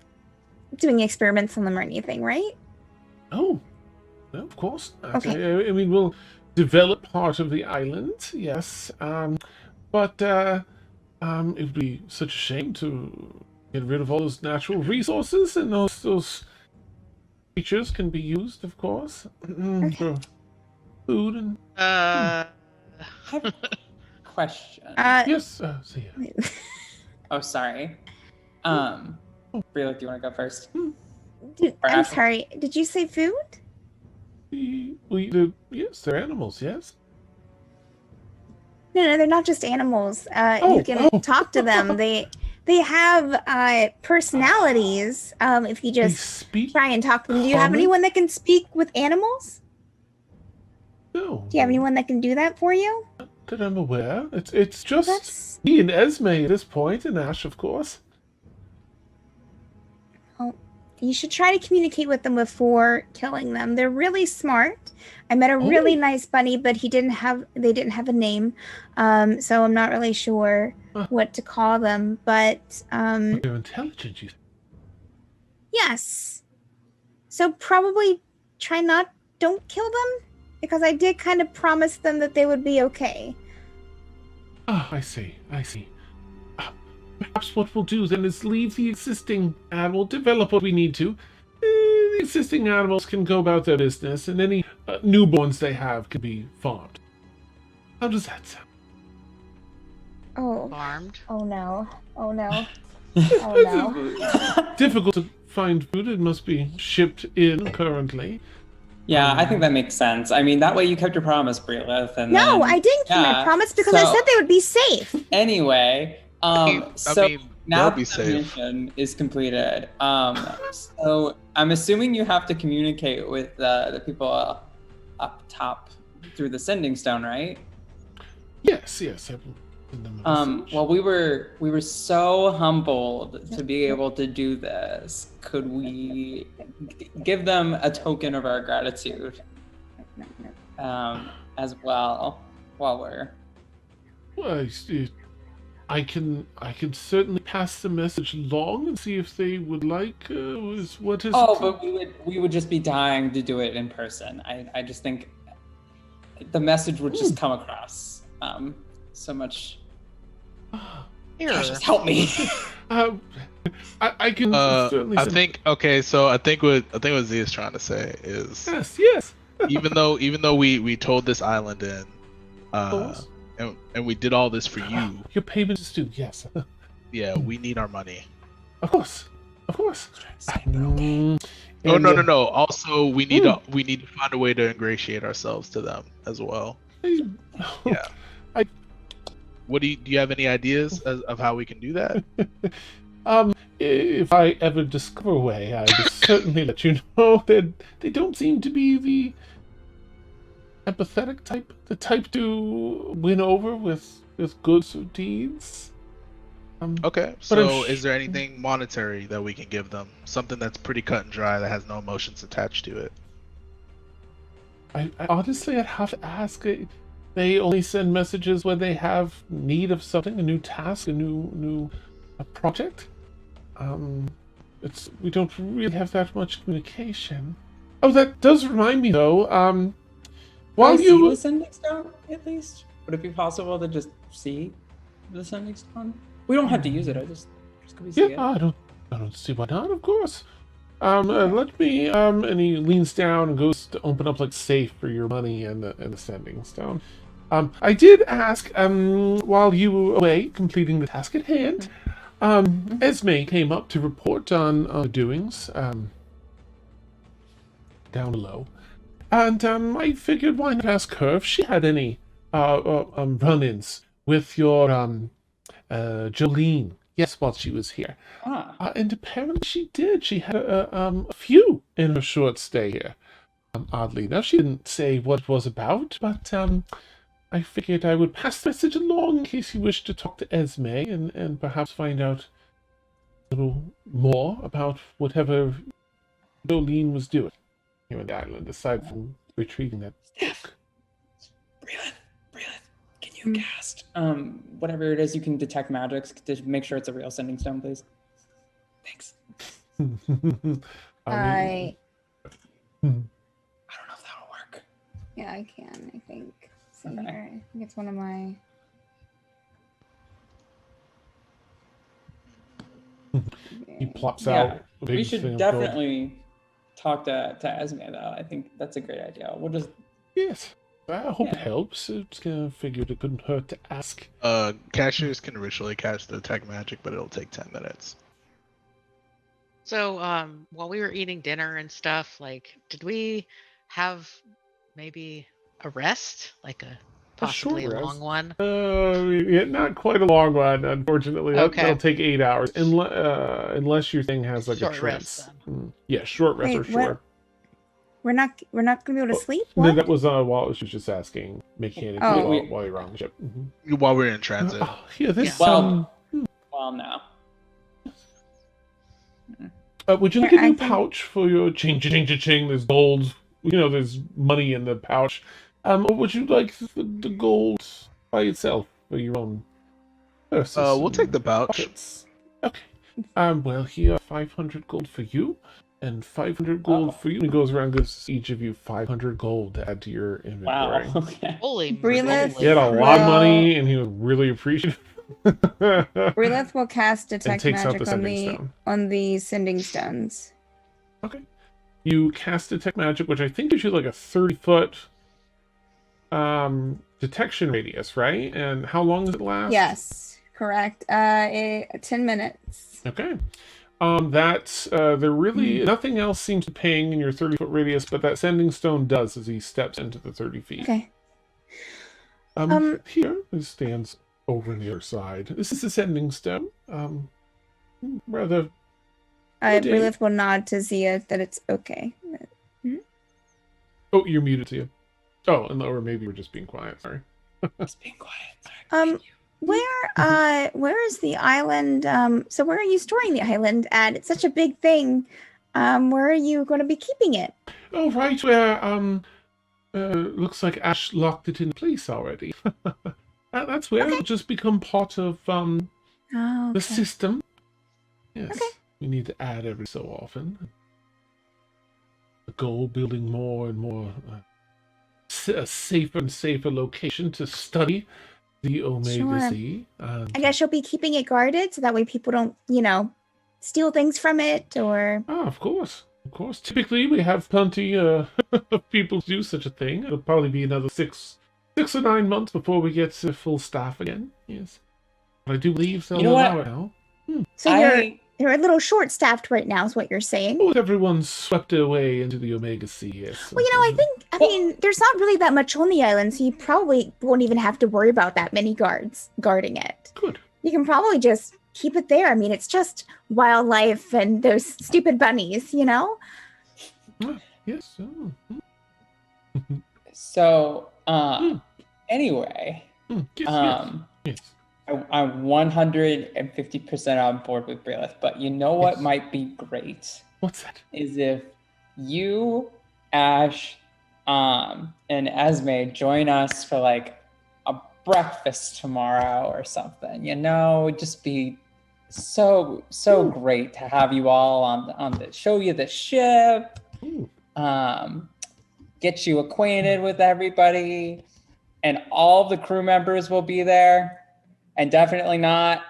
doing experiments on them or anything, right? Oh, no, of course not. Okay. I mean, we'll develop part of the island, yes. But it would be such a shame to get rid of all those natural resources, and those creatures can be used, of course, for food and. I have a question. Yes, so yeah. Oh, sorry. Bryleth, do you want to go first? Or I'm after? sorry. Did you say food? Yes, they're animals, yes. No, they're not just animals. Oh, You can oh. talk to them. They have personalities. If you They just speak. try and talk to them. Do you have common? anyone that can speak with animals? No. Do you have anyone that can do that for you? That I'm aware. It's just That's me and Esme at this point, and Ash, of course. You should try to communicate with them before killing them. They're really smart. I met a really nice bunny, but they didn't have a name. So I'm not really sure what to call them. But They're intelligent, you. yes. So probably don't kill them, because I did kind of promise them that they would be okay. Ah, I see. Perhaps what we'll do then is leave the existing animal, develop what we need to. The existing animals can go about their business, and any newborns they have can be farmed. How does that sound? Oh. Farmed. Oh no. Oh no. Oh no. Difficult to find food. It must be shipped in currently. Yeah, I think that makes sense. I mean, that way you kept your promise, Bryleth. And No, then, I didn't keep my promise because I said they would be safe. Anyway, so now they'll be the mission is completed. So I'm assuming you have to communicate with the people up top through the sending stone, right? Yes. I will send them a message. Well, we were so humbled to be able to do this. Could we give them a token of our gratitude as well while we're? Well, I can certainly pass the message along and see if they would like. Oh, but we would just be dying to do it in person. I just think the message would just come across so much. Gosh, just help me. I can certainly. I think okay. So I think what Z is trying to say is yes. even though we towed this island in, and we did all this for you. Your payment is due. Yes. Yeah, we need our money. Of course. No. Also, we need to find a way to ingratiate ourselves to them as well. Yeah. Do you have any ideas of how we can do that? If I ever discover a way, I will certainly let you know. That they don't seem to be the empathetic type, the type to win over with goods or deeds. Okay, so is there anything monetary that we can give them? Something that's pretty cut and dry that has no emotions attached to it? I honestly, I'd have to ask. They only send messages when they have need of something, a new task, a new project. We don't really have that much communication. Oh, that does remind me though. While see the sending stone, at least, would it be possible to just see the sending stone? We don't have to use it. Just can we see it? I don't see why not. Of course. Let me. And he leans down and goes to open up like safe for your money and the sending stone. I did ask, while you were away completing the task at hand, Esme came up to report on the doings, down below. And, I figured why not ask her if she had any, run-ins with your, Jolene. Yes, while she was here. And apparently she did. She had a few in her short stay here. Oddly enough, she didn't say what it was about, but, I figured I would pass the message along in case you wished to talk to Esme and perhaps find out a little more about whatever Jolene was doing here on the island, aside from retrieving that book. Bryleth, can you cast whatever it is you can detect magics to make sure it's a real sending stone, please? Thanks. I don't know if that'll work. Yeah, I can, I think. Here. I think it's one of my. He plops out. We should definitely talk to Esme though. I think that's a great idea. We'll just. Yes, I hope it helps. It's gonna figure it couldn't hurt to ask. Cashiers can ritually cast detect magic, but it'll take 10 minutes. So, while we were eating dinner and stuff, like, did we have maybe a rest, like possibly a long one? Yeah, not quite a long one, unfortunately. That'll take 8 hours, unless your thing has like short a trance. Rest, Yeah, short rest for sure. We're not gonna be able to sleep. No, What? that was while she was just asking mechanically Oh. while you're on the ship. Mhm. While we're in transit. Yeah, this. Well, no. Would you like Here, a new I can- pouch for your ching? There's gold. There's money in the pouch. Or would you like the gold by itself for your own purses? We'll take the and pouch. pockets? Okay. Well, here 500 gold for you, and 500 gold for you. And he goes around, gives each of you 500 gold to add to your Wow. inventory. Okay. Holy Bryleth- moly. He had a lot of Well- money, and he was really appreciative. Bryleth will cast detect takes out magic the sending stone. on the sending stones. Okay. You cast detect magic, which I think gives you like a 30-foot detection radius, right? And how long does it last? Yes, correct. 10 minutes. Okay. There really nothing else seems to ping in your 30-foot radius, but that sending stone does as he steps into the 30 feet. Okay. Here it stands over on the other side. This is the sending stone. Rather. Good day. Bryleth will nod to Zia that it's okay. Oh, you're muted, Tia. Oh, or maybe we're just being quiet. Sorry. Just being quiet. Sorry. Where is the island? So where are you storing the island at? It's such a big thing. Where are you going to be keeping it? Oh, right where looks like Ash locked it in place already. That's where it'll just become part of Oh, the okay. system. Yes. Okay. We need to add every so often. The goal building more and more a safer and safer location to study the Omega Sure. Z. I guess you'll be keeping it guarded so that way people don't, steal things from it or. Of course. Of course. Typically, we have plenty of people to do such a thing. It'll probably be another 6 or 9 months before we get to full staff again. Yes. But I do believe they'll You know what? allow it now. So you're a little short-staffed right now, is what you're saying. Oh, everyone's swept away into the Omega Sea, yes. Well, I mean, there's not really that much on the island, so you probably won't even have to worry about that many guards guarding it. Good. You can probably just keep it there. I mean, it's just wildlife and those stupid bunnies, Yes. So, anyway, Yes, yes. I'm 150% on board with Bryleth, but you know what Yes. might be great What's that? is if you, Ash, and Esme join us for like a breakfast tomorrow or something. It'd just be so great to have you all on the show you the ship, Ooh. get you acquainted with everybody, and all the crew members will be there. And definitely not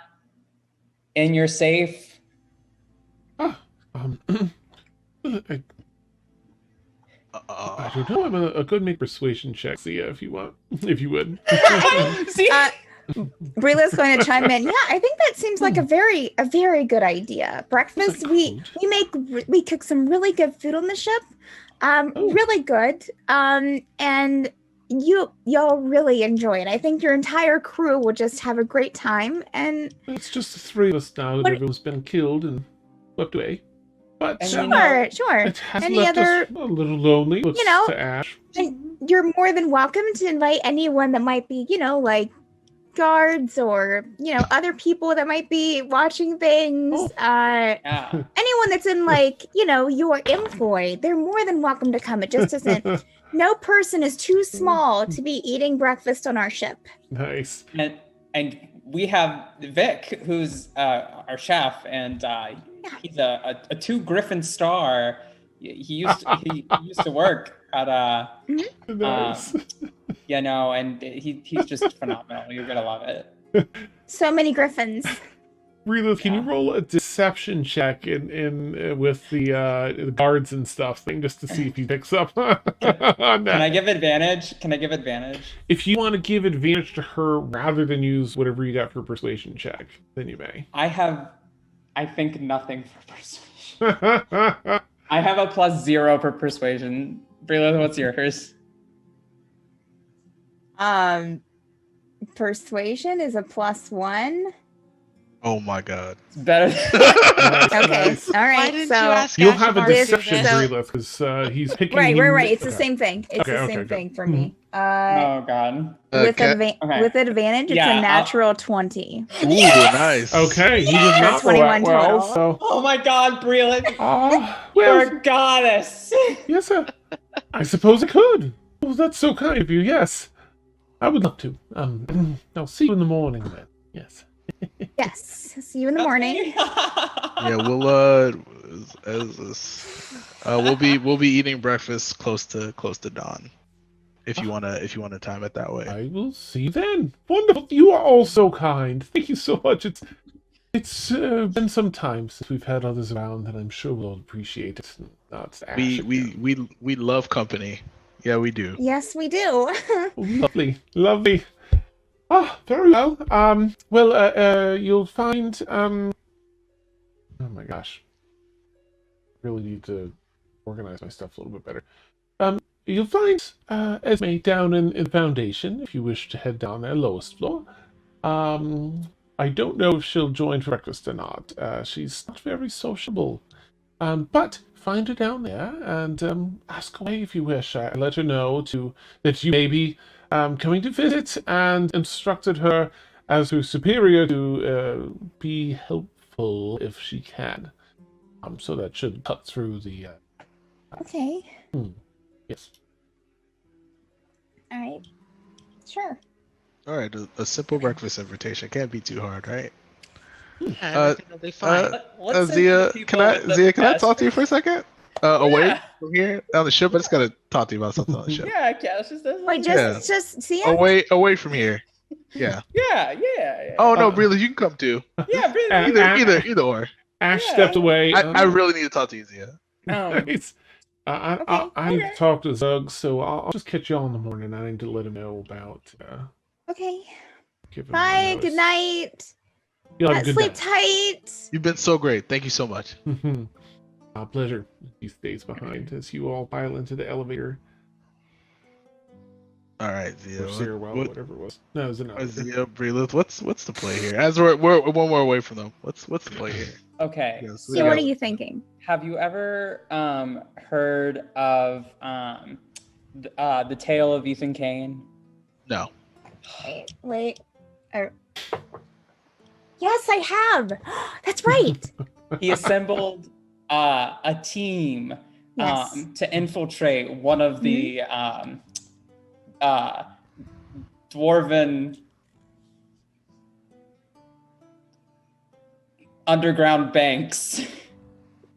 in your safe. I don't know. I could make persuasion checks, Zia, if you want. If you would. See? Bryleth's going to chime in. Yeah, I think that seems like a very good idea. Breakfast, That's we cook some really good food on the ship. Really good. And y'all really enjoy it. I think your entire crew will just have a great time. And It's just the three of us now that everyone's been killed and swept away. But And sure. it has Any left other, us a little lonely. Looks to Ash. you're more than welcome to invite anyone that might be, like guards or other people that might be watching things. Yeah. Anyone that's in your employ, they're more than welcome to come. It just isn't. No person is too small to be eating breakfast on our ship. Nice. And we have Vic, who's our chef, and he's a 2 Griffin star. He used to work at Nice. and he's just phenomenal. You're gonna love it. So many griffins. Bryleth, can you roll a deception check in with the guards and stuff thing just to see if he picks up on that? Can I give advantage? If you want to give advantage to her rather than use whatever you got for persuasion check, then you may. I think nothing for persuasion. I have a +0 for persuasion. Bryleth, what's yours? Persuasion is a +1. Oh my god. It's better. Nice, Okay. nice. All Why right. didn't So you ask You'll Ashamar have a to do deception, this? Bryleth, because he's picking right. you. It's the Okay. same thing. It's Okay, the okay, same good. thing for Mhm. me. Oh god. With Okay. Okay. advantage, it's Yeah, a natural 20. Ooh, Yes! nice. Okay, he did So not roll 21 that well, total. so... Oh my god, Bryleth. Well, You're a goddess. yes, I suppose I could. Oh, that's so kind of you, yes. I would love to. I'll see you in the morning then. Yes. Yes. See you in the morning. Yeah, we'll be eating breakfast close to dawn. If you wanna time it that way. I will see you then. Wonderful. You are all so kind. Thank you so much. It's been some time since we've had others around, and I'm sure we'll all appreciate it. It's Ash again. We love company. Yeah, we do. Yes, we do. Oh, lovely, lovely. Ah, very well. You'll find oh my gosh. Really need to organize my stuff a little bit better. You'll find Esme down in the foundation if you wish to head down there, lowest floor. I don't know if she'll join for breakfast or not. She's not very sociable. But find her down there and ask away if you wish. I let her know that you may be coming to visit and instructed her as her superior to be helpful if she can. So that should cut through the... Okay. Yes. All right. Sure. All right, a simple breakfast invitation can't be too hard, right? Everything will be fine. Let's say Zia, to the can people that Zia, can I best- talk to you for a second? Away Yeah. from here on the ship. I just gotta talk to you about something on the ship. Yeah, Cash just does. Wait, Yeah. just see him? Away from here. Yeah. Yeah. Oh no, Uh, really? You can come too. Yeah, really. Either or. Ash Yeah. stepped away. I really need to talk to you, Zia. Nice. I need to talk to Zug, so I'll just catch y'all in the morning. I need to let him know about Okay. giving Bye. my Good night. You'll have a good Sleep night. tight. You've been so great. Thank you so much. Pleasure. He stays behind as you all pile into the elevator. All right, Zia. Or Searwell, whatever it was. No, it was another. Zia, Bryleth, what's the play here? As we're one more away from them. What's the play here? Okay. Yes, So we what got- are you thinking? Have you ever heard of the tale of Ethan Kane? No. Wait. Yes, I have. That's right. He assembled a team Yes. to infiltrate one of the dwarven underground banks.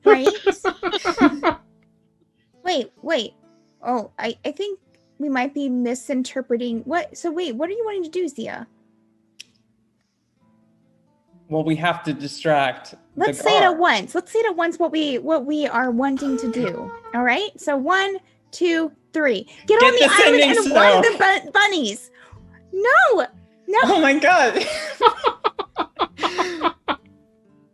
Right? Wait. Oh, I think we might be misinterpreting what. So wait, what are you wanting to do, Zia? Well, we have to distract. Let's the say it at guard. once. Let's say it at once what we are wanting to do. All right? So 1, 2, 3. Get on Get the the island sending and warn stone. the bunnies. No. Oh my god.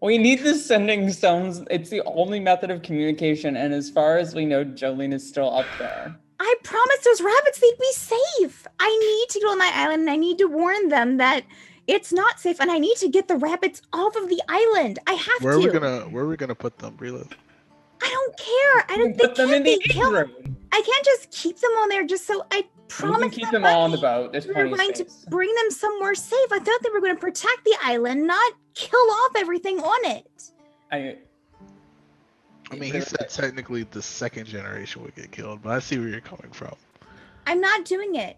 We need the sending stones. It's the only method of communication, and as far as we know, Jolene is still up there. I promised those rabbits they'd be safe. I need to go on that island and I need to warn them that it's not safe and I need to get the rabbits off of the island. I have Where to. are we gonna put them, Bryleth? I don't care. I don't Put they them in can't the be killed. room. I can't just keep them on there just so I We promise can keep them all on the boat. There's we were plenty of going to space. bring them somewhere safe. I thought they were going to protect the island, not kill off everything on it. I mean, he said technically the second generation would get killed, but I see where you're coming from. I'm not doing it.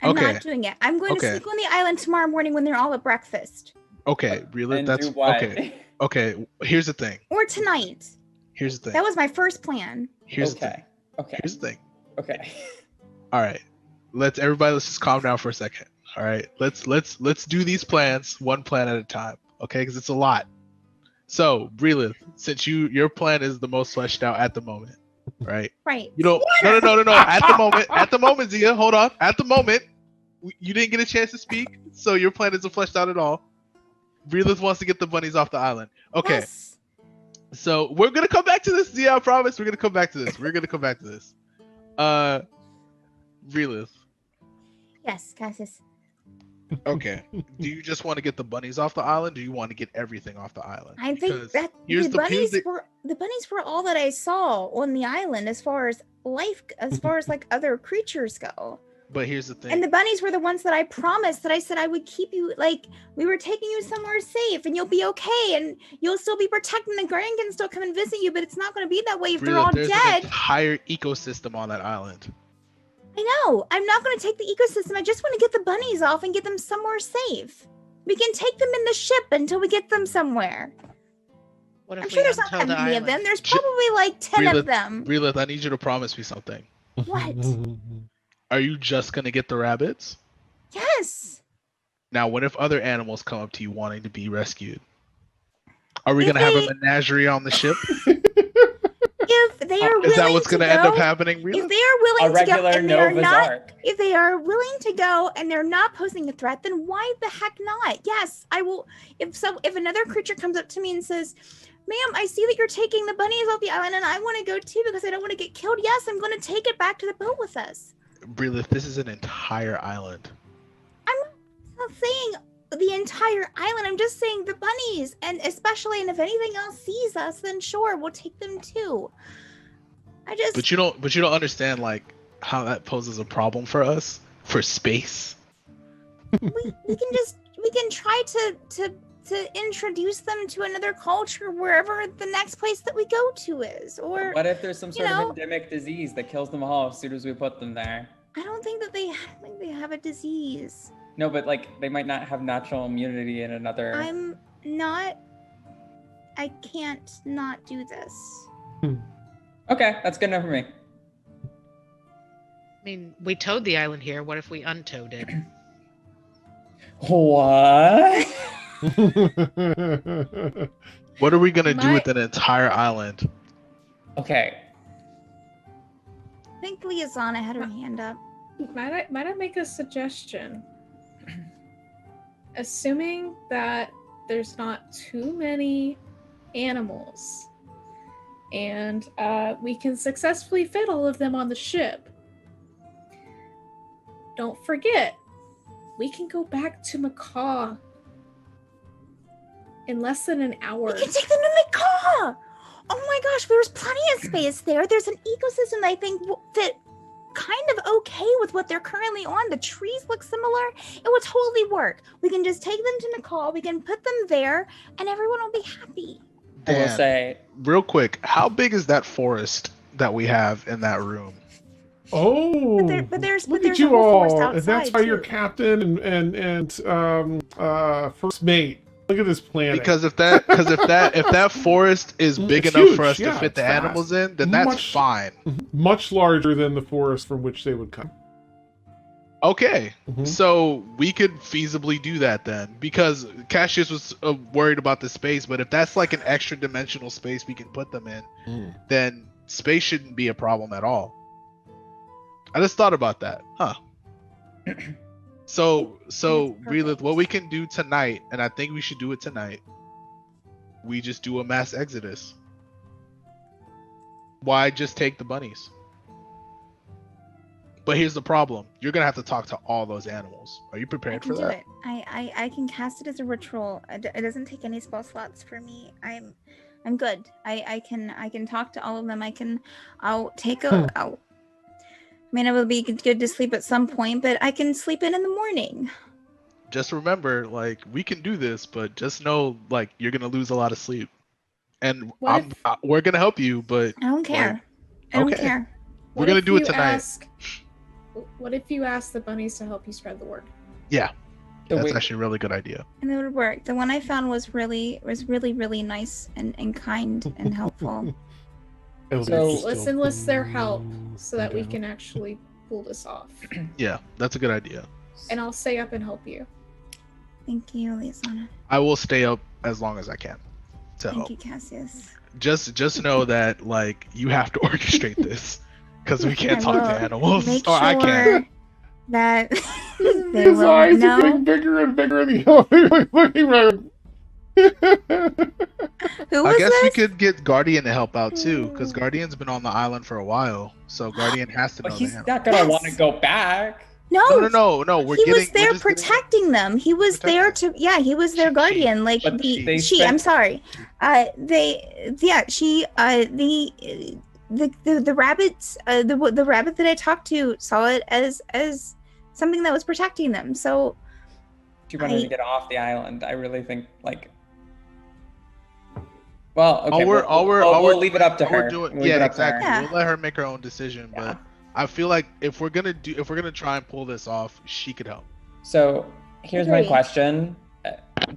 I'm not doing it. I'm going to Okay. sneak on the island tomorrow morning when they're all at breakfast. Okay, Bryleth, And that's do what? okay. Okay, here's the thing. Or tonight. Here's the thing. That was my first plan. Here's the thing. Okay. Okay. Here's the thing. Okay. All right, let's just calm down for a second. All right, let's do these plans one plan at a time, okay? Because it's a lot. So, Bryleth, since your plan is the most fleshed out at the moment, right? Right. You don't. No. At the moment, Zia, hold on. At the moment, you didn't get a chance to speak, so your plan isn't fleshed out at all. Bryleth wants to get the bunnies off the island. Okay. Yes. So we're gonna come back to this, Zia. I promise. We're gonna come back to this. Bryleth. Yes, Cassius. Okay. Do you just want to get the bunnies off the island? Or do you want to get everything off the island? I think Because that here's the here's bunnies were all that I saw on the island as far as life, as far as like other creatures go. But here's the thing. And the bunnies were the ones that I promised that I said I would keep you, like, we were taking you somewhere safe and you'll be okay and you'll still be protected and the Grand can still come and visit you, but it's not going to be that way if they're all There's an dead. entire ecosystem on that island. I know. I'm not going to take the ecosystem. I just want to get the bunnies off and get them somewhere safe. We can take them in the ship until we get them somewhere. What if I'm we sure there's not untow that the many of them. island? There's probably like 10 of them. Bryleth, I need you to promise me something. What? Are you just gonna get the rabbits? Yes. Now, what if other animals come up to you wanting to be rescued? Are we If gonna have they- a menagerie on the ship? If they are willing Is that what's to gonna go, end up happening? if Bryleth? they are A willing to go regular and they are Nova's not, Ark. if they are willing to go and they're not posing a threat, then why the heck not? Yes, I will. If another creature comes up to me and says, "Ma'am, I see that you're taking the bunnies off the island, and I want to go too because I don't want to get killed." Yes, I'm going to take it back to the boat with us. Bryleth, this is an entire island. I'm not saying the entire island. I'm just saying the bunnies, and especially, and if anything else sees us, then sure, we'll take them too. But you don't understand like how that poses a problem for us for space. we can try to introduce them to another culture wherever the next place that we go to is, or What if there's some sort know- of endemic disease that kills them all as soon as we put them there? I don't think that they have a disease. No, but like they might not have natural immunity in another. I can't not do this. Okay, that's good enough for me. I mean, we towed the island here. What if we untowed it? What? What are we gonna do My- with an entire island? Okay. I think Liazana had her hand up. Might I make a suggestion? Assuming that there's not too many animals, and we can successfully fit all of them on the ship. Don't forget, we can go back to Macaw in less than an hour. We can take them to Macaw! Oh my gosh, there's plenty of space there. There's an ecosystem that I think will fit kind of okay with what they're currently on. The trees look similar. It would totally work. We can just take them to Nicole, we can put them there, and everyone will be happy. I will Dan, say, real quick, how big is that forest that we have in that room? Oh, But there's look a at you whole forest all, and that's outside, why you're too. captain and first mate. Look at this planet. Because if that forest is big It's enough huge, for us yeah, to fit it's the vast. animals in, then that's Much- fine. much larger than the forest from which they would come. Okay, Mhm. so we could feasibly do that then, because Cassius was worried about the space. But if that's like an extra dimensional space we can put them in, then space shouldn't be a problem at all. I just thought about that, huh? So That's Bryleth, perfect. what we can do tonight, and I think we should do it tonight. We just do a mass exodus. Why just take the bunnies? But here's the problem: you're gonna have to talk to all those animals. Are you I prepared can for do that? it. I can cast it as a ritual. It doesn't take any spell slots for me. I'm good. I can talk to all of them. I'll take a. I mean, it would be good to sleep at some point, but I can sleep in the morning. Just remember, like, we can do this, but just know, like, you're gonna lose a lot of sleep, and What we're gonna help you, but I don't care. I don't okay. care. We're gonna if do it you tonight. What if you ask the bunnies to help you spread the word? yeah, so that's wait, actually a really good idea. And it would work. The one I found was really nice and kind and helpful. So- Let's enlist their help so that we can actually pull this off. Yeah, that's a good idea. And I'll stay up and help you. Thank you, Lisanna. I will stay up as long as I can to Thank help. you, Cassius. Just know that, like, you have to orchestrate this, because we can't I talk to will animals, Make or I can't. sure that they His will eyes are know. getting bigger and bigger in the elevator, looking around. Who I was guess we this? could get Guardian to help out too, because Guardian's been on the island for a while, so Guardian has to know but the he's animals. not gonna Yes. want to go back. No, No. he was there protecting them. He was there to, yeah, he was their guardian. Like But they she, I'm sorry. The rabbits, the rabbit that I talked to saw it as something that was protecting them. So She wanted to get off the island. I really think like. Well, okay. We'll leave it up to her. Exactly. Yeah. We'll let her make her own decision. Yeah. But I feel like if we're gonna try and pull this off, she could help. So here's my Agreed. question.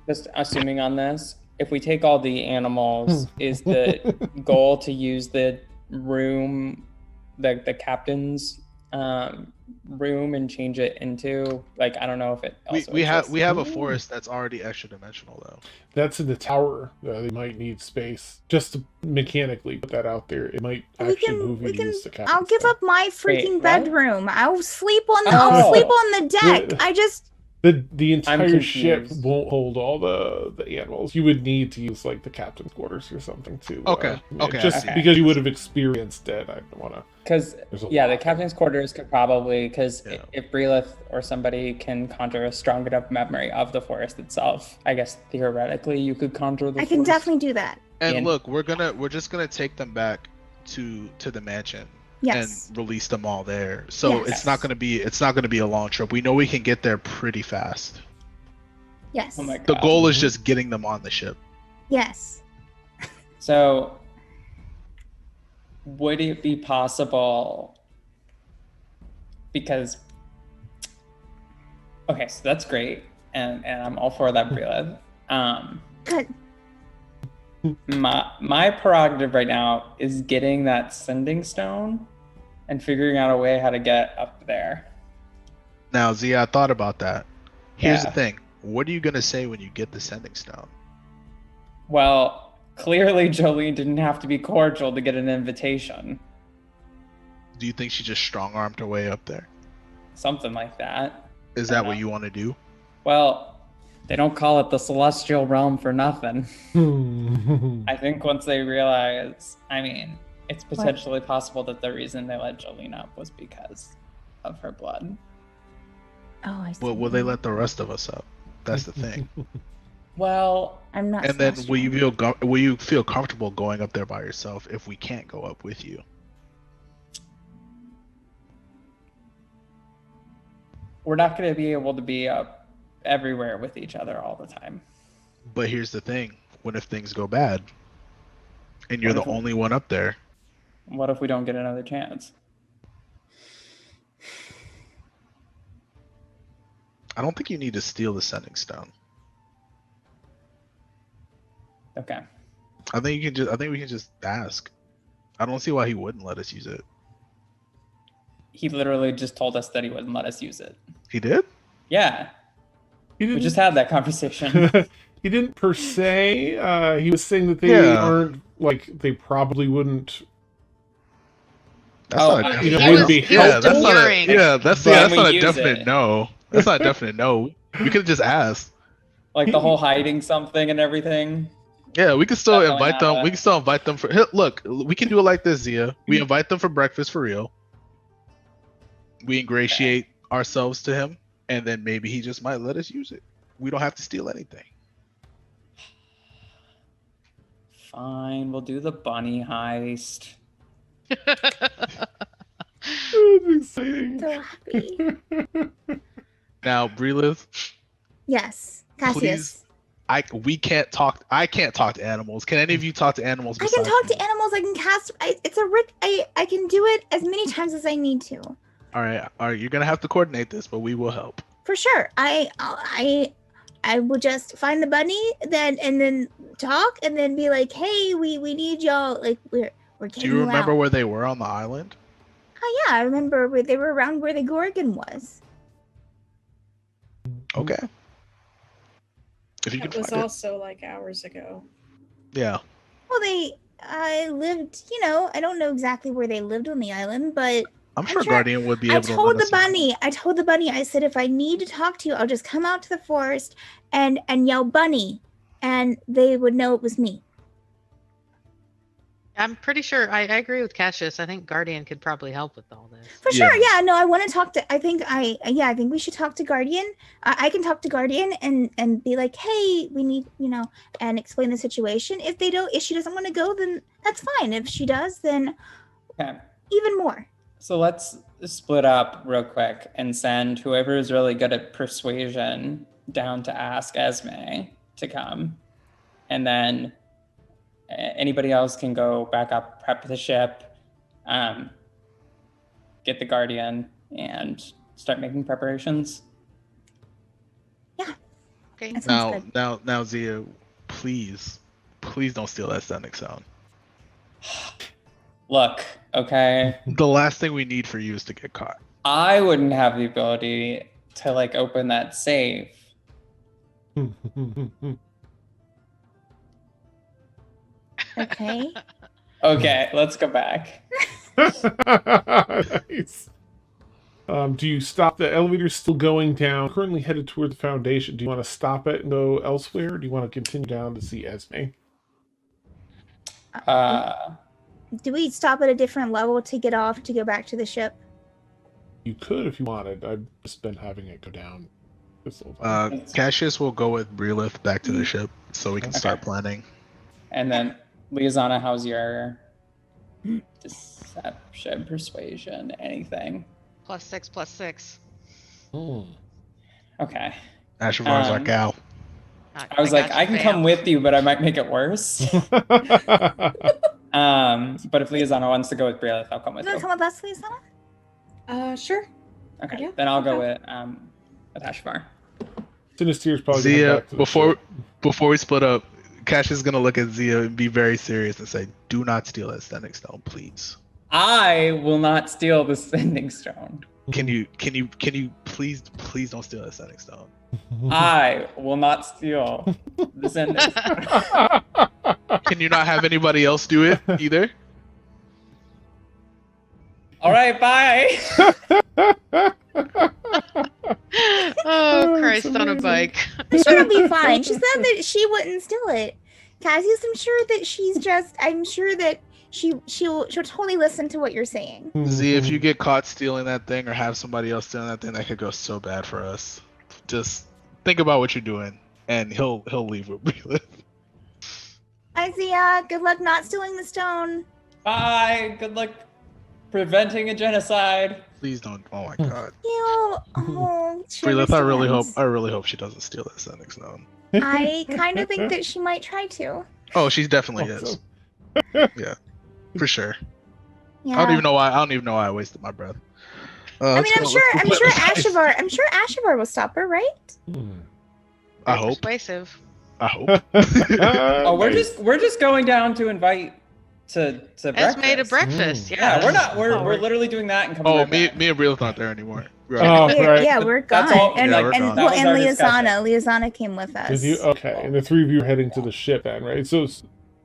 Just assuming on this, if we take all the animals, is the goal to use the room, the captain's room, and change it into like, I don't know if it. Also We have a forest that's already extra dimensional though. That's in the tower. They might need space. Just to mechanically put that out there. It might actually move you to use the captain's I'll give stuff. up my freaking Wait, what? bedroom. I'll sleep on the deck. I just The entire ship confused. won't hold all the animals. You would need to use like the captain's quarters or something too. Okay. Just Okay. because you would have experienced it. I don't want to. Because There's a the lot. captain's quarters could probably, because Yeah. if Bryleth or somebody can conjure a strong enough memory of the forest itself, I guess theoretically you could conjure the I can forest. definitely do that. And And- look, we're just gonna take them back to the mansion Yes. and release them all there. So Yes. it's not gonna be a long trip. We know we can get there pretty fast. Yes. Oh my god. The goal is just getting them on the ship. Yes. So, would it be possible? Because, okay, so that's great, and I'm all for that, Bryleth. Good. My prerogative right now is getting that sending stone, and figuring out a way how to get up there. Now, Zia, I thought about that. Here's Yeah. the thing. What are you gonna say when you get the sending stone? Well, clearly Jolene didn't have to be cordial to get an invitation. Do you think she just strong-armed her way up there? Something like that. Is that what you want to do? Well, they don't call it the celestial realm for nothing. I think once they realize, I mean, it's potentially possible that the reason they let Jolene up was because of her blood. Oh, I see. Well, will they let the rest of us up? That's the thing. Well, I'm not. And then celestial. will you feel comfortable going up there by yourself if we can't go up with you? we're not going to be able to be up everywhere with each other all the time. But here's the thing. What if things go bad? And you're What the if- only one up there? What if we don't get another chance? I don't think you need to steal the sending stone. Okay. I think we can just ask. I don't see why he wouldn't let us use it. He literally just told us that he wouldn't let us use it. He did? Yeah, He we didn't. just had that conversation. He didn't per se. He was saying that they Yeah. aren't like they probably wouldn't. That's Oh, not a you know, definite wouldn't be yeah, that's not a, hearing. yeah, that's When that's we not a use definite it. no. That's not a definite no. We could have just asked. Like the whole hiding something and everything. Yeah, we can still Definitely invite not them. a- We can still invite them for. Hey, look, we can do it like this, Zia. We invite them for breakfast for real. We ingratiate ourselves to him, and then maybe he just might let us use it. We don't have to steal anything. Fine, we'll do the bunny heist. It's exciting. So happy. Now, Bryleth, Yes, Cassius. please. We can't talk. I can't talk to animals. Can any of you talk to animals? I can besides talk me? to animals. I can cast. It's a rick. I can do it as many times as I need to. All right. You're gonna have to coordinate this, but we will help. For sure. I will just find the bunny and then talk and then be like, hey, we need y'all. Like we're Do getting you remember out. where they were on the island? Oh yeah, I remember where they were around where the Gorgon was. Okay. If you That can was find also like hours ago. it. Yeah. Well, I lived. I don't know exactly where they lived on the island, but I'm sure sure- Guardian would be I able to. told let the us know. bunny. I told the bunny. I said, if I need to talk to you, I'll just come out to the forest and yell bunny, and they would know it was me. I'm pretty sure I agree with Cassius. I think Guardian could probably help with all this. For sure, Yeah. yeah. No, I want to talk to. I think we should talk to Guardian. I can talk to Guardian and be like, hey, we need, and explain the situation. If she doesn't want to go, then that's fine. If she does, then Okay. even more. So let's split up real quick and send whoever is really good at persuasion down to ask Esme to come. And then anybody else can go back up, prep the ship, get the Guardian, and start making preparations. Okay. That sounds good. Now, Zia, please don't steal that sonic sound. Look, okay, The last thing we need for you is to get caught. I wouldn't have the ability to like open that safe. Okay. Okay, let's go back. Nice. Do you stop? The elevator's still going down, currently headed toward the foundation. Do you want to stop it and go elsewhere, or do you want to continue down to see Esme? Do we stop at a different level to get off to go back to the ship? You could if you wanted. I've just been having it go down this whole time. Cassius will go with Bryleth back to the ship so we can start planning. And then, Liazana, how's your deception, persuasion, anything? +6. Okay. Ashavar's our gal. I was like, I can come with you, but I might make it worse. But if Liazana wants to go with Bryleth, I'll come with You you. want to come with us, Liazana? Sure. Okay, Yeah, then I'll go okay. with Ashavar. Sinister's probably gonna head Zia, back to the ship. before we split up, Cassius is gonna look at Zia and be very serious and say, "Do not steal that standing stone, please." I will not steal the sending stone. Can you please don't steal that standing stone? I will not steal the sending stone. Can you not have anybody else do it either? All right, bye. Oh, Christ on a amazing. bike. I'm sure it'll be fine. She said that she wouldn't steal it. Cassius, I'm sure that she'll totally listen to what you're saying. Zia, if you get caught stealing that thing or have somebody else stealing that thing, that could go so bad for us. Just think about what you're doing, and he'll leave with Bryleth. Isaiah, good luck not stealing the stone. Bye. Good luck preventing a genocide. Please don't. Oh my God. Bryleth, Bryleth, I really hope she doesn't steal that sending stone. I kind of think that she might try to. Oh, she definitely is. Awesome. Yeah, for sure. Yeah. I don't even know why I wasted my breath. I mean, I'm sure Ashavar will stop her, right? I Very hope. Persuasive. I hope. Oh, we're just going down to invite to Esme breakfast. to breakfast. Yeah, we're not. We're Oh, literally doing that and coming. Oh, right me back. and Bryleth not there anymore. Right. Oh, right. Yeah, we're gone. That's all- and yeah, we're and, gone. well, That was and our discussion. Liazana came with us. With you? Okay, and the three of you are heading to the ship then, right? So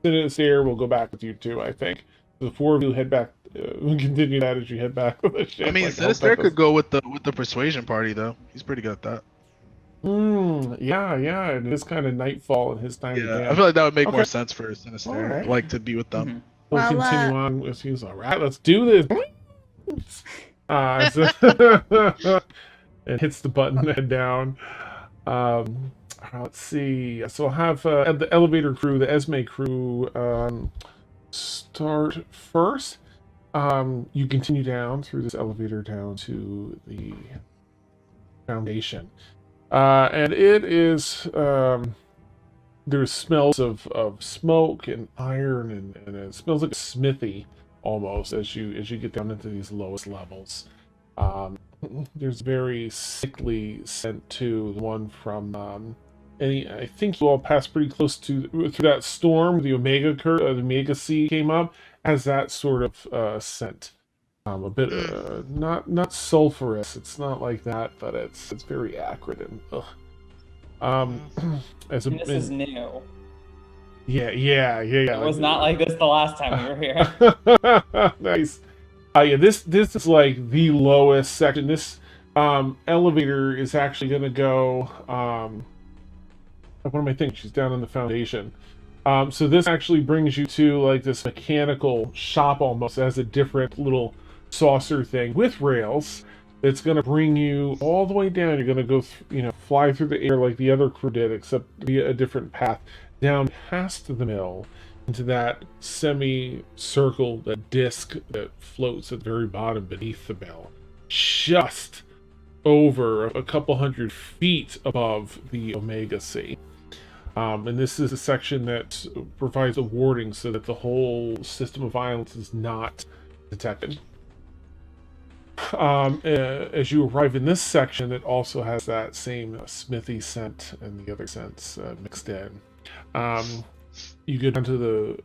Sinister will go back with you too, I think. The four of you head back. Continue that as you head back to the ship. I mean, like, Sinister help us. could go with the persuasion party though. He's pretty good at that. Yeah, and it's kind of nightfall in his time. Yeah, I feel like that would make more Okay. sense for Sinister, Alright. like to be with them. We'll Well, continue on with you. All right, let's do this. It hits the button and down. Let's see. So I'll have the elevator crew, the Esme crew, start first. You continue down through this elevator down to the foundation. And it is there's smells of smoke and iron and it smells like a smithy almost as you get down into these lowest levels. There's very sickly scent to the one from I think you all passed pretty close to through that storm. The Omega Sea came up as that sort of scent. A bit not sulfurous. It's not like that, but it's very acrid and as a And this is new. yeah. It was not like this the last time we were here. Nice. Yeah, this is like the lowest section. This elevator is actually gonna go. What am I thinking? She's down on the foundation. So this actually brings you to like this mechanical shop almost. It has a different little saucer thing with rails. It's going to bring you all the way down. You're going to go, fly through the air like the other crew did, except via a different path down past the mill into that semi-circle, that disc that floats at the very bottom beneath the mill, just over a couple hundred feet above the Omega Sea. And this is a section that provides a warding so that the whole system of islands is not detected. As you arrive in this section, it also has that same smithy scent and the other scents mixed in. You get down to the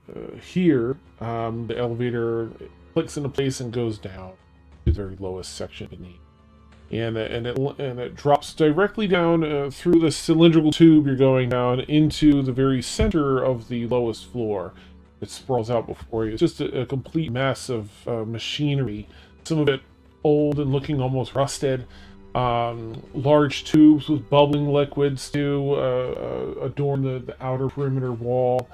the elevator clicks into place and goes down to the very lowest section beneath. And it drops directly down through the cylindrical tube. You're going down into the very center of the lowest floor. It sprawls out before you. It's just a complete mess of machinery. Some of it old and looking almost rusted. Large tubes with bubbling liquids to adorn the outer perimeter wall.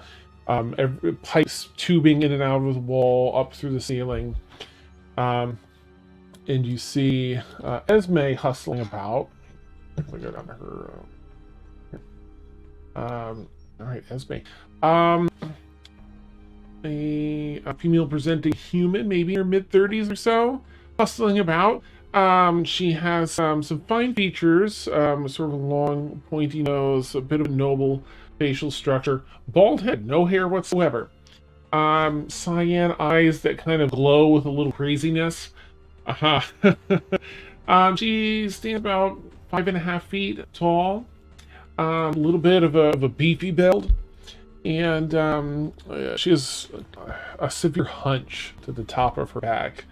Pipes tubing in and out of the wall up through the ceiling. And you see Esme hustling about. Let me go down to her. All right, Esme. A female presenting human, maybe in her mid-30s or so, hustling about. She has some fine features, sort of a long, pointy nose, a bit of a noble facial structure, bald head, no hair whatsoever. Cyan eyes that kind of glow with a little craziness. She stands about 5.5 feet tall, a little bit of a beefy build, and she has a severe hunch to the top of her back.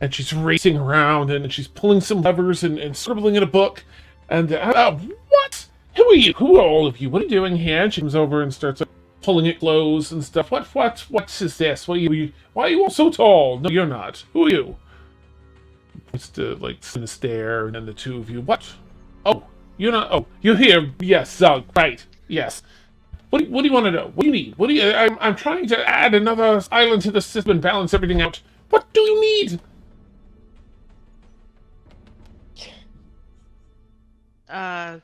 And she's racing around, and she's pulling some levers and scribbling in a book. And what? Who are you? Who are all of you? What are you doing here? And she comes over and starts pulling at clothes and stuff. What is this? Why are you all so tall? No, you're not. Who are you? It's to the stare, and then the two of you. What? Oh, you're not. Oh, you're here. Yes, Zug. Right. Yes. What do you want to know? What do you need? What do you? I'm trying to add another island to the system and balance everything out. What do you need? Claire,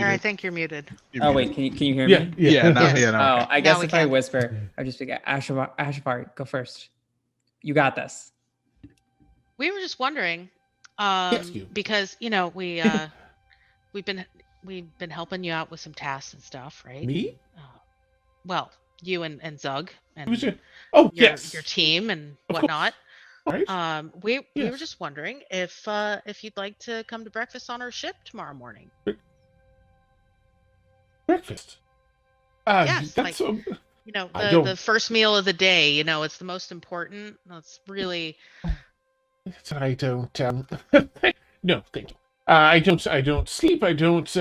I think you're muted. Oh wait, can you hear me? Yeah. No. Oh, I guess if I can. whisper, I'll just be like, Ashafar, go first. You got this. We were just wondering, Yes, you. because we've been helping you out with some tasks and stuff, right? Me? Well, you and Zug and Who's your... Oh, yes. your team and Of course. whatnot. Right? We were Yes. just wondering if you'd like to come to breakfast on our ship tomorrow morning. Breakfast. Yes, That's I the don't- first meal of the day. It's the most important. That's really I don't. No, thank you. I don't sleep. I don't.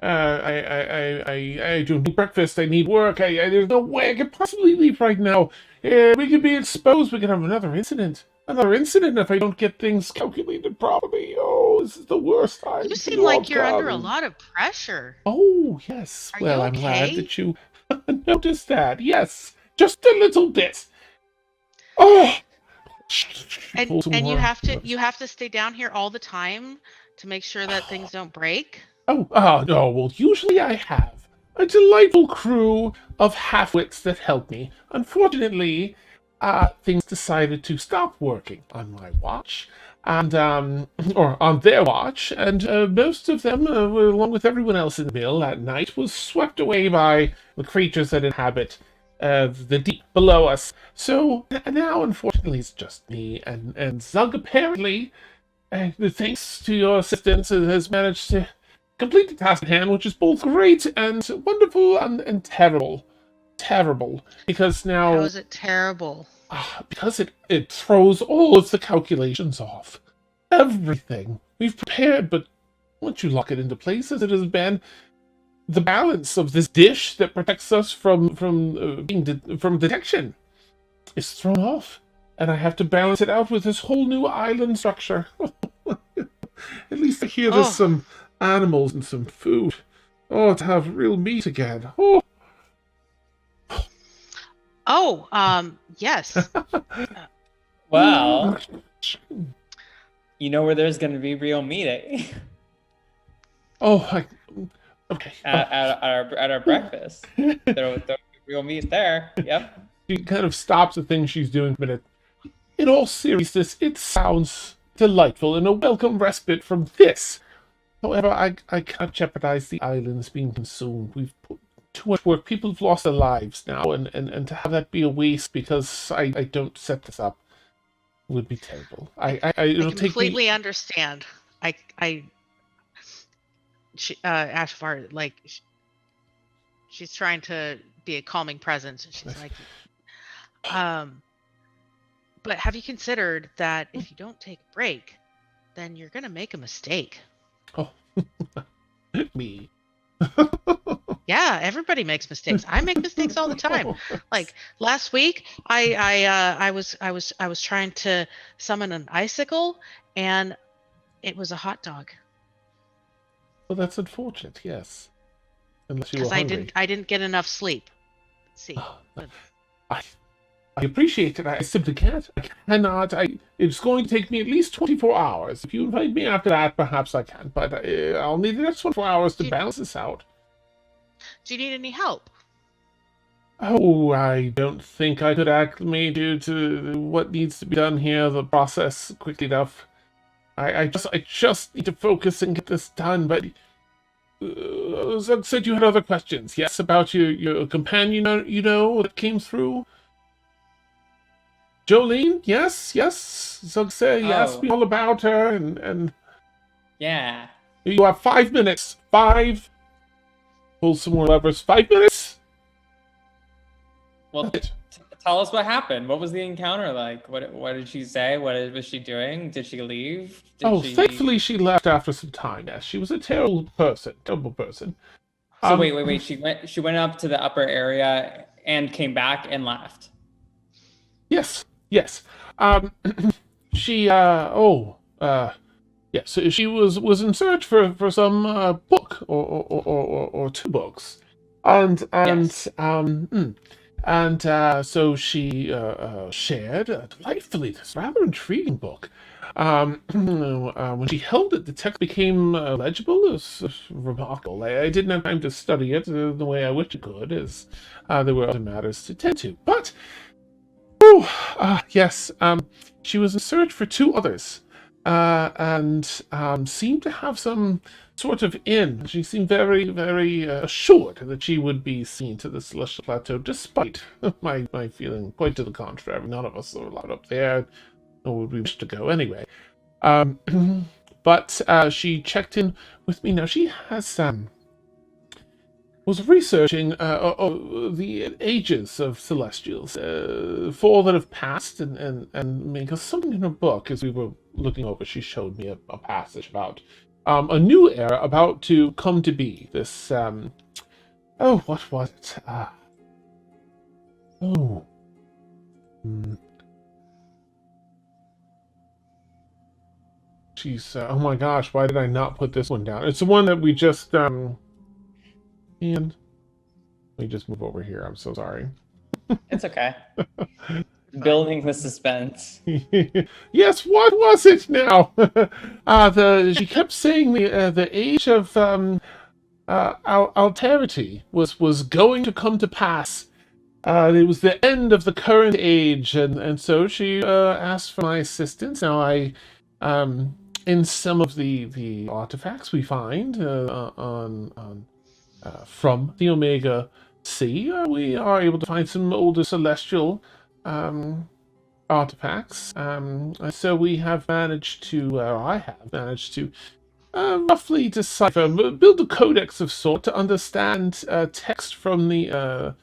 I don't need breakfast. I need work. There's no way I could possibly leave right now. We could be exposed. We could have another incident. If I don't get things calculated properly. Oh, this is the worst time. you seem like you're under a lot of pressure. Oh, yes. Are you Well, I'm glad okay? that you noticed that. Yes, just a little bit. Oh. And Pull some you more. have to stay down here all the time to make sure that things don't break. Oh, no. Well, usually I have a delightful crew of half-wits that help me. Unfortunately, things decided to stop working on my watch, and or on their watch, and most of them, along with everyone else in the mill that night, was swept away by the creatures that inhabit the deep below us. So now, unfortunately, it's just me and Zug. Apparently, thanks to your assistance, has managed to complete the task at hand, which is both great and wonderful and terrible. Terrible, because now... How is it terrible? Because it throws all of the calculations off. Everything. We've prepared, but once you lock it into place as it has been, the balance of this dish that protects us from detection is thrown off. And I have to balance it out with this whole new island structure. At least I hear there's some animals and some food. Oh, to have real meat again. Oh. Oh, yes. Well, you know where there's going to be real meeting Oh, okay. at our breakfast. There'll be real meat there. Yep. She kind of stops the thing she's doing for a minute. In all seriousness, it sounds delightful and a welcome respite from this. However, I can't jeopardize the islands being consumed. We've put too much work. People have lost their lives now, and to have that be a waste because I don't set this up would be terrible. I It'll take me. completely understand. Ashvar, like, she's trying to be a calming presence, and she's like, but have you considered that if you don't take a break, then you're gonna make a mistake? Oh, me. Yeah, everybody makes mistakes. I make mistakes all the time. Like last week, I was trying to summon an icicle, and it was a hot dog. Well, that's unfortunate. Yes, unless you were Because hungry. I didn't get enough sleep. Let's see. I appreciate it. I simply can't. I cannot. It's going to take me at least 24 hours. If you invite me after that, perhaps I can. But I'll need the next 24 hours to balance this out. Do you need any help? Oh, I don't think I could acclimate you to what needs to be done here. The process quickly enough. I just need to focus and get this done. But Zug said you had other questions. Yes, about your companion. You know that came through. Jolene, yes. Zug said he asked me all about her, and yeah. You have 5 minutes. 5. Pull some more levers. 5 minutes. Well, tell us what happened. What was the encounter like? What did she say? What was she doing? Did she leave? Thankfully she left after some time. Yes, she was a terrible person. So wait. She went up to the upper area and came back and left. Yes. So she was in search for some book or 2 books, so she shared delightfully this rather intriguing book. When she held it, the text became legible. It was remarkable. I didn't have time to study it the way I wished I could, as there were other matters to tend to. But yes, she was in search for 2 others, and seemed to have some sort of in. She seemed very, very assured that she would be seen to the Celestial Plateau, despite my feeling quite to the contrary. None of us are allowed up there, nor would we wish to go anyway. But she checked in with me. Now, she has was researching the ages of Celestials, 4 that have passed, and because something in her book, as we were looking over, she showed me a passage about a new era about to come to be. This, what was it? She's, oh my gosh, why did I not put this one down? It's the one that we just, and let me just move over here. I'm so sorry. It's okay. Building the suspense. Yes, what was it now? She kept saying the age of alterity was going to come to pass. It was the end of the current age, and so she asked for my assistance. Now in some of the artifacts we find from the Omega Sea, we are able to find some older celestial artifacts. So we have managed to, I have managed to, roughly decipher, build a codex of sort to understand text from the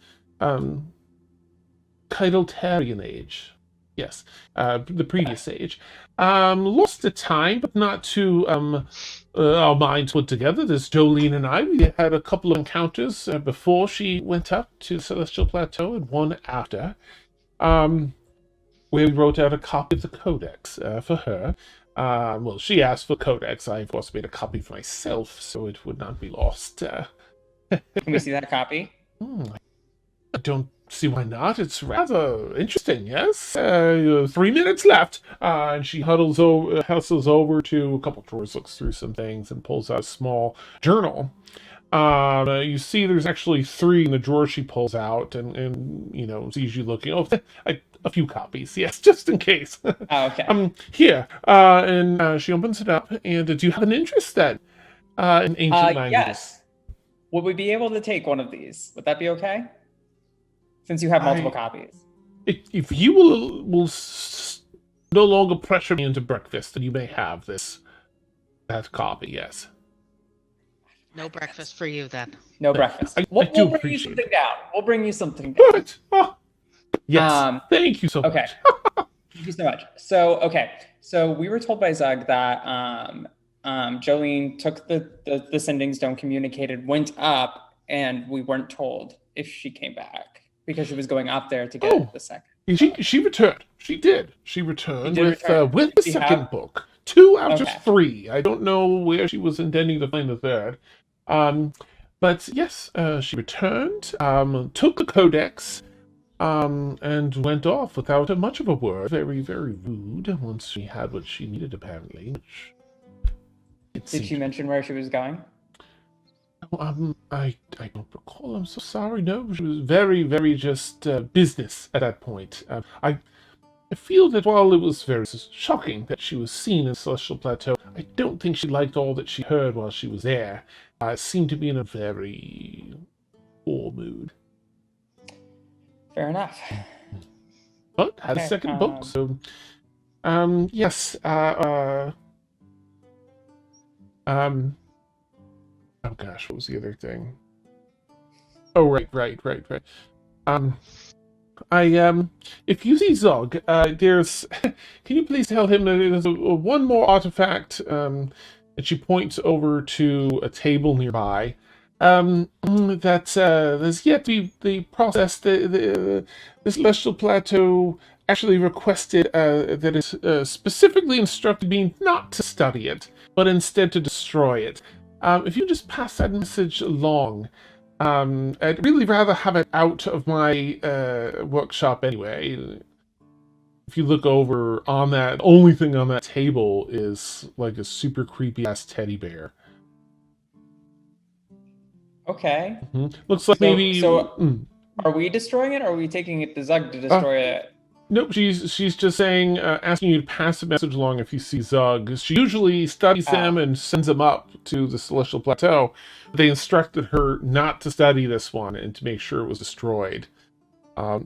Kydaltarian age. Yes, the previous age. Lost the time, but not to our minds put together. There's Jolene and I. We had a couple of encounters before she went up to Celestial Plateau, and one after, where we wrote out a copy of the Codex for her. Well, she asked for Codex. I, of course, made a copy for myself, so it would not be lost. Can we see that copy? I don't see why not. It's rather interesting, yes? 3 minutes left. And she hustles over to a couple drawers, looks through some things, and pulls out a small journal. You see there's actually 3 in the drawer she pulls out, and sees you looking. Oh, a few copies, yes, just in case. Oh, okay. Here. And she opens it up, and do you have an interest then in ancient languages? Yes. Would we be able to take one of these? Would that be okay? Since you have multiple copies. If you will no longer pressure me into breakfast, then you may have that copy, yes. No breakfast for you then. No breakfast. We'll bring you something down. We'll bring you something down. Good. Oh, yes. Thank you so much. Okay. Thank you so much. So we were told by Zug that Jolene took the sending stone, communicated, went up, and we weren't told if she came back because she was going up there to get the second. She returned. She did. She returned with the second book. 2 out of 3. I don't know where she was intending to find the third. But yes, she returned, took the codex, and went off without much of a word. Very, very rude once she had what she needed, apparently. Did she mention where she was going? I don't recall. I'm so sorry. No, she was very, very just business at that point. I feel that while it was very shocking that she was seen in Celestial Plateau, I don't think she liked all that she heard while she was there. Seemed to be in a very poor mood. Fair enough. But had a second book, so yes. Oh gosh, what was the other thing? Oh, right. If you see Zog, there's. Can you please tell him that there's one more artifact? And she points over to a table nearby. That there's yet to be the process. The Celestial Plateau actually requested that it specifically instructed me not to study it, but instead to destroy it. If you just pass that message along. I'd really rather have it out of my workshop anyway. If you look over on that, the only thing on that table is like a super creepy ass teddy bear. Okay. Looks like maybe. Are we destroying it, or are we taking it to Zug to destroy it? Nope, she's just saying, asking you to pass a message along if you see Zug. She usually studies them and sends them up to the Celestial Plateau. They instructed her not to study this one and to make sure it was destroyed.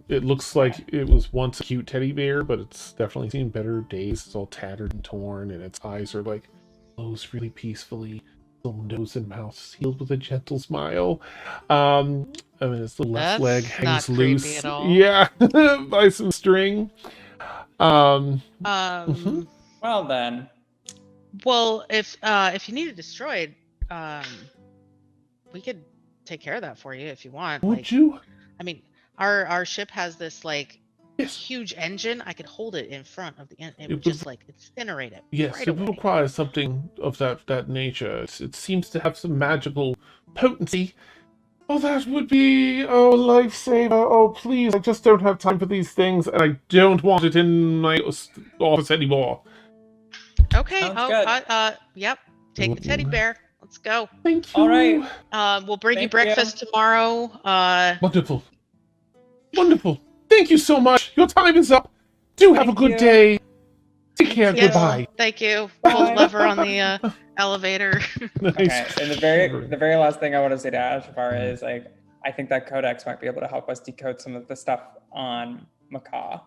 It looks like it was once a cute teddy bear, but it's definitely seen better days. It's all tattered and torn, and its eyes are like closed really peacefully. Little nose and mouth sealed with a gentle smile. Its little left leg hangs loose. At all. Yeah, by some string. Well then. Well, if you need it destroyed, we could take care of that for you if you want. Would you? I mean, our ship has this huge engine. I could hold it in front of the engine. It would just incinerate it. Yes, right it would require something of that nature. It seems to have some magical potency. Oh, that would be a lifesaver. Oh, please, I just don't have time for these things, and I don't want it in my office anymore. Okay. Yep. Take the teddy bear. Let's go. Thank you. All right. We'll bring you breakfast tomorrow. Wonderful. Thank you so much. Your time is up. Do have a good day. Take care. Yes, goodbye. Thank you. Pull the lever on the elevator. Nice. Okay. And the very last thing I want to say to Ashvar is I think that codex might be able to help us decode some of the stuff on Macaw.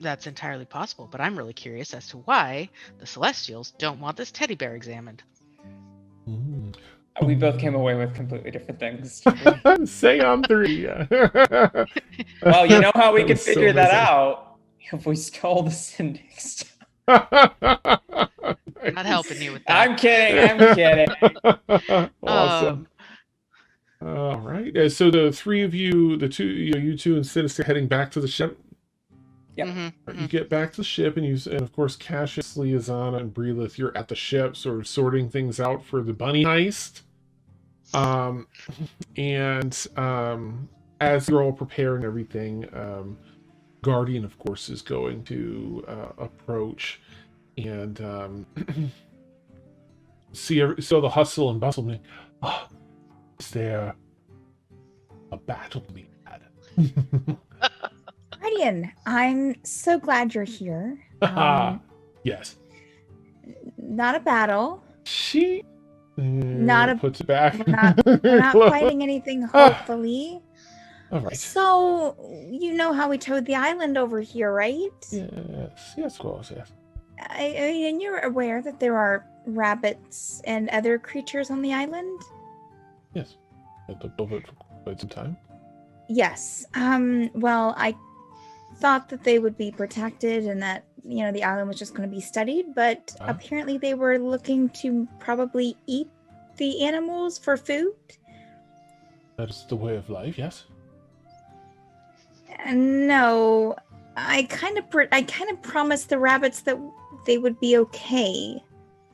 That's entirely possible, but I'm really curious as to why the Celestials don't want this teddy bear examined. We both came away with completely different things. Say on 3. Well, you know how we can figure that out? If we stole the sending stone. Not helping you with that. I'm kidding. Awesome. All right. So the 3 of you, you two and Sinister heading back to the ship. Yep. Mm-hmm. You get back to the ship, and of course Cassius, Liazana, and Bryleth, you're at the ship, sort of sorting things out for the bunny heist. as you're all preparing everything, Guardian, of course, is going to approach and see all the hustle and bustle. Oh, is there a battle to be had? Guardian, I'm so glad you're here. Yes. Not a battle. She Not a- puts it back. We're not fighting anything, hopefully. All right. So, you know how we towed the island over here, right? Yes, of course, yes. And you're aware that there are rabbits and other creatures on the island? Yes. I looked over it for quite some time. Yes. Well, I thought that they would be protected and that, the island was just going to be studied, but apparently they were looking to probably eat the animals for food. That is the way of life, yes. No, I kind of promised the rabbits that they would be okay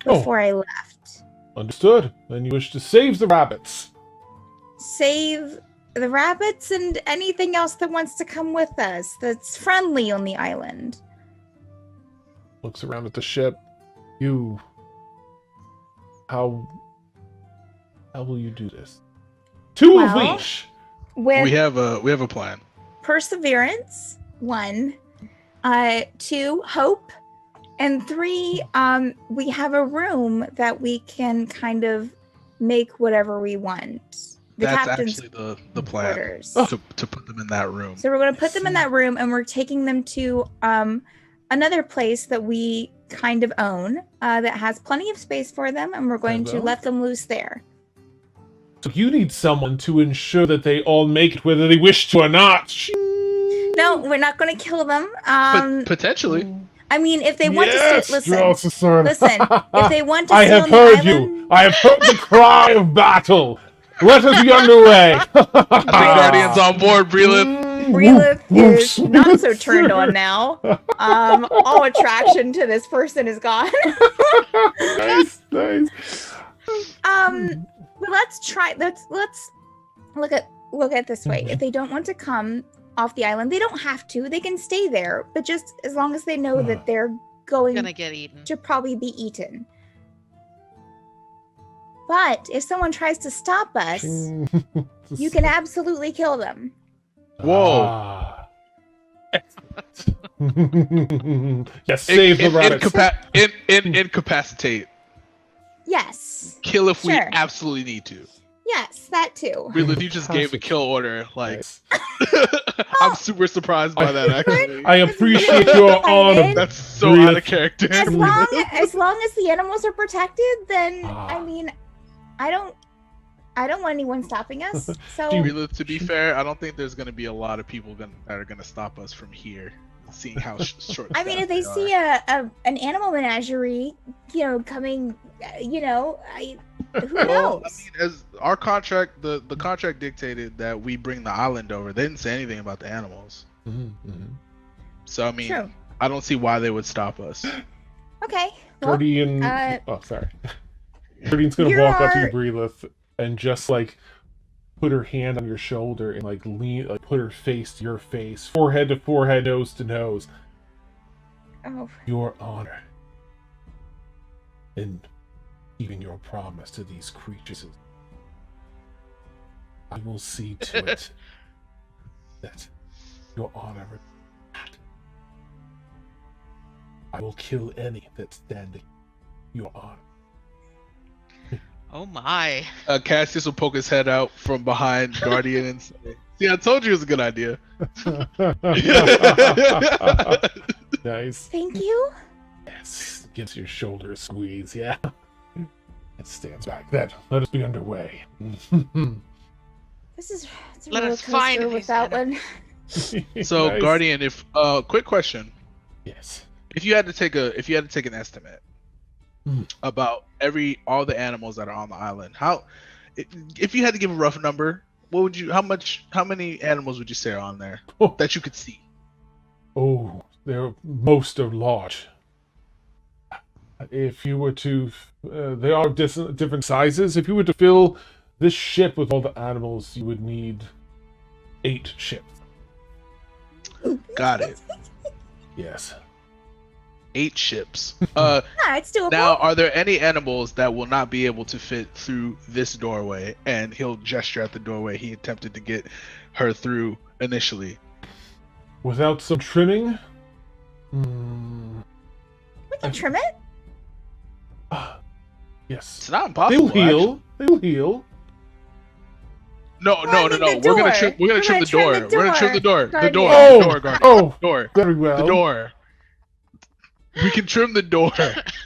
before I left. Understood. Then you wish to save the rabbits. Save the rabbits and anything else that wants to come with us that's friendly on the island. Looks around at the ship. How will you do this? Two of leash. With We have a plan. perseverance, 1, 2, hope, and 3, we have a room that we can kind of make whatever we want. The That's captain's actually the plan. quarters. To put them in that room. So we're going to put them in that room, and we're taking them to another place that we kind of own that has plenty of space for them, and we're going to let them loose there. So you need someone to ensure that they all make it whether they wish to or not. No, we're not going to kill them. But potentially. I mean, if they want to sit, listen, if they want to I sit have on the heard island, you. I have heard the cry of battle. Let us be underway. I think Guardian's on board, Bryleth. Bryleth is not so turned on now. All attraction to this person is gone. Nice. But let's try. Let's look at it this way. If they don't want to come off the island, they don't have to. They can stay there, but just as long as they know that they're going Gonna get eaten. to probably be eaten. But if someone tries to stop us, you can absolutely kill them. Whoa. Yes, save the rabbits. Incapacitate. Yes. Kill if we Sure. absolutely need to. Yes, that too. Bryleth, you just gave a kill order. Like, I'm super surprised by that, actually. I appreciate your honor. That's so Bryleth. out of character. As long as the animals are protected, then I mean, I don't want anyone stopping us. So Bryleth, to be fair, I don't think there's going to be a lot of people that are going to stop us from here, seeing how short. I mean, if they see an animal menagerie, coming, who knows? Well, I mean, as our contract, the contract dictated that we bring the island over. They didn't say anything about the animals. So I mean, True. I don't see why they would stop us. Okay. Well, Guardian. Sorry. Guardian's gonna walk up to you, Bryleth, and just put her hand on your shoulder and lean, put her face to your face, forehead to forehead, nose to nose. Oh. Your honor in keeping your promise to these creatures. I will see to it that your honor. I will kill any that stand your honor. Oh my. Cassius will poke his head out from behind Guardian and say, "See, I told you it was a good idea." Nice. Thank you. Yes. Gives your shoulder a squeeze, yeah. It stands back. Let us be underway. It's a Let roller us find coaster these with that one. So, Nice. Guardian, if quick question. Yes. If you had to take an estimate about all the animals that are on the island, if you had to give a rough number, how many animals would you say are on there that you could see? Oh, most are large. If you were to, they are different sizes. If you were to fill this ship with all the animals, you would need 8 ships. Got it. Yes. 8 ships. Yeah, it's doable. Now, are there any animals that will not be able to fit through this doorway? And he'll gesture at the doorway he attempted to get her through initially. Without some trimming? We can trim it. Yes. It's not impossible. They'll heal. They'll heal. No. Well, I mean, the We're gonna door. trim. We're gonna trim the door. We're gonna trim the door. The Guardian. door. Oh, The door. Guardian. oh, Door. very well. The door. We can trim the door.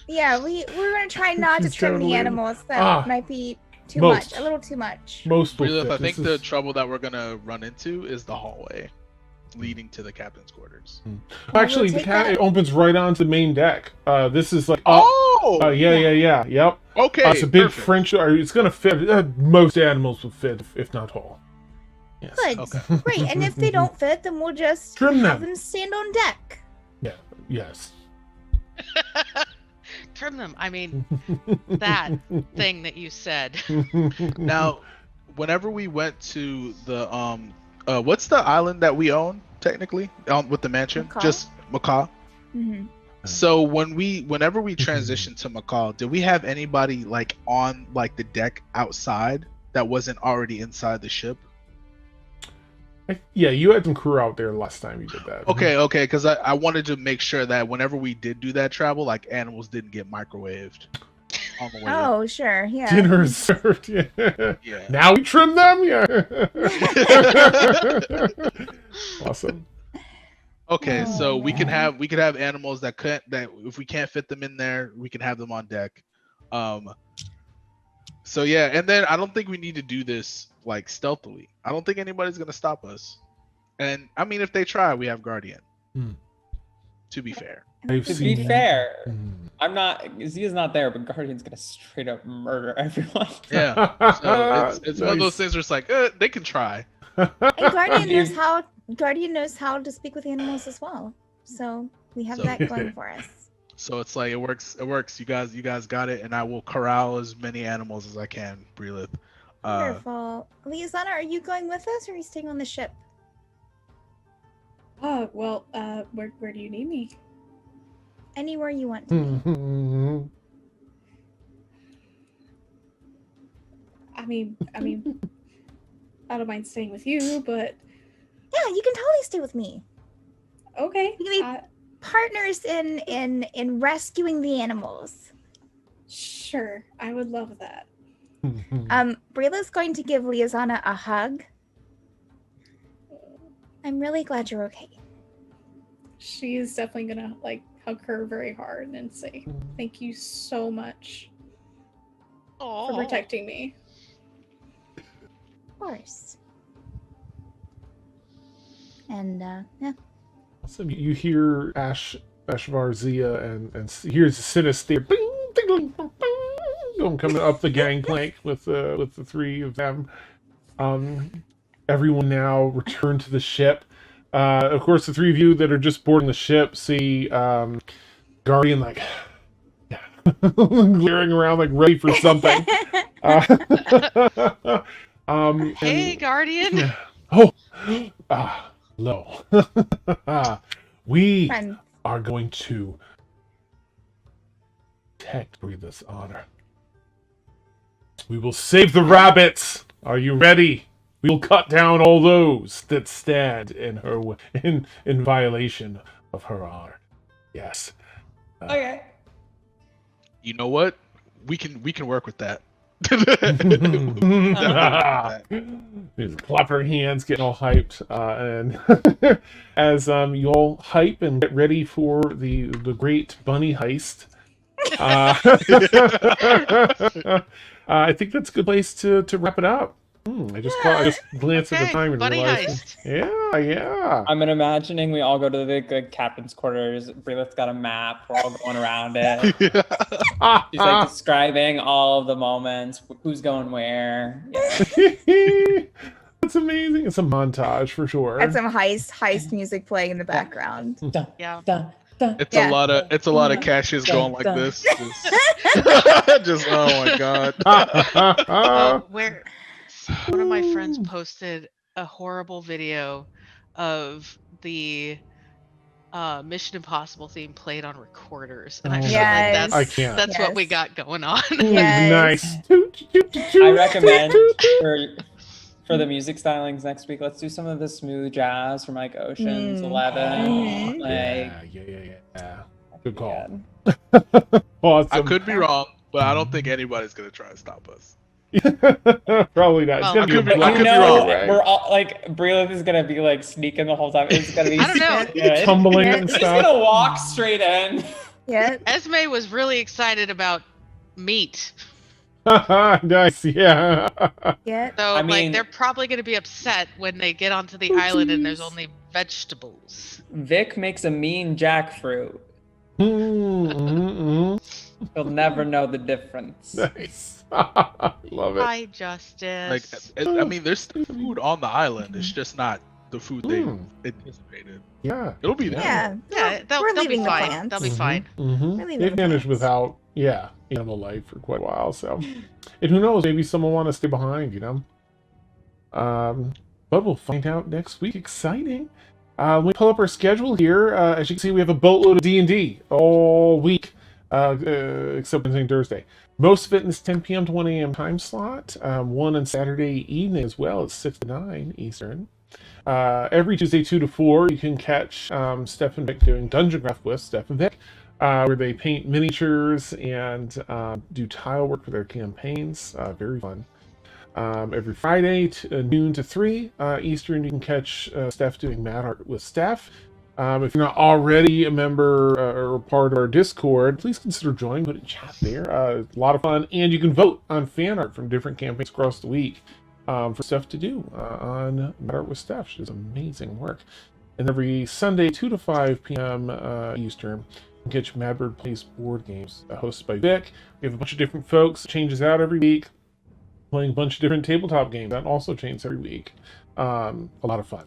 Yeah, we're gonna try not to trim the Totally. animals. That might be too Most. much. A little too much. Most will Bryleth, fit. I think This the is- trouble that we're gonna run into is the hallway leading to the captain's quarters. Actually, the take that. it opens right onto the main deck. This is like yeah. Yep. Okay. It's a big perfect. French. It's gonna fit. Most animals will fit, if not all. Yes. Good. Okay. Great. And if they don't fit, then we'll just Trim have them. them stand on deck. Yeah. Yes. Trim them. I mean, that thing that you said. Now, whenever we went to the what's the island that we own technically with the mansion? Macaw? Just Macaw. Hmm. So whenever we transitioned to Macaw, did we have anybody like on like the deck outside that wasn't already inside the ship? Yeah, you had some crew out there last time you did that. Okay, because I wanted to make sure that whenever we did do that travel, like animals didn't get microwaved on the way. Oh, sure. Yeah. Dinner is served. Yeah. Yeah. Now we trim them. Yeah. Awesome. Okay, Oh, so we could man. have animals that if we can't fit them in there, we can have them on deck. So yeah, and then I don't think we need to do this like stealthily. I don't think anybody's gonna stop us. And I mean, if they try, we have Guardian. Hmm. To be fair. I've To seen be that. fair, Mm. I'm not. Zia's not there, but Guardian's gonna straight up murder everyone. Yeah. So it's one of those Nice. things where it's like, they can try. And Guardian knows how to speak with animals as well. So we have So- that going for us. So it's like it works. You guys got it, and I will corral as many animals as I can, Bryleth. Wonderful. Liazana, are you going with us or are you staying on the ship? Well, where do you need me? Anywhere you want to be. Mhm. I mean, I don't mind staying with you, but Yeah, you can totally stay with me. okay. You can be partners in rescuing the animals. Sure, I would love that. Bryleth's going to give Liazana a hug. I'm really glad you're okay. She is definitely gonna like hug her very hard and say thank you so much for Oh, protecting me. Of course. And yeah. Awesome. You hear Ashvar, Zia, and here's Sinister bing, ding, ding, bing, bing, coming up the gangplank with the 3 of them. Everyone now return to the ship. Of course, the 3 of you that are just boarding the ship see Guardian like glaring around like ready for something. hey, and- Guardian. Oh, hello. We Friend. are going to protect Bryleth's honor. We will save the rabbits. Are you ready? We will cut down all those that stand in her in violation of her honor. Yes. Okay. You know what? We can work with that. These clapping hands, getting all hyped, and as you all hype and get ready for the great bunny heist. I think that's a good place to wrap it up. I just glanced at the Okay, time and bunny realized. heist. Yeah. I'm imagining we all go to the captain's quarters. Bryleth's got a map. We're all going around it. She's like describing all of the moments, who's going where. Yeah. That's amazing. It's a montage for sure. Got some heist music playing in the background. Dun, Yeah. dun, dun. It's Yeah. a lot of caches going like this. Just oh my god. Where one of my friends posted a horrible video of the Mission Impossible theme played on recorders, and I Oh feel my like Yes. I can't. that's what we Yes. got going on. Yes. Nice. Toot, toot, toot, toot, I recommend toot, toot. for the music stylings next week, let's do some of the smooth jazz from like Ocean's 11. Mhm. Like, Yeah. Good call. yeah. Awesome. I could be wrong, but I don't think anybody's gonna try to stop us. Probably not. It's Well, gonna I be could a be- I black could be know, wrong. right? we're all like Bryleth is gonna be like sneaking the whole time. It's gonna be I don't know. so good. Tumbling Yeah. and We're just stuff. gonna walk straight in. Yeah. Esme was really excited about meat, Nice. Yeah. Yeah. so I like mean- they're probably going to be upset when they get onto the island and there's only vegetables. Vic makes a mean jackfruit. Mm. He'll never know the difference. Nice. Love it. Hi, Justice. Like, I mean, there's still food on the island. It's just not the food they anticipated. Yeah. It'll be there. Yeah. yeah, they'll We're be leaving the fine. plants. They'll be Mhm, fine. mhm. We're leaving They've the managed plants. without, animal life for quite a while. So, and who knows? Maybe someone want to stay behind. But we'll find out next week. Exciting. Let me pull up our schedule here. As you can see, we have a boatload of D&D all week, except Wednesday and Thursday. Most of it in this 10 p.m. to 1 a.m. time slot. One on Saturday evening as well at 6 to 9 Eastern. Every Tuesday 2 to 4, you can catch Steph and Vic doing Dungeon Craft with Steph and Vic, where they paint miniatures and do tile work for their campaigns. Very fun. Every Friday, noon to 3 Eastern, you can catch Steph doing Mad Art with Steph. If you're not already a member or part of our Discord, please consider joining. Put a chat there. A lot of fun. And you can vote on fan art from different campaigns across the week for stuff to do on Mad Art with Steph. She does amazing work. And every Sunday, 2 to 5 p.m. Eastern, you can catch Madbird Plays Board Games, hosted by Vic. We have a bunch of different folks. It changes out every week. Playing a bunch of different tabletop games. That also changes every week. A lot of fun.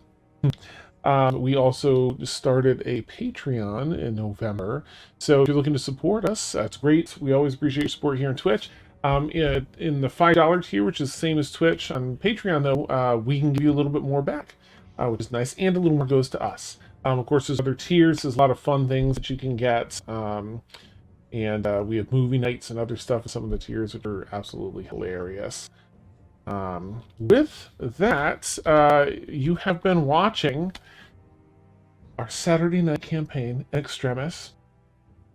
We also started a Patreon in November. So if you're looking to support us, that's great. We always appreciate your support here on Twitch. In the $5 tier, which is the same as Twitch, on Patreon, though, we can give you a little bit more back, which is nice. And a little more goes to us. Of course, there's other tiers. There's a lot of fun things that you can get. And we have movie nights and other stuff in some of the tiers, which are absolutely hilarious. With that, you have been watching our Saturday night campaign, Extremis.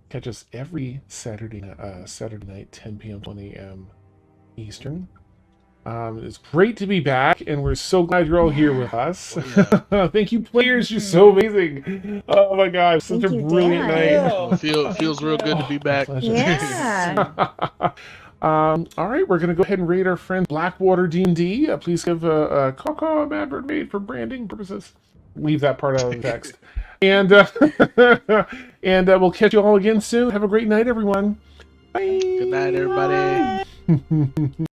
Catch us every Saturday night, 10 p.m. 1 a.m. Eastern. It's great to be back, and we're so glad you're all here with us. Yeah. Thank you, players. You're so amazing. Oh my God, such Thank a you, brilliant Dan. night. Feels real good to be back. Pleasure. Yeah. All right, we're gonna go ahead and raid our friend Blackwater D&D. Please give a caw Madbird made for branding purposes. Leave that part out of the text. And we'll catch you all again soon. Have a great night, everyone. Bye. Good night, everybody.